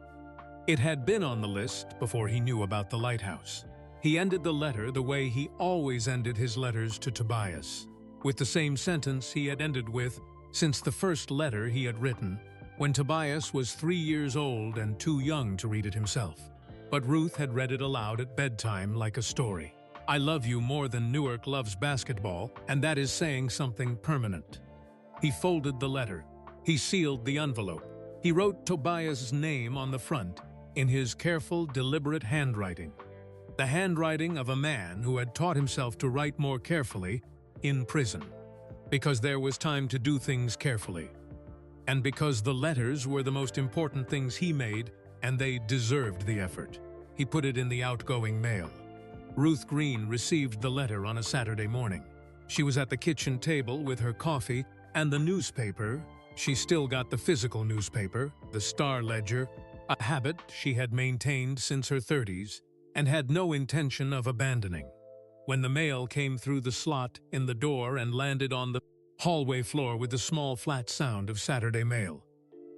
S1: It had been on the list before he knew about the lighthouse. He ended the letter the way he always ended his letters to Tobias, with the same sentence he had ended with since the first letter he had written, when Tobias was 3 years old and too young to read it himself. But Ruth had read it aloud at bedtime like a story. "I love you more than Newark loves basketball, and that is saying something permanent." He folded the letter. He sealed the envelope. He wrote Tobias' name on the front in his careful, deliberate handwriting. The handwriting of a man who had taught himself to write more carefully in prison, because there was time to do things carefully, and because the letters were the most important things he made and they deserved the effort. He put it in the outgoing mail. Ruth Green received the letter on a Saturday morning. She was at the kitchen table with her coffee and the newspaper. She still got the physical newspaper, the Star-Ledger, a habit she had maintained since her 30s and had no intention of abandoning. When the mail came through the slot in the door and landed on the hallway floor with the small flat sound of Saturday mail,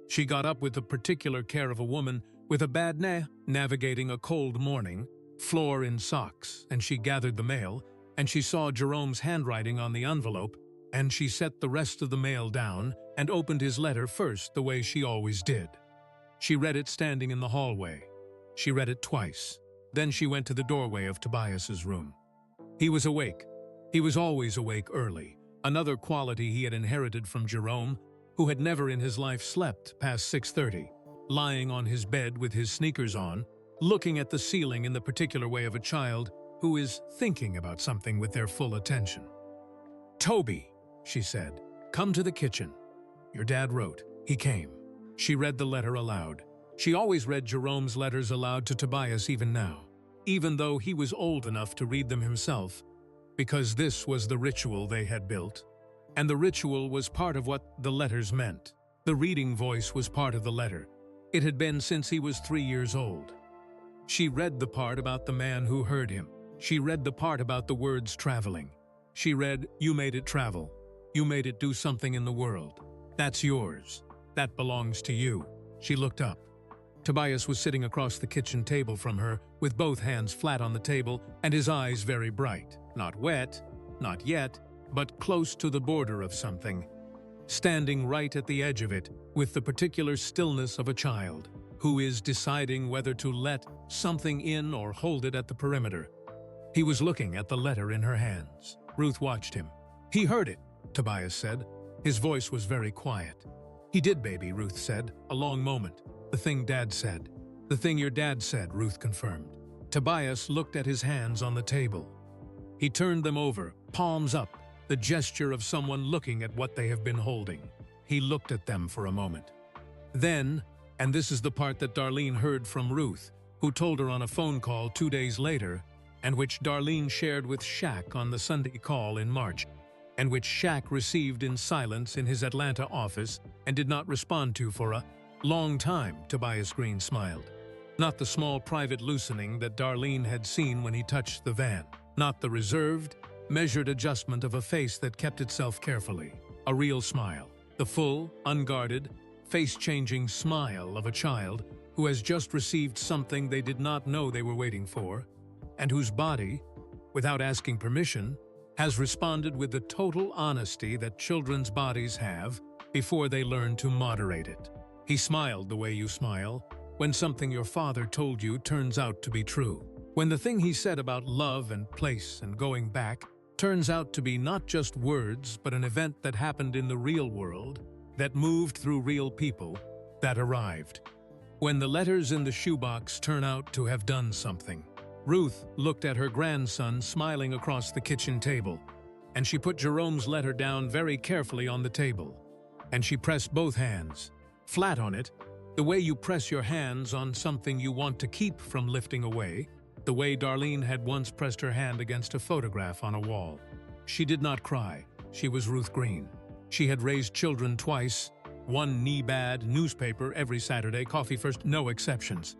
S1: she got up with the particular care of a woman with a bad navigating a cold morning, floor in socks, and she gathered the mail, and she saw Jerome's handwriting on the envelope, and she set the rest of the mail down and opened his letter first the way she always did. She read it standing in the hallway. She read it twice. Then she went to the doorway of Tobias's room. He was awake. He was always awake early, another quality he had inherited from Jerome, who had never in his life slept past 6:30, lying on his bed with his sneakers on, looking at the ceiling in the particular way of a child who is thinking about something with their full attention. "Toby," she said, "come to the kitchen." "Your dad wrote." He came. She read the letter aloud. She always read Jerome's letters aloud to Tobias even now, even though he was old enough to read them himself, because this was the ritual they had built. And the ritual was part of what the letters meant. The reading voice was part of the letter. It had been since he was 3 years old. She read the part about the man who heard him. She read the part about the words traveling. She read, "You made it travel. You made it do something in the world. That's yours. That belongs to you." She looked up. Tobias was sitting across the kitchen table from her, with both hands flat on the table and his eyes very bright. Not wet, not yet, but close to the border of something. Standing right at the edge of it, with the particular stillness of a child, who is deciding whether to let something in or hold it at the perimeter. He was looking at the letter in her hands. Ruth watched him. "He heard it," Tobias said. His voice was very quiet. "He did, baby," Ruth said. A long moment. "The thing Dad said." "The thing your dad said," Ruth confirmed. Tobias looked at his hands on the table. He turned them over, palms up, the gesture of someone looking at what they have been holding. He looked at them for a moment. Then, and this is the part that Darlene heard from Ruth, who told her on a phone call 2 days later, and which Darlene shared with Shaq on the Sunday call in March, and which Shaq received in silence in his Atlanta office and did not respond to for a long time. Tobias Green smiled. Not the small private loosening that Darlene had seen when he touched the van. Not the reserved, measured adjustment of a face that kept itself carefully. A real smile. The full, unguarded, face-changing smile of a child who has just received something they did not know they were waiting for, and whose body, without asking permission, has responded with the total honesty that children's bodies have before they learn to moderate it. He smiled the way you smile when something your father told you turns out to be true. When the thing he said about love and place and going back turns out to be not just words but an event that happened in the real world, that moved through real people, that arrived. When the letters in the shoebox turn out to have done something. Ruth looked at her grandson smiling across the kitchen table, and she put Jerome's letter down very carefully on the table, and she pressed both hands, flat on it, the way you press your hands on something you want to keep from lifting away, the way Darlene had once pressed her hand against a photograph on a wall. She did not cry. She was Ruth Green. She had raised children twice, one knee-bad, newspaper every Saturday, coffee first, no exceptions.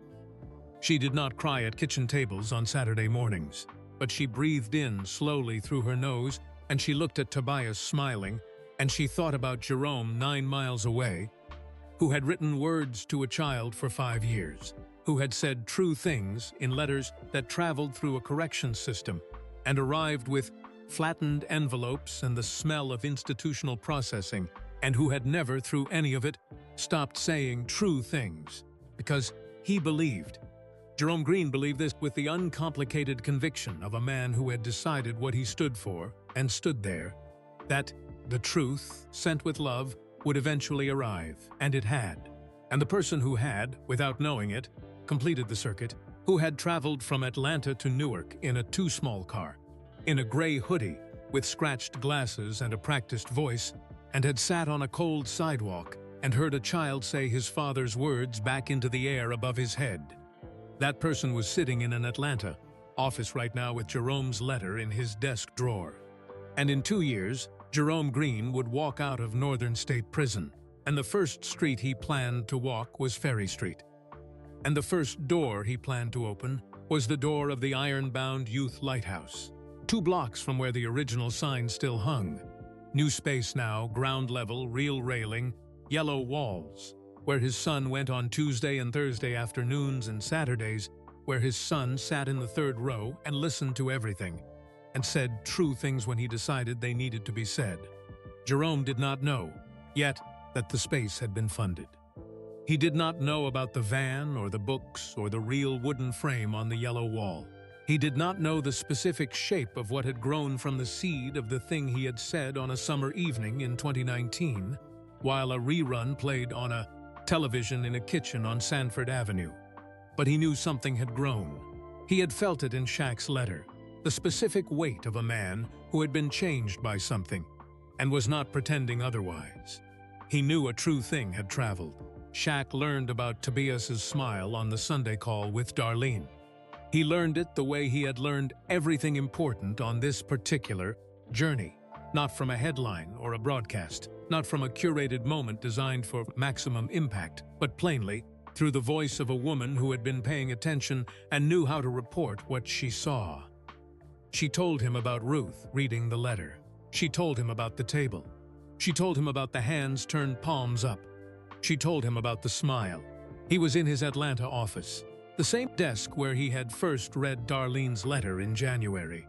S1: She did not cry at kitchen tables on Saturday mornings, but she breathed in slowly through her nose, and she looked at Tobias smiling, and she thought about Jerome 9 miles away, who had written words to a child for 5 years, who had said true things in letters that traveled through a correction system and arrived with flattened envelopes and the smell of institutional processing, and who had never, through any of it, stopped saying true things, because he believed. Jerome Green believed this with the uncomplicated conviction of a man who had decided what he stood for and stood there, that the truth, sent with love, would eventually arrive, and it had. And the person who had, without knowing it, completed the circuit, who had traveled from Atlanta to Newark in a too-small car, in a gray hoodie with scratched glasses and a practiced voice, and had sat on a cold sidewalk and heard a child say his father's words back into the air above his head. That person was sitting in an Atlanta office right now with Jerome's letter in his desk drawer. And in 2 years, Jerome Green would walk out of Northern State Prison, and the first street he planned to walk was Ferry Street. And the first door he planned to open was the door of the iron-bound Youth Lighthouse, 2 blocks from where the original sign still hung. New space now, ground level, real railing, yellow walls, where his son went on Tuesday and Thursday afternoons and Saturdays, where his son sat in the 3rd row and listened to everything, and said true things when he decided they needed to be said. Jerome did not know, yet, that the space had been funded. He did not know about the van or the books or the real wooden frame on the yellow wall. He did not know the specific shape of what had grown from the seed of the thing he had said on a summer evening in 2019, while a rerun played on a television in a kitchen on Sanford Avenue. But he knew something had grown. He had felt it in Shaq's letter, the specific weight of a man who had been changed by something and was not pretending otherwise. He knew a true thing had traveled. Shaq learned about Tobias's smile on the Sunday call with Darlene. He learned it the way he had learned everything important on this particular journey, not from a headline or a broadcast, not from a curated moment designed for maximum impact, but plainly through the voice of a woman who had been paying attention and knew how to report what she saw. She told him about Ruth reading the letter. She told him about the table. She told him about the hands turned palms up. She told him about the smile. He was in his Atlanta office, the same desk where he had first read Darlene's letter in January.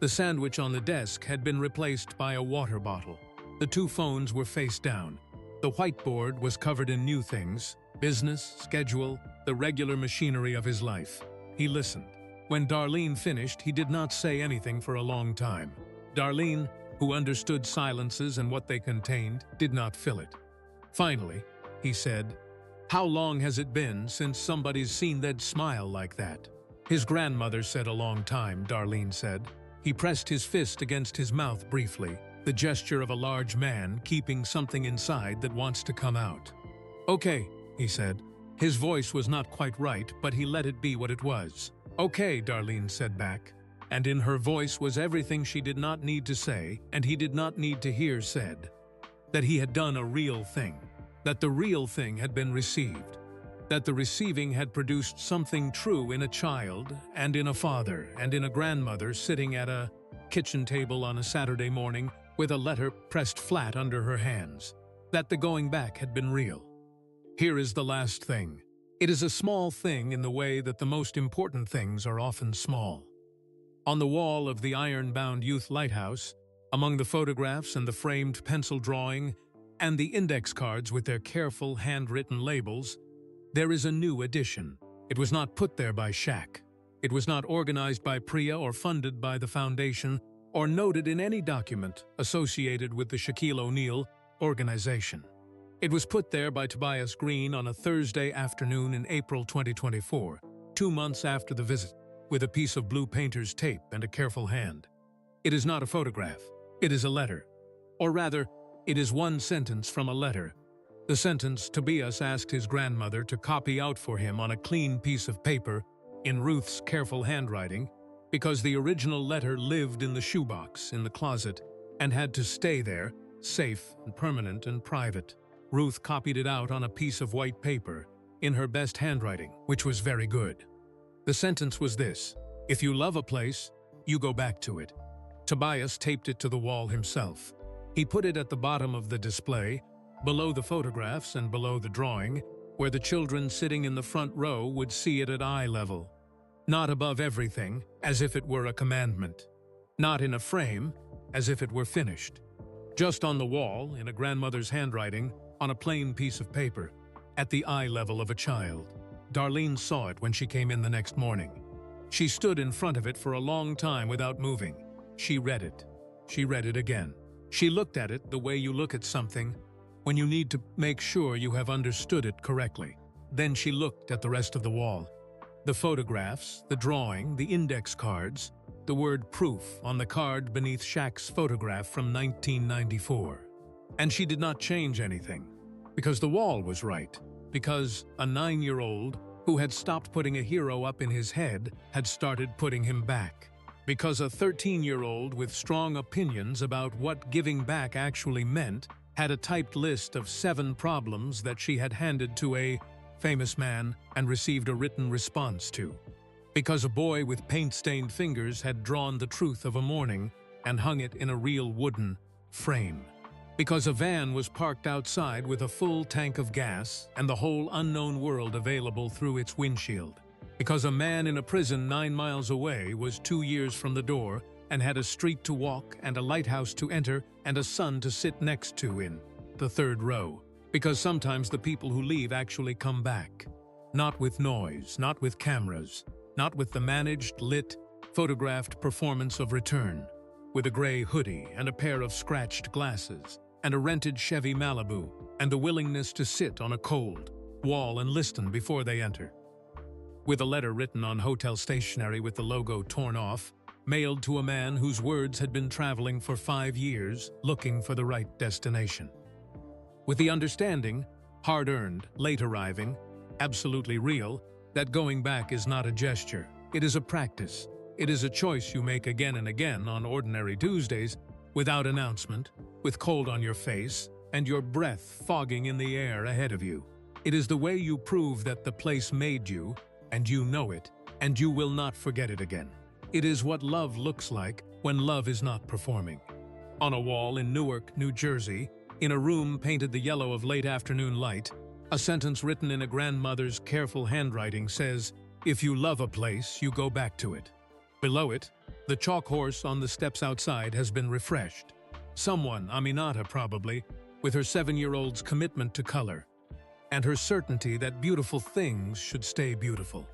S1: The sandwich on the desk had been replaced by a water bottle. The 2 phones were face down. The whiteboard was covered in new things, business, schedule, the regular machinery of his life. He listened. When Darlene finished, he did not say anything for a long time. Darlene, who understood silences and what they contained, did not fill it. Finally, he said, "How long has it been since somebody's seen that smile like that?" His grandmother said a long time, Darlene said. He pressed his fist against his mouth briefly, the gesture of a large man keeping something inside that wants to come out. "Okay," he said. His voice was not quite right, but he let it be what it was. "Okay," Darlene said back, and in her voice was everything she did not need to say and he did not need to hear said. That he had done a real thing. That the real thing had been received. That the receiving had produced something true in a child and in a father and in a grandmother sitting at a kitchen table on a Saturday morning with a letter pressed flat under her hands. That the going back had been real. Here is the last thing. It is a small thing in the way that the most important things are often small. On the wall of the iron-bound youth lighthouse, among the photographs and the framed pencil drawing and the index cards with their careful handwritten labels, there is a new addition. It was not put there by Shaq. It was not organized by Priya or funded by the foundation or noted in any document associated with the Shaquille O'Neal organization. It was put there by Tobias Green on a Thursday afternoon in April 2024, 2 months after the visit, with a piece of blue painter's tape and a careful hand. It is not a photograph. It is a letter. Or rather, it is one sentence from a letter. The sentence Tobias asked his grandmother to copy out for him on a clean piece of paper in Ruth's careful handwriting, because the original letter lived in the shoebox in the closet and had to stay there, safe and permanent and private. Ruth copied it out on a piece of white paper in her best handwriting, which was very good. The sentence was this: "If you love a place, you go back to it." Tobias taped it to the wall himself. He put it at the bottom of the display, below the photographs and below the drawing, where the children sitting in the front row would see it at eye level. Not above everything, as if it were a commandment. Not in a frame, as if it were finished. Just on the wall, in a grandmother's handwriting, on a plain piece of paper, at the eye level of a child. Darlene saw it when she came in the next morning. She stood in front of it for a long time without moving. She read it. She read it again. She looked at it the way you look at something when you need to make sure you have understood it correctly. Then she looked at the rest of the wall. The photographs, the drawing, the index cards, the word proof on the card beneath Shaq's photograph from 1994. And she did not change anything, because the wall was right, because a 9-year-old who had stopped putting a hero up in his head had started putting him back, because a 13-year-old with strong opinions about what giving back actually meant had a typed list of 7 problems that she had handed to a famous man and received a written response to, because a boy with paint-stained fingers had drawn the truth of a morning and hung it in a real wooden frame, because a van was parked outside with a full tank of gas and the whole unknown world available through its windshield, because a man in a prison 9 miles away was 2 years from the door and had a street to walk and a lighthouse to enter and a son to sit next to in the 3rd row, because sometimes the people who leave actually come back, not with noise, not with cameras, not with the managed, lit, photographed performance of return, with a gray hoodie and a pair of scratched glasses, and a rented Chevy Malibu, and the willingness to sit on a cold wall and listen before they enter. With a letter written on hotel stationery with the logo torn off, mailed to a man whose words had been traveling for 5 years, looking for the right destination. With the understanding, hard-earned, late arriving, absolutely real, that going back is not a gesture, it is a practice. It is a choice you make again and again on ordinary Tuesdays, without announcement, with cold on your face, and your breath fogging in the air ahead of you. It is the way you prove that the place made you, and you know it, and you will not forget it again. It is what love looks like when love is not performing. On a wall in Newark, New Jersey, in a room painted the yellow of late afternoon light, a sentence written in a grandmother's careful handwriting says, "If you love a place, you go back to it." Below it, the chalk horse on the steps outside has been refreshed. Someone, Aminata probably, with her 7-year-old's commitment to color, and her certainty that beautiful things should stay beautiful.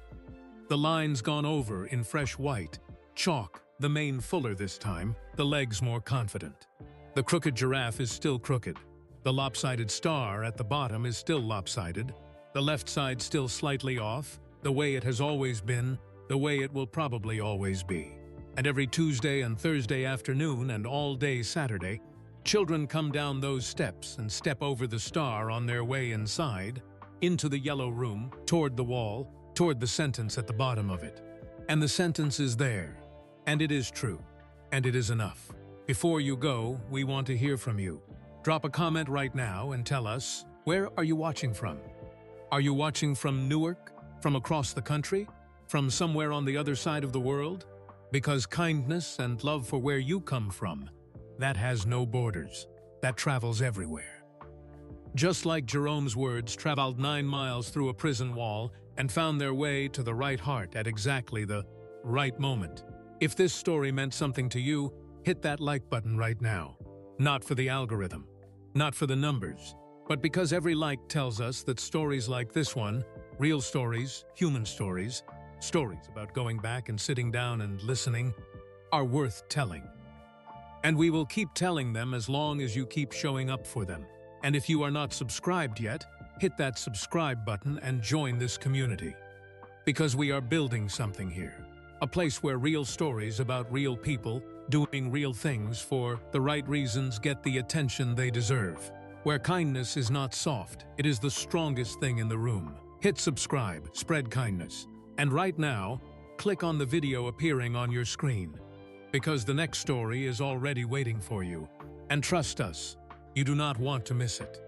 S1: The lines gone over in fresh white, chalk, the mane fuller this time, the legs more confident. The crooked giraffe is still crooked. The lopsided star at the bottom is still lopsided. The left side still slightly off, the way it has always been, the way it will probably always be. And every Tuesday and Thursday afternoon and all day Saturday, children come down those steps and step over the star on their way inside, into the yellow room, toward the wall, toward the sentence at the bottom of it. And the sentence is there, and it is true, and it is enough. Before you go, we want to hear from you. Drop a comment right now and tell us, where are you watching from? Are you watching from Newark? From across the country? From somewhere on the other side of the world? Because kindness and love for where you come from, that has no borders. That travels everywhere. Just like Jerome's words traveled 9 miles through a prison wall and found their way to the right heart at exactly the right moment, If this story meant something to you, hit that like button right now. Not for the algorithm, not for the numbers, but because every like tells us that stories like this one, real stories, human stories, stories about going back and sitting down and listening, are worth telling. And we will keep telling them as long as you keep showing up for them. And if you are not subscribed yet, hit that subscribe button and join this community. Because we are building something here. A place where real stories about real people doing real things for the right reasons get the attention they deserve. Where kindness is not soft, it is the strongest thing in the room. Hit subscribe, spread kindness. And right now, click on the video appearing on your screen. Because the next story is already waiting for you. And trust us, you do not want to miss it.